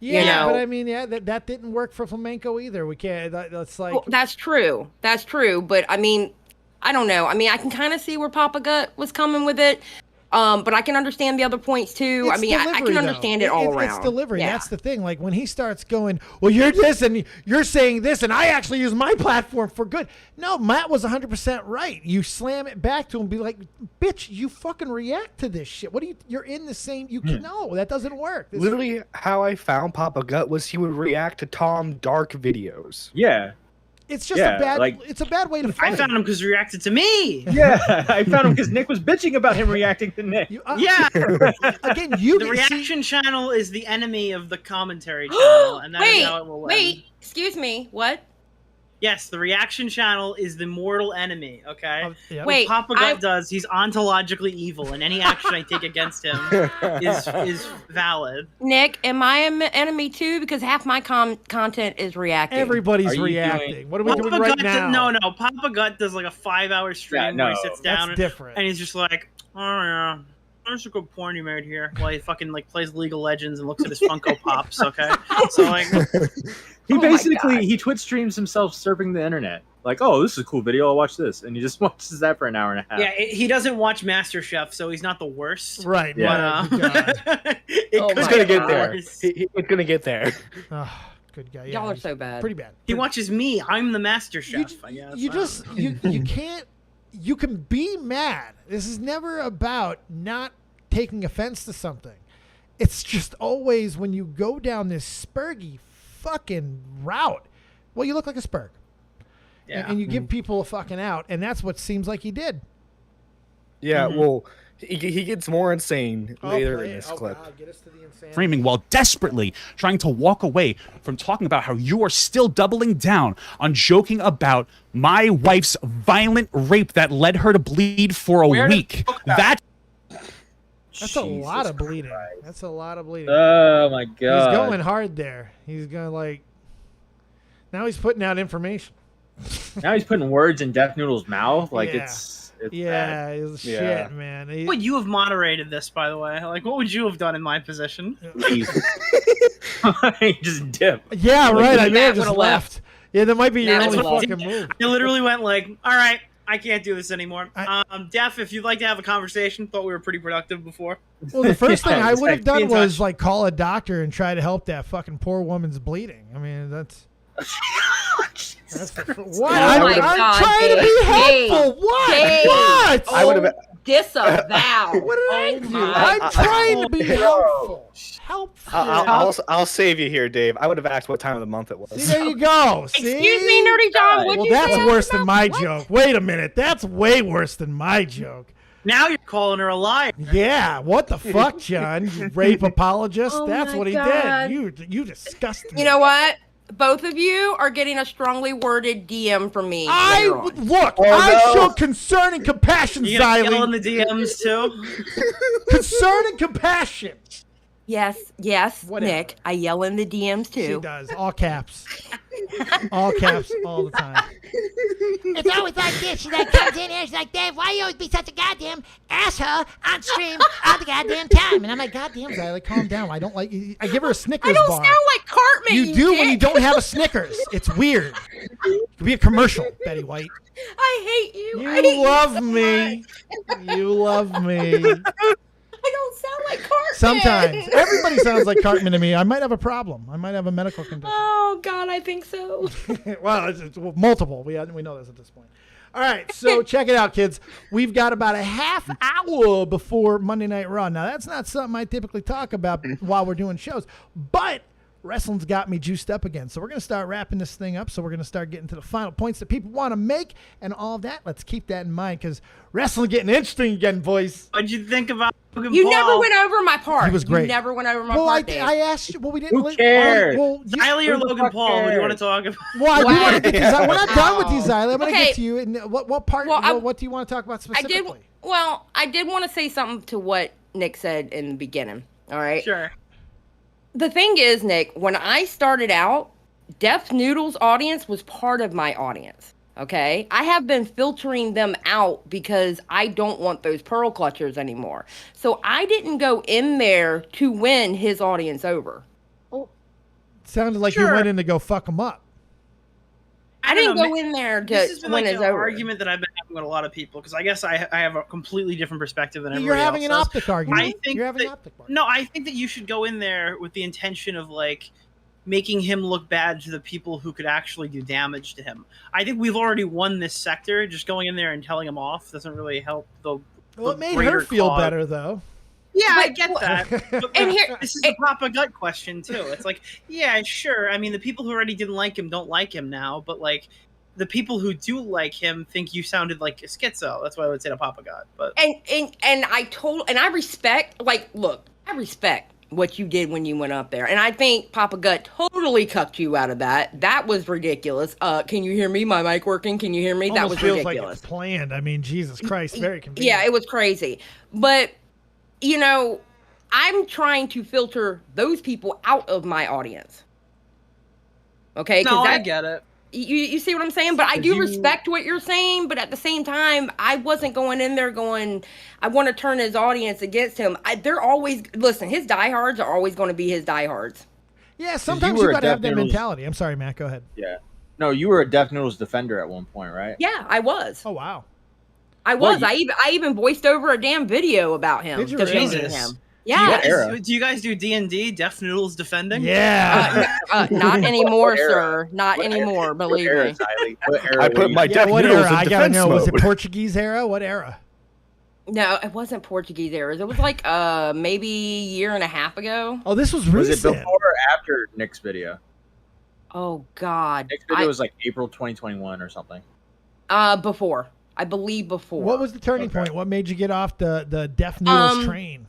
Yeah, but I mean, that didn't work for flamenco either. We can't. That's like
that's true. That's true. But I mean, I don't know. I mean, I can kind of see where Papa Gut was coming with it. But I can understand the other points too.
It's
I mean, I
delivery,
can
though.
understand it all around.
It's delivery.
Yeah.
That's the thing. Like when he starts going, well, you're this and you're saying this, and I actually use my platform for good. No, Matt was 100% right. You slam it back to him, be like, bitch, you fucking react to this shit. What do you? You're in the same. You can no, that doesn't work.
Literally, how I found Papa Gut was he would react to Tom Dark videos.
Yeah.
It's just a bad. It's a bad way to fight.
I found him because he reacted to me.
Yeah, I found him because Nick was bitching about him reacting to Nick.
Yeah.
Again, you
the reaction channel is the enemy of the commentary channel, and that is how it will end.
Wait, excuse me, what?
Yes, the reaction channel is the mortal enemy, okay?
Yeah.
Wait,
what Papa Gut does, he's ontologically evil, and any action I take against him is valid.
Nick, am I an enemy too? Because half my content is reacting.
Everybody's reacting. What are we doing right now?
No, Papa Gut does like a 5-hour stream where he sits down
that's different.
and he's just like, oh yeah, there's a good porn you made here. While he fucking like plays League of Legends and looks at his Funko Pops, okay? So like...
He basically he Twitch streams himself surfing the internet. Like, oh, this is a cool video. I'll watch this, and he just watches that for an hour and a half.
Yeah, he doesn't watch MasterChef, so he's not the worst.
Right.
Yeah.
It's gonna get there. It's gonna get there.
Oh, good guy. Yeah,
Y'all are so bad.
Pretty bad.
He watches me. I'm the Master Chef. I guess.
You can't. You can be mad. This is never about not taking offense to something. It's just always when you go down this spurgy fucking route. Well, you look like a spurg.
Yeah.
And you give people a fucking out, and that's what seems like he did.
Yeah, well, he gets more insane later in this clip.
God, get us to the insanity.
Framing while desperately trying to walk away from talking about how you are still doubling down on joking about my wife's violent rape that led her to bleed for a week.
That's a lot of bleeding. That's a lot of bleeding.
Oh my god.
He's going hard there. He's going like. Now he's putting out information.
Now he's putting words in Death Noodle's mouth. Like
Yeah.
it's
Yeah,
bad.
it's
Yeah.
shit, man.
What would you have moderated this, by the way? Like, what would you have done in my position?
Just dip.
Yeah,
Like,
right. I may
Matt
have just
would've
left. Yeah, that might be your
That's
only
what I
fucking move.
I literally went like, all right, I can't do this anymore. Def, if you'd like to have a conversation, thought we were pretty productive before.
Well, the first thing I would have done
Be in touch.
was like call a doctor and try to help that fucking poor woman's bleeding. I mean, that's. What?
Oh my
I'm
God,
trying to be
Dave.
helpful. What?
Dave.
What?
I would have.
Disavow.
What did I do? I'm trying to be helpful. Helpful.
I'll save you here, Dave. I would have asked what time of the month it was.
See, there you go. See?
Excuse me, Nerdy John. What'd
Well,
you
that's
say?
worse than my joke. Wait a minute. That's way worse than my joke.
Now you're calling her a liar.
Yeah, what the fuck, John? You rape apologist?
Oh
That's
my
what he
God.
did. You disgust me.
You know what? Both of you are getting a strongly worded DM from me.
I
later on.
look. I show concern and compassion,
You gonna yell in
Xylee.
the DMs too?
Concern and compassion.
Yes, Nick. I yell in the DMs
She
too.
does. All caps. All caps all the time.
It's always like this. She like comes in here. She's like, Dave, why you always be such a goddamn asshole on stream all the goddamn time? And I'm like, goddamn, Xylee, calm down. I don't like. I give her a Snickers
I don't
bar.
sound like Cartman.
You do when you don't have a Snickers. It's weird. It could be a commercial, Betty White.
I hate you. I
You
hate
love
so
me. You love me.
I don't sound like Cartman.
Sometimes. Everybody sounds like Cartman to me. I might have a problem. I might have a medical condition.
Oh God, I think so.
Well, it's multiple. We know this at this point. All right, so check it out, kids. We've got about a half hour before Monday Night Raw. Now, that's not something I typically talk about while we're doing shows, but wrestling's got me juiced up again. So we're going to start wrapping this thing up. So we're going to start getting to the final points that people want to make and all of that. Let's keep that in mind because wrestling getting interesting again, boys.
What'd you think about Logan
You
Paul?
never went over my part.
He was great.
You never went over my
Well,
part, Dave.
I asked you. Well, we didn't.
Who cares?
Riley or Logan Paul? What do you want to talk about?
Well, I do want to get to Xylee. We're not done with you,
Wow.
Xylee. I'm going to
Okay.
get to you. And what part? What do you want to talk about specifically?
I did want to say something to what Nick said in the beginning. All right.
Sure.
The thing is, Nick, when I started out, Deaf Noodle's audience was part of my audience. Okay. I have been filtering them out because I don't want those pearl clutchers anymore. So I didn't go in there to win his audience over.
Sounded like you went in to go fuck him up.
I didn't go in there
This
to
has been
win
like
his
an
over.
argument that I've been having with a lot of people because I guess I have a completely different perspective than
You're
everybody
having an
else
optic
does.
argument.
I think
You're having an
that-
optic argument.
No, I think that you should go in there with the intention of like making him look bad to the people who could actually do damage to him. I think we've already won this sector. Just going in there and telling him off doesn't really help the.
Well,
the
it made
greater
her feel
cause.
better though.
Yeah, I get that. But
And here-
this is a Papa Gut question too. It's like, yeah, sure. I mean, the people who already didn't like him don't like him now, but like the people who do like him think you sounded like a schizo. That's what I would say to Papa Gut. But
And I respect, like, look, I respect what you did when you went up there. And I think Papa Gut totally cucked you out of that. That was ridiculous. Can you hear me? My mic working? Can you hear me? That
Almost
was
feels
ridiculous.
like it's planned. I mean, Jesus Christ, very convenient.
Yeah, it was crazy. But, you know, I'm trying to filter those people out of my audience. Okay?
no, I get it.
You see what I'm saying? But I do respect what you're saying, but at the same time, I wasn't going in there going, I want to turn his audience against him. They're always, listen, his diehards are always going to be his diehards.
Yeah, sometimes you got to have that mentality. I'm sorry, Matt, go ahead.
Yeah. No, you were a Death Noodles defender at one point, right?
Yeah, I was.
Oh, wow.
I was. I even voiced over a damn video about him.
Did you
defending
Jesus?
him. Yeah.
Do you guys do D&D, Death Noodles defending?
Yeah.
Not anymore, sir. Not anymore, believe me.
I put my Death
what
Noodles
era?
in
I gotta
defense
know. Was it
mode.
Portuguese era? What era?
No, it wasn't Portuguese errors. It was like maybe a year and a half ago.
Oh, this was
Was
recent.
it before or after Nick's video?
Oh God.
Nick's video was like April 2021 or something.
Before. I believe before.
What was the turning point? What made you get off the Deaf Noodles train?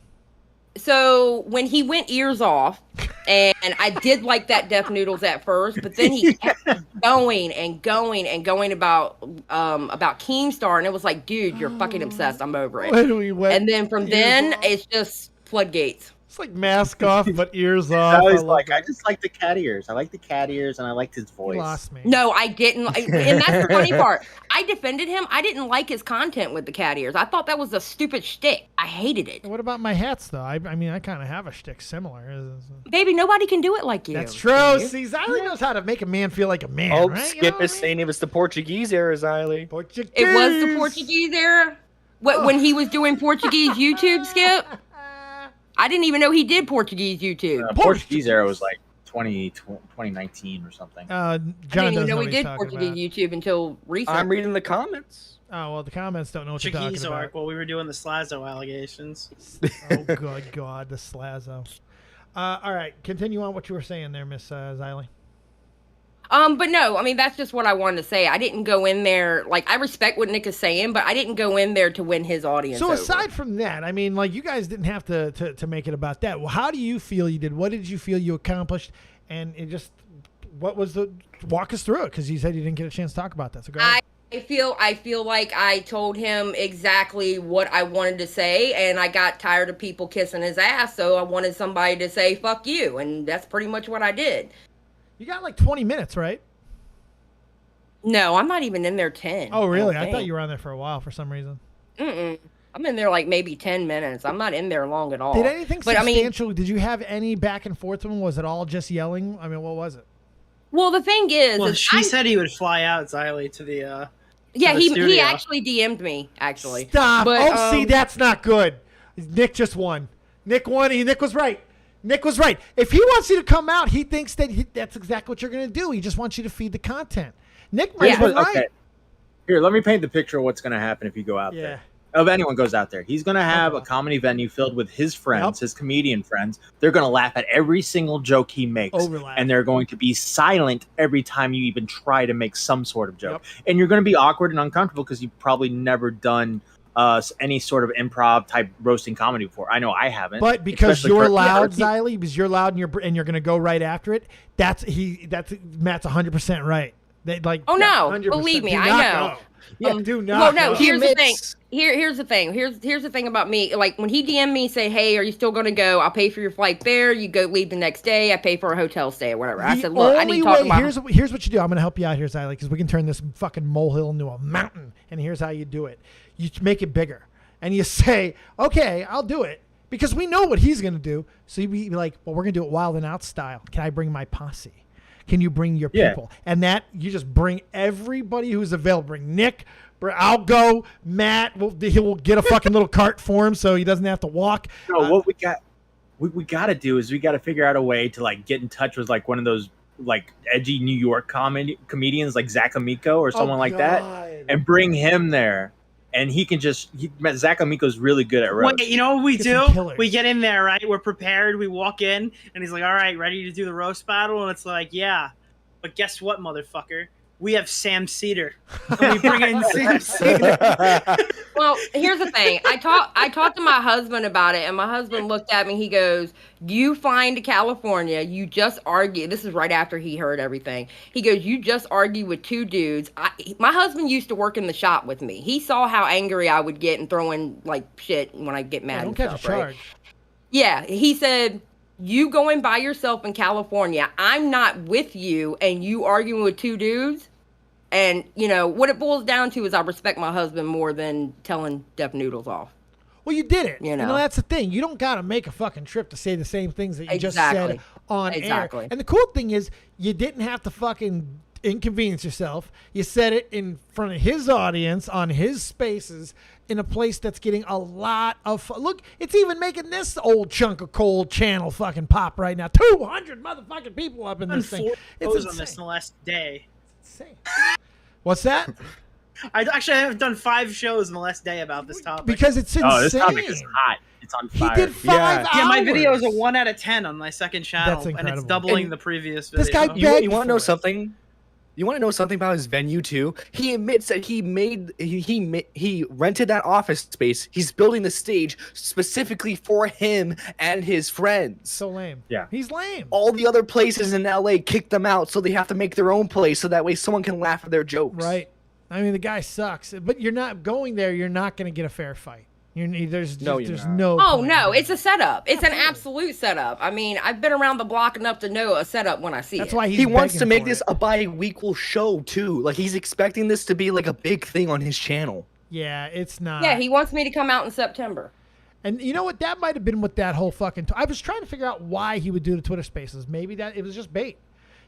So when he went ears off, and I did like that Deaf Noodles at first, but then he kept going and going and going about Keemstar, and it was like, dude, you're fucking obsessed. I'm over it.
When we went
And then from
ears
then,
off.
it's just floodgates.
It's like mask off, but ears off.
I just like the cat ears. I like the cat ears, and I liked his voice.
lost me.
No, I didn't. And that's the funny part. I defended him. I didn't like his content with the cat ears. I thought that was a stupid shtick. I hated it.
What about my hats, though? I mean, I kind of have a shtick similar.
Baby, nobody can do it like you.
That's true. See, Xylee knows how to make a man feel like a man,
Oh,
right?
Skip is saying it was the Portuguese era, Xylee.
Portuguese.
It was the Portuguese era? When he was doing Portuguese YouTube, Skip? I didn't even know he did Portuguese YouTube.
Portuguese era was like 2019 or something.
John
I didn't even
doesn't
know
what
he
he's
did
talking
Portuguese
about.
YouTube until recently.
I'm reading the comments.
Oh, well, the comments don't know what you're talking
Chiquizo
about.
arc while we were doing the Slazo allegations.
Oh, good God, the Slazo. All right, continue on what you were saying there, Miss Xylee.
But no, I mean, that's just what I wanted to say. I didn't go in there, like, I respect what Nick is saying, but I didn't go in there to win his audience
So
over.
aside from that, I mean, like, you guys didn't have to make it about that. Well, how do you feel you did? What did you feel you accomplished? And it just, what was the, walk us through it, because you said you didn't get a chance to talk about that. So go ahead.
I feel like I told him exactly what I wanted to say, and I got tired of people kissing his ass, so I wanted somebody to say, fuck you, and that's pretty much what I did.
You got like 20 minutes, right?
No, I'm not even in there 10.
Oh, really? I
think.
thought you were on there for a while for some reason.
Mm-mm. I'm in there like maybe 10 minutes. I'm not in there long at all.
Did anything
but, I mean,
substantial, did you have any back and forth with him? Was it all just yelling? I mean, what was it?
well, the thing is,
Well,
is
she said he would fly out, Xylee, to the
yeah,
the
he
studio.
actually DM'd me, actually.
Stop.
But,
see, that's not good. Nick just won. Nick won. Nick was right. Nick was right. If he wants you to come out, he thinks that that's exactly what you're going to do. He just wants you to feed the content. Nick might be right.
Okay. Here, let me paint the picture of what's going to happen if you go out there. If anyone goes out there, he's going to have a comedy venue filled with his friends, his comedian friends. They're going to laugh at every single joke he makes.
Overlap.
And they're going to be silent every time you even try to make some sort of joke. And you're going to be awkward and uncomfortable because you've probably never done any sort of improv type roasting comedy before. I know I haven't.
But because
especially
you're
for-
loud, Xylee, because you're loud and you're going to go right after it, that's Matt's 100% right.
Oh no!
100%.
Believe me,
Do
I
not
know.
go. Yeah, do not.
Well, no.
go.
Here's the thing. Here's the thing. Here's the thing about me. Like when he DM'd me, say, "Hey, are you still going to go? I'll pay for your flight there. You go leave the next day. I pay for a hotel stay or whatever." I said, "Look, I need to talk about."
Here's what you do. I'm going to help you out here, Xylee, because we can turn this fucking molehill into a mountain. And here's how you do it: you make it bigger, and you say, "Okay, I'll do it," because we know what he's going to do. So you be like, "Well, we're going to do it Wild and Out style. Can I bring my posse?" can you bring your people? And that you just bring everybody who's available. Bring Nick. I'll go. Matt he'll get a fucking little cart for him so he doesn't have to walk.
No, what we got to do is we got to figure out a way to like get in touch with like one of those like edgy New York comedians like Zach Amico or someone like that, and bring him there. And he can Zach Amico's really good at roast.
Wait, you know what we do? We get in there, right? We're prepared. We walk in, and he's like, all right, ready to do the roast battle? And it's like, yeah. But guess what, motherfucker? We have Sam Cedar. And we bring in Sam Cedar.
Well, here's the thing. I talked to my husband about it, and my husband looked at me. He goes, you fly to California. You just argue. This is right after he heard everything. He goes, you just argue with two dudes. My husband used to work in the shop with me. He saw how angry I would get and throwing like shit when I get mad.
Don't
and
catch
stuff,
a charge.
Right? Yeah, he said, you going by yourself in California. I'm not with you, and you arguing with two dudes. And, you know, what it boils down to is I respect my husband more than telling Deaf Noodles off.
Well, you did it.
You know,
that's the thing. You don't got to make a fucking trip to say the same things that you just said on air. And the cool thing is you didn't have to fucking inconvenience yourself. You said it in front of his audience on his spaces in a place that's getting a lot of look, it's even making this old chunk of coal channel fucking pop right now. 200 motherfucking people up in this thing.
It's on this in the last day.
Insane. What's that?
I have done 5 shows in the last day about this topic.
Because it's insane.
Oh, this topic is hot. It's on fire.
He did 5 hours.
Yeah, my video is a 1 out of 10 on my second channel,
That's
and it's
incredible.
doubling the previous video.
This guy
You want to know something? You want to know something about his venue too? He admits that he rented that office space. He's building the stage specifically for him and his friends.
So lame.
Yeah.
He's lame.
All the other places in LA kicked them out, so they have to make their own place so that way someone can laugh at their jokes.
Right. I mean, the guy sucks. But you're not going there. You're not going to get a fair fight. There's no.
Oh no, it's a setup. It's an absolute setup. I mean, I've been around the block enough to know a setup when I see it.
That's why
he wants to make this a bi-weekly show too. Like he's expecting this to be like a big thing on his channel.
Yeah, it's not.
Yeah, he wants me to come out in September.
And you know what? That might have been what that whole fucking. I was trying to figure out why he would do the Twitter Spaces. Maybe that it was just bait.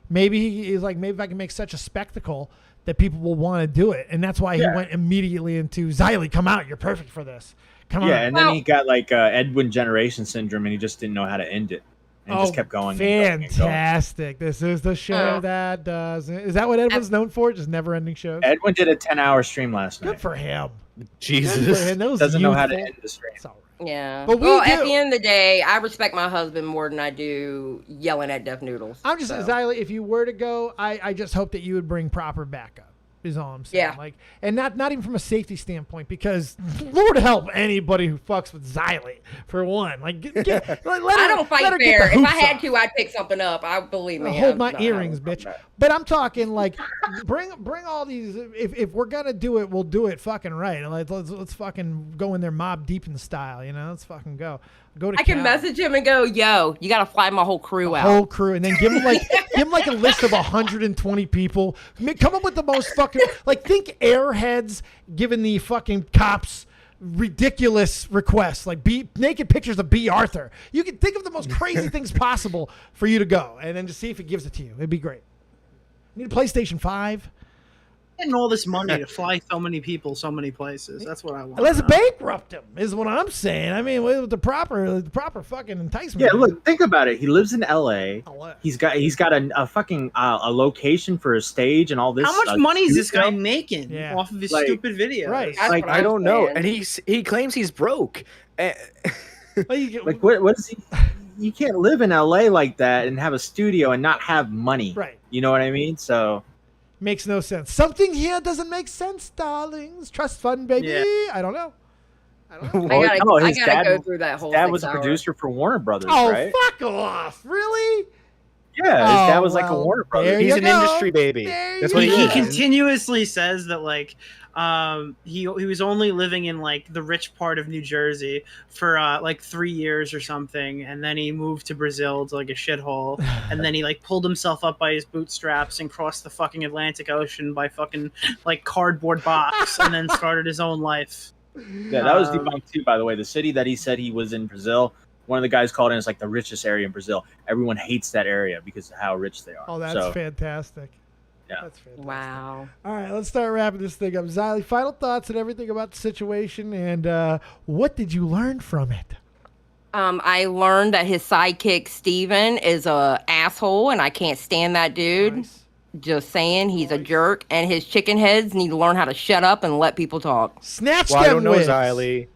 Maybe he's like, maybe if I can make such a spectacle that people will want to do it, and that's why he went immediately into Xylee. Come out, you're perfect for this. Come on.
Yeah, and then he got like Edwin Generation Syndrome, and he just didn't know how to end it, and just kept going.
Fantastic! This is the show that does. Is that what Edwin's known for? Just never-ending shows.
Edwin did a 10-hour stream last night.
Good for him.
Jesus,
Good for him. That was
doesn't know how to
youthful.
end the stream.
Yeah.
But
at the end of the day, I respect my husband more than I do yelling at Deaf Noodles.
I'm just Xylee, if you were to go, I just hope that you would bring proper backup. Is all I'm saying.
Yeah.
Like, and not even from a safety standpoint, because Lord help anybody who fucks with Xylee for one. Like, let her,
I don't fight
let her get
fair.
the
If I
hoops
had
off.
to, I'd pick something up. I believe me.
Hold my earrings, bitch. But I'm talking like, bring all these. If we're gonna do it, we'll do it fucking right. Let's fucking go in there mob deep in the style. You know, let's fucking go. Go to.
I can
Cal.
message him and go, "Yo, you gotta fly my whole crew out."
Whole crew, and then give him like a list of 120 people. Come up with the most fucking think Airheads giving the fucking cops ridiculous requests, like naked pictures of B. Arthur. You can think of the most crazy things possible for you to go, and then just see if it gives it to you. It'd be great. Need a PlayStation 5.
Getting all this money to fly so many people, so many places. That's what I want.
Let's bankrupt him, is what I'm saying. I mean, with the proper fucking enticement.
Yeah, look, think about it. He lives in LA. He's got a fucking a location for a stage and all this.
How much money is this guy making off of his
Like,
stupid videos?
Right.
Like I don't know, and he claims he's broke.
Like what is he? You can't live in LA like that and have a studio and not have money.
Right.
You know what I mean? So
makes no sense. Something here doesn't make sense, darlings. Trust fund, baby.
Yeah.
I don't know.
I gotta go through that whole.
Dad was a producer for Warner Brothers,
Oh,
right?
fuck off! Really?
Yeah, his dad was like a Warner Brothers.
He's an industry baby. That's what
He continuously says that he was only living in like the rich part of New Jersey for like 3 years or something, and then he moved to Brazil to like a shithole, and then he like pulled himself up by his bootstraps and crossed the fucking Atlantic Ocean by fucking like cardboard box, and then started his own life.
Yeah, that was debunked too, by the way. The city that he said he was in Brazil, one of the guys called in. It's like the richest area in Brazil. Everyone hates that area because of how rich they are.
Oh, that's
So,
fantastic.
yeah.
That's fantastic.
Wow.
All right, let's start wrapping this thing up. Xylee, final thoughts and everything about the situation, and what did you learn from it?
I learned that his sidekick Steven is a asshole, and I can't stand that dude.
Nice.
Just saying, he's a jerk, and his chicken heads need to learn how to shut up and let people talk.
Snatch
Well, I
them
don't know,
wigs.
Xylee.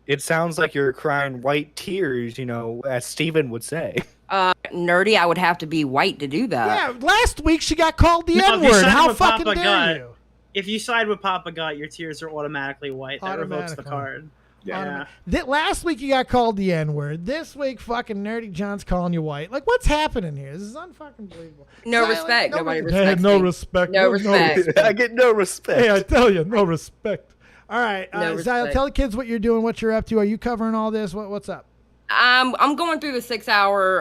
It sounds like you're crying white tears, as Steven would say.
Nerdy, I would have to be white to do that.
Yeah, last week she got called the
No, if you
N-word.
side
How
with
fucking
Papa
dare
Gut,
you?
If you side with Papa Gut, your tears are automatically white. That revokes the card. Yeah.
Last week you got called the N-word. This week fucking Nerdy John's calling you white. Like, what's happening here? This is unfucking believable.
No
Xylee,
respect. Nobody
Hey,
respects
no
me.
respect.
No respect.
I get no respect.
Hey, I tell you, no respect. All right,
No
Xylee,
respect.
tell the kids what you're doing, what you're up to. Are you covering all this? What's up?
I'm going through the 6 hour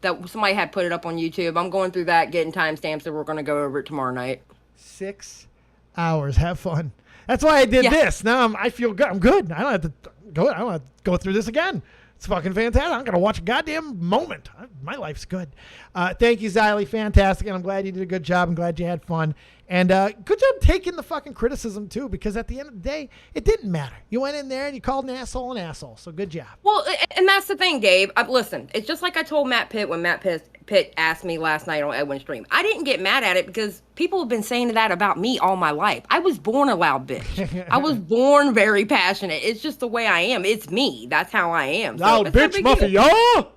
that somebody had put it up on YouTube. I'm going through that, getting timestamps, so we're going to go over it tomorrow night.
6 hours. Have fun. That's why I did
Yeah.
this. Now I feel good. I'm good. I don't have to go through this again. It's fucking fantastic. I'm gonna watch a goddamn moment. My life's good. Thank you, Xylee. Fantastic, and I'm glad you did a good job. I'm glad you had fun, and good job taking the fucking criticism too. Because at the end of the day, it didn't matter. You went in there and you called an asshole. So good job.
Well, and that's the thing, Gabe. Listen, it's just like I told Matt Pitt when Matt Pitt asked me last night on Edwin's stream. I didn't get mad at it because people have been saying that about me all my life. I was born a loud bitch. I was born very passionate. It's just the way I am. It's me. That's how I am. So
Loud
it's no
bitch
big
mafia.
deal.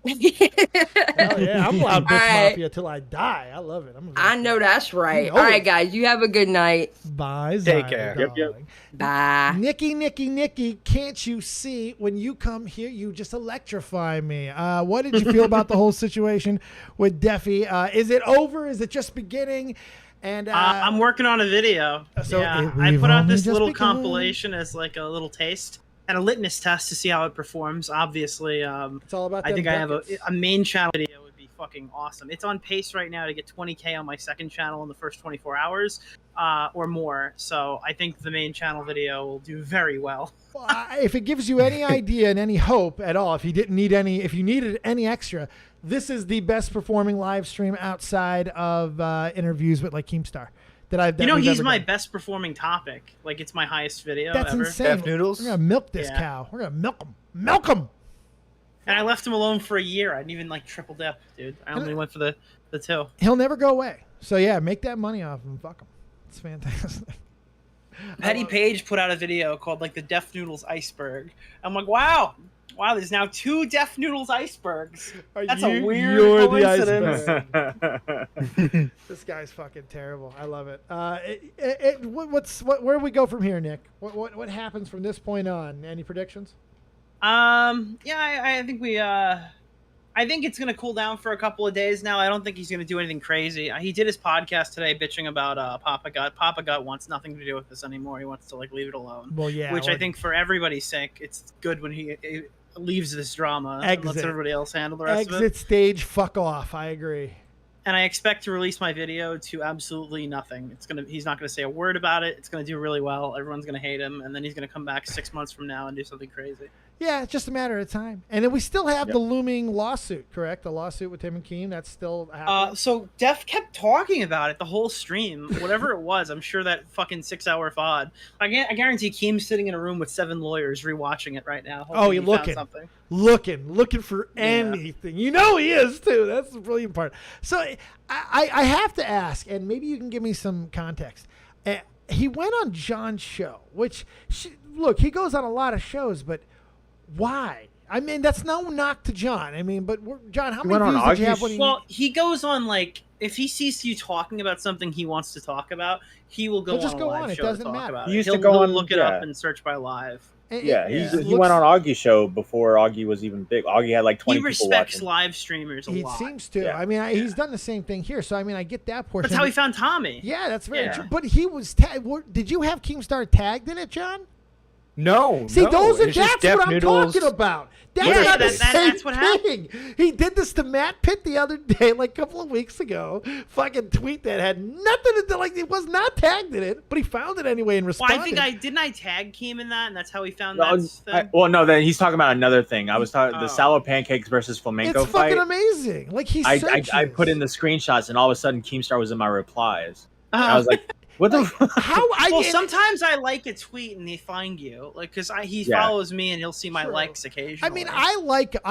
Hell yeah, I'm loud bitch
All right.
mafia till I die. I love it.
I know that's right.
You know
All right,
it.
guys. You have a good night.
Bye,
Take
Xylee,
care.
darling.
Bye.
Nikki, can't you see when you come here, you just electrify me. What did you feel about the whole situation with Deffy? Is it over? Is it just beginning? And
I'm working on a video.
So
yeah,
it-
I
we've
put out
only
this
just
little
begun.
compilation as like a little taste and a litmus test to see how it performs. Obviously,
it's all about
I think
them
I have
buckets.
a main channel video would be fucking awesome. It's on pace right now to get 20K on my second channel in the first 24 hours or more. So I think the main channel video will do very well.
If it gives you any idea and any hope at all, if you needed any extra, this is the best performing live stream outside of interviews with like Keemstar that we've
He's
ever
my
done.
best performing topic. Like it's my highest video
That's
ever.
insane. We're gonna milk this cow. We're gonna milk him.
And I left him alone for a year. I didn't even like triple dip, dude. I only went for the two.
He'll never go away. So yeah, make that money off him. Fuck him. It's fantastic.
Petty Page put out a video called like the Deaf Noodles Iceberg. I'm like, wow, there's now 2 Deaf Noodles icebergs. That's a weird
You're
coincidence.
the iceberg. This guy's fucking terrible. I love it. Where do we go from here, Nick? What happens from this point on? Any predictions?
I think I think it's gonna cool down for a couple of days now. I don't think he's gonna do anything crazy. He did his podcast today, bitching about Papa Gut. Papa Gut wants nothing to do with this anymore. He wants to like leave it alone.
Well, yeah.
Which I think for everybody's sake, it's good when he leaves this drama and lets everybody else handle the rest of it.
Exit stage. Fuck off. I agree.
And I expect to release my video to absolutely nothing. He's not gonna say a word about it. It's gonna do really well. Everyone's gonna hate him, and then he's gonna come back 6 months from now and do something crazy.
Yeah, it's just a matter of time. And then we still have the looming lawsuit, correct? The lawsuit with Tim and Keem, that's still happening.
So Def kept talking about it the whole stream, whatever it was. I'm sure that fucking 6 hour VOD. I guarantee Keem's sitting in a room with 7 lawyers rewatching it right now.
Oh,
hoping
he's
he found
looking.
something.
Looking for anything. You know he is, too. That's the brilliant part. So I have to ask, and maybe you can give me some context. He went on John's show, which, look, he goes on a lot of shows, but why? I mean, that's no knock to John. I mean, but John, how many views did you have when he...
Well, he goes on, like, if he sees you talking about something he wants to talk about, he will go
He'll
on a live
It
show
doesn't
to talk
matter.
about
He
it.
used to
He'll
go on-
look it
yeah.
up and search by live.
Yeah, he went on Augie's show before Augie was even big. Augie had like 20
He
people
respects
watching.
live streamers a
He
lot.
seems to. I mean, he's done the same thing here. So, I mean, I get that portion.
That's how he found Tommy.
Yeah, that's very
Yeah.
true. But he was tagged. Did you have Keemstar tagged in it, John?
No.
See,
no,
that's
it's just
what
Def
I'm
Noodles.
talking about. That's
Yeah,
not the
that's
same
what
thing. He did this to Matt Pitt the other day, like a couple of weeks ago. Fucking tweet that had nothing to do, like it was not tagged in it, but he found it anyway and
Well,
responded.
I think didn't I tag Keem in that, and that's how he found that thing.
No, then he's talking about another thing. I was talking the sour pancakes versus flamenco
It's
fight.
fucking amazing. Like he
I
searches.
put in the screenshots, and all of a sudden Keemstar was in my replies. I was like, "What the?
Well, sometimes I like a tweet and they find you, like because he follows me and he'll see my likes occasionally.
I mean, I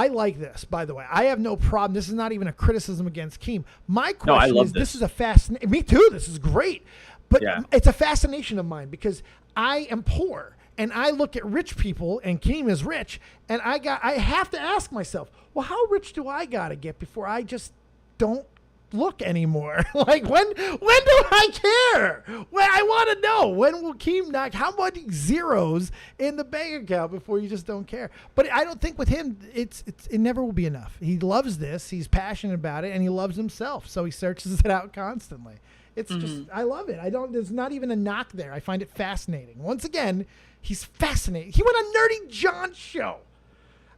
like this. By the way, I have no problem. This is not even a criticism against Keem. My question is, this is a fascination. Me too. This is great, but it's a fascination of mine because I am poor and I look at rich people, and Keem is rich, and I have to ask myself, well, how rich do I gotta get before I just don't look anymore? Like when do I care? When I want to know, when will Keem knock how much zeros in the bank account before you just don't care? But I don't think with him it never will be enough. He loves this, he's passionate about it, and he loves himself, so he searches it out constantly. It's just, I love it. There's not even a knock there. I find it fascinating. Once again, he's fascinating. He went on Nerdy John's show.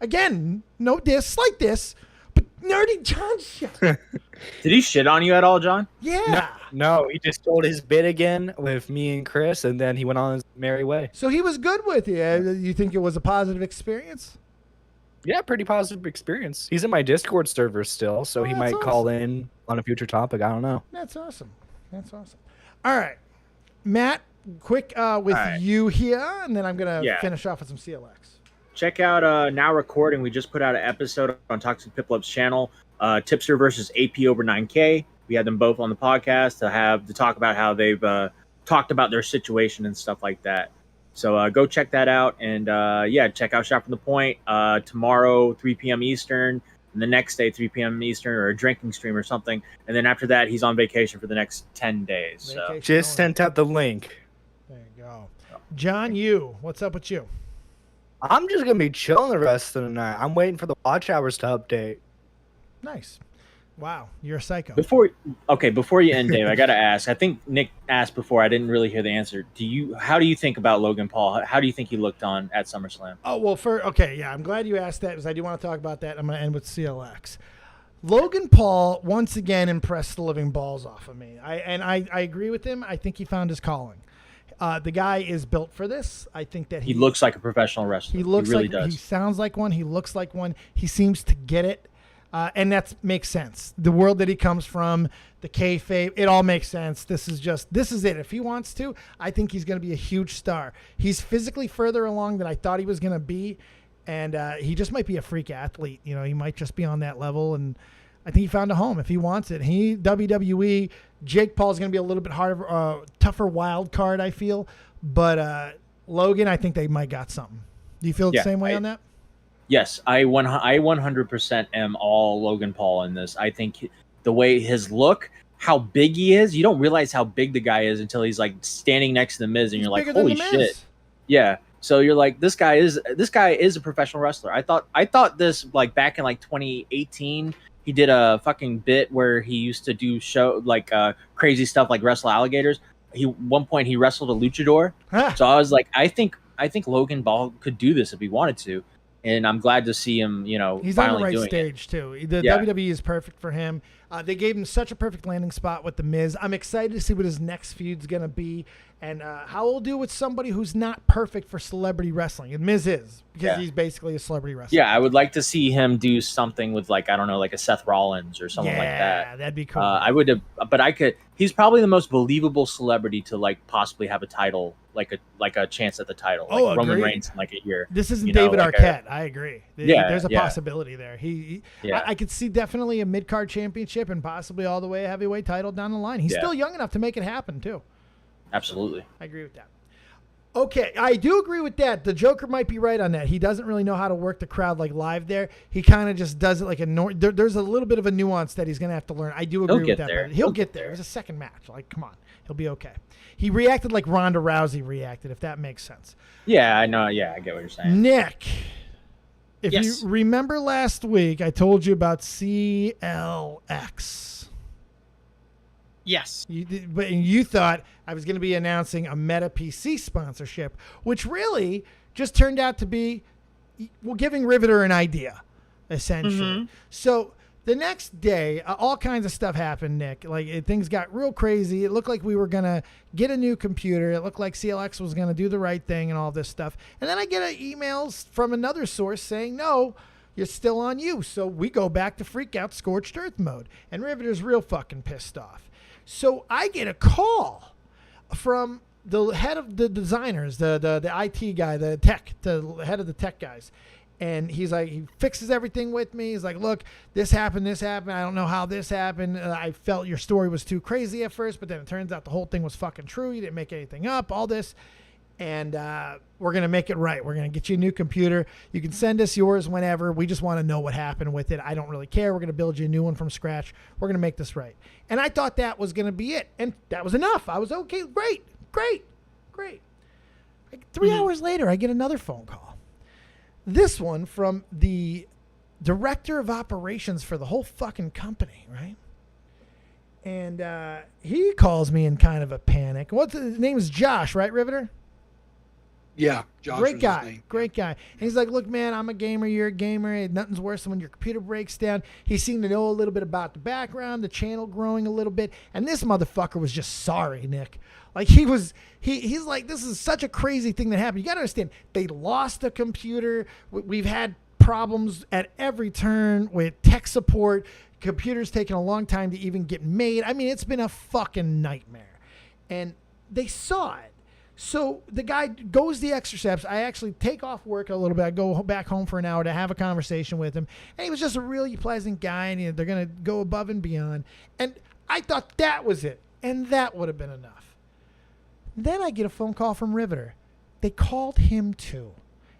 Again, no diss, like this, but Nerdy John's show.
Did he shit on you at all, John?
Yeah.
No, he just told his bit again with me and Chris, and then he went on his merry way.
So he was good with you. You think it was a positive experience?
Yeah, pretty positive experience. He's in my Discord server still, so he might call in on a future topic. I don't know.
That's awesome. All right, Matt, quick with you here, and then I'm going to finish off with some CLX.
Check out Now Recording. We just put out an episode on Toxic Piplup's channel, Tipster versus AP over 9K. We had them both on the podcast to talk about how they've talked about their situation and stuff like that. So go check that out, and check out Shot from the Point tomorrow, 3 p.m. Eastern, and the next day, 3 p.m. Eastern, or a drinking stream or something. And then after that, he's on vacation for the next 10 days. So
just sent out the link.
There you go. John, what's up with you?
I'm just going to be chilling the rest of the night. I'm waiting for the watch hours to update.
Nice. Wow, you're a psycho.
Before you end, Dave, I got to ask. I think Nick asked before. I didn't really hear the answer. How do you think about Logan Paul? How do you think he looked on at SummerSlam?
Oh, well, I'm glad you asked that because I do want to talk about that. I'm going to end with CLX. Logan Paul once again impressed the living balls off of me. I agree with him. I think he found his calling. The guy is built for this. I think that
he looks like a professional wrestler.
He really
does.
He sounds like one. He looks like one. He seems to get it. And that makes sense. The world that he comes from, the kayfabe, it all makes sense. This is it. If he wants to, I think he's going to be a huge star. He's physically further along than I thought he was going to be, and he just might be a freak athlete. You know, he might just be on that level, and I think he found a home if he wants it. WWE, Jake Paul's going to be a little bit harder, tougher wild card, I feel, but Logan, I think they might got something. Do you feel the same way on that?
Yes, I 100% am all Logan Paul in this. I think the way his look, how big he is, you don't realize how big the guy is until he's like standing next to the Miz, and you're like, holy shit. Yeah. So you're like, this guy is a professional wrestler. I thought this like back in like 2018, he did a fucking bit where he used to do crazy stuff like wrestle alligators. One point he wrestled a luchador. So I was like, I think Logan Paul could do this if he wanted to. And I'm glad to see him, he's finally
on the right
doing
stage, too. The WWE is perfect for him. They gave him such a perfect landing spot with The Miz. I'm excited to see what his next feud's going to be and how he'll do with somebody who's not perfect for celebrity wrestling. And Miz is, because he's basically a celebrity wrestler.
Yeah, I would like to see him do something with, like, I don't know, like a Seth Rollins or someone like that.
Yeah, that'd be cool.
I would have, but I could. He's probably the most believable celebrity to, like, possibly have a title, like a chance at the title. Like Roman Reigns in, like, a year.
This isn't David Arquette. I agree. There's a possibility there. I could see definitely a mid-card championship and possibly all the way a heavyweight title down the line. He's still young enough to make it happen, too.
Absolutely.
I agree with that. Okay, I do agree with that. The Joker might be right on that. He doesn't really know how to work the crowd like live there. He kind of just does it like there's a little bit of a nuance that he's going to have to learn. I do agree with that. But he'll get there. It was a second match. Like, come on. He'll be okay. He reacted like Ronda Rousey reacted, if that makes sense.
Yeah, I know. Yeah, I get what you're saying.
Nick, if you remember last week, I told you about CLX.
Yes.
But you thought I was going to be announcing a Meta PC sponsorship, which really just turned out to be, well, giving Riveter an idea, essentially. So the next day, all kinds of stuff happened, Nick. Like, things got real crazy. It looked like we were going to get a new computer. It looked like CLX was going to do the right thing and all this stuff. And then I get emails from another source saying, no, you're still on you. So we go back to freak out scorched earth mode. And Riveter's real fucking pissed off. So I get a call from the head of the designers, the IT guy, the head of the tech guys. And he's like, he fixes everything with me. He's like, look, this happened. I don't know how this happened. I felt your story was too crazy at first, but then it turns out the whole thing was fucking true. You didn't make anything up, all this. And we're going to make it right. We're going to get you a new computer. You can send us yours whenever. We just want to know what happened with it. I don't really care. We're going to build you a new one from scratch. We're going to make this right. And I thought that was going to be it. And that was enough. I was okay. Great. Like 3 hours later, I get another phone call. This one from the director of operations for the whole fucking company, right? And he calls me in kind of a panic. His name is Josh, right, Riveter?
Yeah, Josh.
Great guy. And he's like, look, man, I'm a gamer. You're a gamer. Nothing's worse than when your computer breaks down. He seemed to know a little bit about the background, the channel growing a little bit. And this motherfucker was just sorry, Nick. Like, he's like, this is such a crazy thing that happened. You got to understand, they lost a computer. We've had problems at every turn with tech support. Computers taking a long time to even get made. I mean, it's been a fucking nightmare. And they saw it. So the guy goes the extra steps. I actually take off work a little bit. I go back home for an hour to have a conversation with him. And he was just a really pleasant guy, and they're going to go above and beyond. And I thought that was it. And that would have been enough. Then I get a phone call from Riveter. They called him too.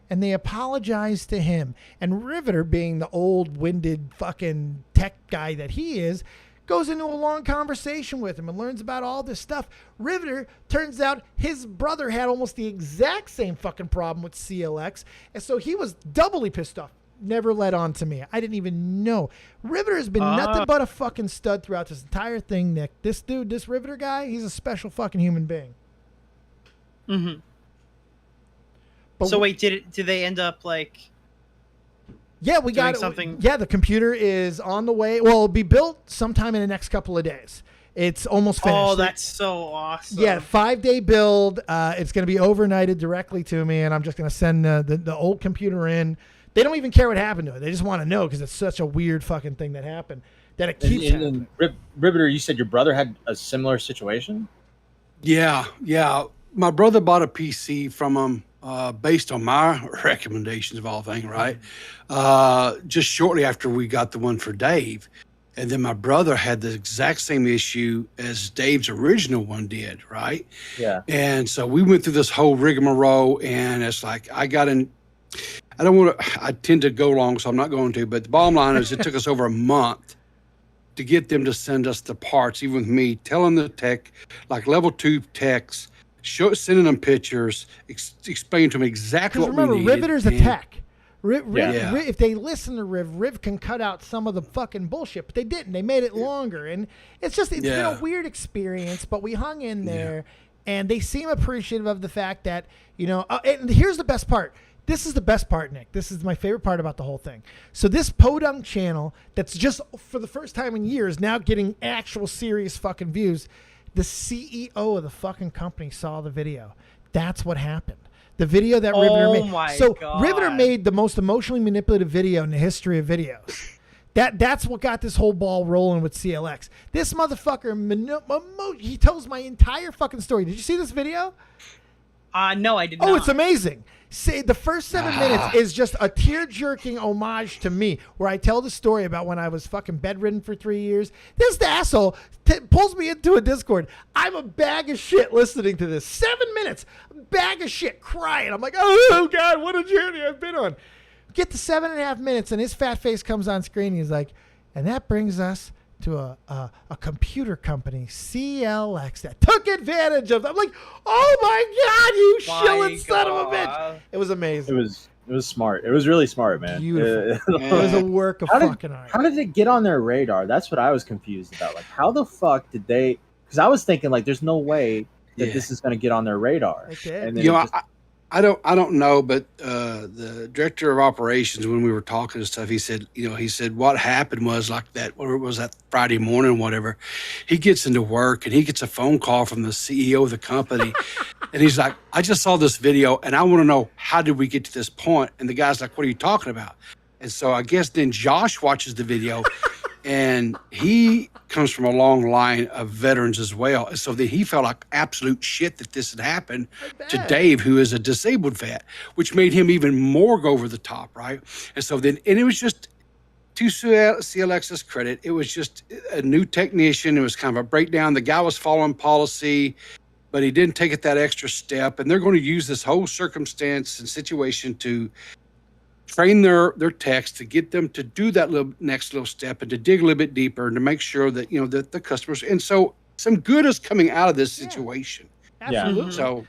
And they apologized to him. And Riveter, being the old-winded fucking tech guy that he is, goes into a long conversation with him and learns about all this stuff. Riveter, turns out his brother had almost the exact same fucking problem with CLX. And so he was doubly pissed off. Never led on to me. I didn't even know. Riveter has been nothing but a fucking stud throughout this entire thing, Nick. This dude, this Riveter guy, he's a special fucking human being.
Mm-hmm.
But
so wait, did they end up like?
Yeah, we got something. Yeah, the computer is on the way. Well, it'll be built sometime in the next couple of days. It's almost finished.
Oh, that's so awesome.
Yeah, 5-day build. It's going to be overnighted directly to me, and I'm just going to send the old computer in. They don't even care what happened to it. They just want to know because it's such a weird fucking thing that happened that it keeps happening.
Riveter, you said your brother had a similar situation?
Yeah. My brother bought a PC from him based on my recommendations of all things, right? Just shortly after we got the one for Dave. And then my brother had the exact same issue as Dave's original one did, right?
Yeah.
And so we went through this whole rigmarole, and it's like I tend to go long, so I'm not going to, but the bottom line is it took us over a month to get them to send us the parts, even with me telling the tech, like level 2 techs, sending them pictures, explaining to them exactly what we needed.
Remember, Riveter's a tech. If they listen to Riv can cut out some of the fucking bullshit, but they didn't. They made it longer, and it's been a weird experience, but we hung in there, and they seem appreciative of the fact that, and here's the best part. This is the best part, Nick. This is my favorite part about the whole thing. So this Podunk channel that's just for the first time in years now getting actual serious fucking views, the CEO of the fucking company saw the video. That's what happened. The video that Riveter made.
My
so
God.
Riveter made the most emotionally manipulative video in the history of videos. That's what got this whole ball rolling with CLX. This motherfucker, he tells my entire fucking story. Did you see this video?
No, I did not.
Oh, it's amazing. See, the first 7 minutes is just a tear-jerking homage to me, where I tell the story about when I was fucking bedridden for 3 years. This asshole pulls me into a Discord. I'm a bag of shit listening to this. 7 minutes, bag of shit, crying. I'm like, oh, God, what a journey I've been on. Get to 7.5 minutes, and his fat face comes on screen. He's like, and that brings us to a computer company, CLX, that took advantage of them. I'm like, oh my God, you shilling son of a bitch. It was amazing.
It was smart. It was really smart, man.
Beautiful. It was a work of fucking art.
How did it get on their radar? That's what I was confused about. Like, how the fuck did they? Because I was thinking, like, there's no way that this is going to get on their radar.
It did.
And then
I don't know, but the director of operations, when we were talking and stuff, he said what happened was like that, or it was that Friday morning, whatever. He gets into work and he gets a phone call from the CEO of the company, and he's like, "I just saw this video and I want to know how did we get to this point?" And the guy's like, "What are you talking about?" And so I guess then Josh watches the video. And he comes from a long line of veterans as well. And so that he felt like absolute shit that this had happened to Dave, who is a disabled vet, which made him even more go over the top, right? And so then, and it was just, to CLX's credit, it was just a new technician. It was kind of a breakdown. The guy was following policy, but he didn't take it that extra step. And they're going to use this whole circumstance and situation to train their techs to get them to do that next little step and to dig a little bit deeper and to make sure that, that the customers, and so some good is coming out of this situation.
Absolutely.
So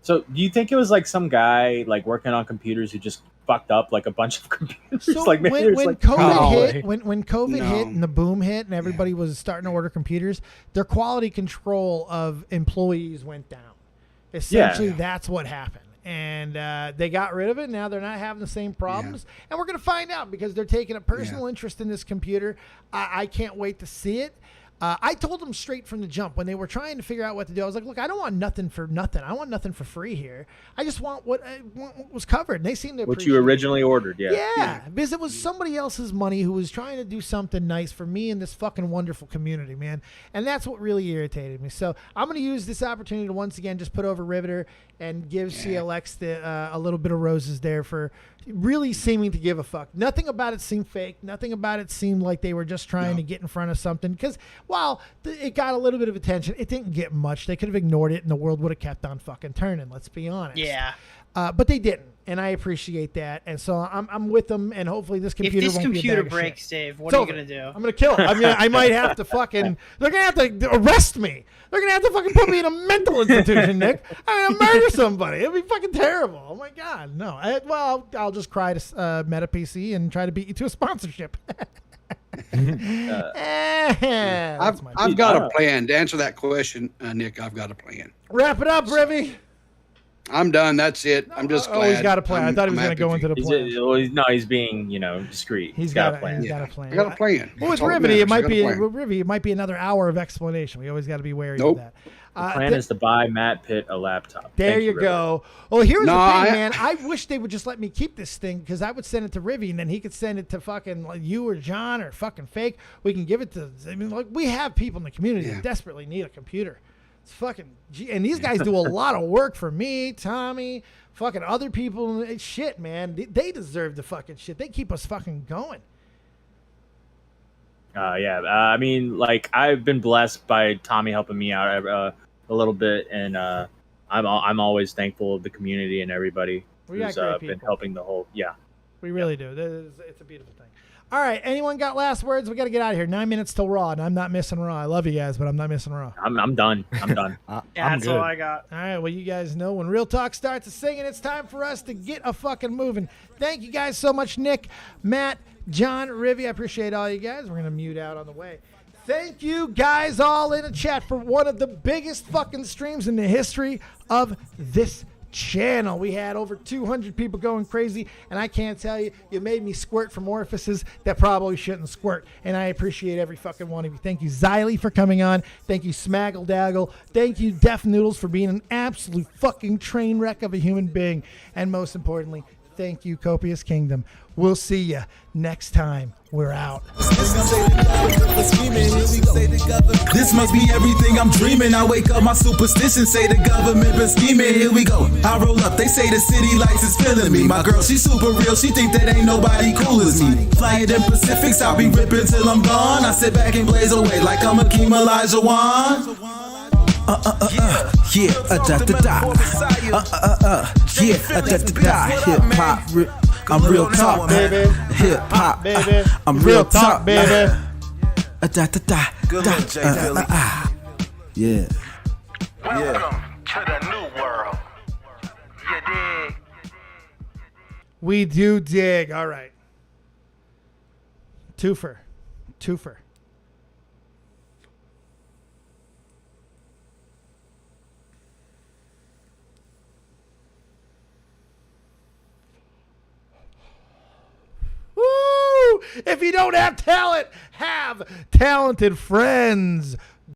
do you think it was like some guy like working on computers who just fucked up like a bunch of computers?
So
like maybe
when,
there's
when
like
COVID hit, when COVID
No.
hit and the boom hit and everybody was starting to order computers, their quality control of employees went down. Essentially, that's what happened. And they got rid of it. Now they're not having the same problems. And we're going to find out because they're taking a personal interest in this computer. I can't wait to see it. I told them straight from the jump when they were trying to figure out what to do. I was like, look, I don't want nothing for nothing. I want nothing for free here. I just want what was covered. And they seem to
what
appreciate
you originally ordered.
Yeah, because it was somebody else's money who was trying to do something nice for me and this fucking wonderful community, man. And that's what really irritated me. So I'm going to use this opportunity to once again just put over Riveter and give CLX a little bit of roses there for really seeming to give a fuck. Nothing about it seemed fake. Nothing about it seemed like they were just trying to get in front of something. Because while it got a little bit of attention, it didn't get much. They could have ignored it and the world would have kept on fucking turning. Let's be honest.
Yeah.
But they didn't, and I appreciate that. And so I'm with them, and hopefully this computer
If this
won't be a
computer
bag of
breaks,
shit.
Dave, what
It's
are you
over.
gonna do?
I'm gonna kill it. I might have to fucking. They're gonna have to arrest me. They're gonna have to fucking put me in a mental institution, Nick. I'm gonna murder somebody. It'll be fucking terrible. Oh my god, no. I'll just cry to Meta PC and try to beat you to a sponsorship.
I've got a plan to answer that question, Nick. I've got a plan.
Wrap it up, Rivy.
I'm done. That's it. I'm just glad.
He's got a plan. I thought he was going to go into the plan.
He's being discreet.
He's got a plan. He's got a plan.
I got a plan.
Well, with Rivy, it might be another hour of explanation. We always got to be wary of that.
The plan is to buy Matt Pitt a laptop.
There
Thank
you go. Well, here's the thing, man. I wish they would just let me keep this thing because I would send it to Rivy and then he could send it to fucking like you or John or fucking Fake. We can give it to. I mean, like we have people in the community that desperately need a computer. It's fucking, and these guys do a lot of work for me, Tommy, fucking other people. Shit, man, they deserve the fucking shit. They keep us fucking going.
I mean, like I've been blessed by Tommy helping me out a little bit, and I'm always thankful of the community and everybody who's been helping the whole. Yeah,
we really do. It's a beautiful thing. All right, anyone got last words? We got to get out of here. 9 minutes till Raw, and I'm not missing Raw. I love you guys, but I'm not missing Raw.
I'm done. I'm done.
That's all I got.
All right, well, you guys know when Real Talk starts singing, it's time for us to get a fucking moving. Thank you guys so much, Nick, Matt, John, Rivy. I appreciate all you guys. We're going to mute out on the way. Thank you guys all in the chat for one of the biggest fucking streams in the history of this channel. We had over 200 people going crazy, and I can't tell you, you made me squirt from orifices that probably shouldn't squirt, and I appreciate every fucking one of you. Thank you, Xylee, for coming on. Thank you, Smaggle Daggle. Thank you, Deaf Noodles, for being an absolute fucking train wreck of a human being, and most importantly, thank you, Copious Kingdom. We'll see you next time. We're out.
This must be everything I'm dreaming. I wake up, my superstition say the government been scheming. Here we go. I roll up, they say the city lights is feeling me. My girl, she super real. She think that ain't nobody cool as me. Fly it in Pacifics, I'll be ripping till I'm gone. I sit back and blaze away like I'm Akeem Olajuwon. Yeah, da da da. Yeah, da da da. Hip hop. I'm real talk, baby. Hip hop, baby. I'm real talk, baby. Da da da. Good luck, Jay Philly. Yeah.
Welcome to the new world. You dig?
We do dig. All right. Twofer. If you don't have talent, have talented friends.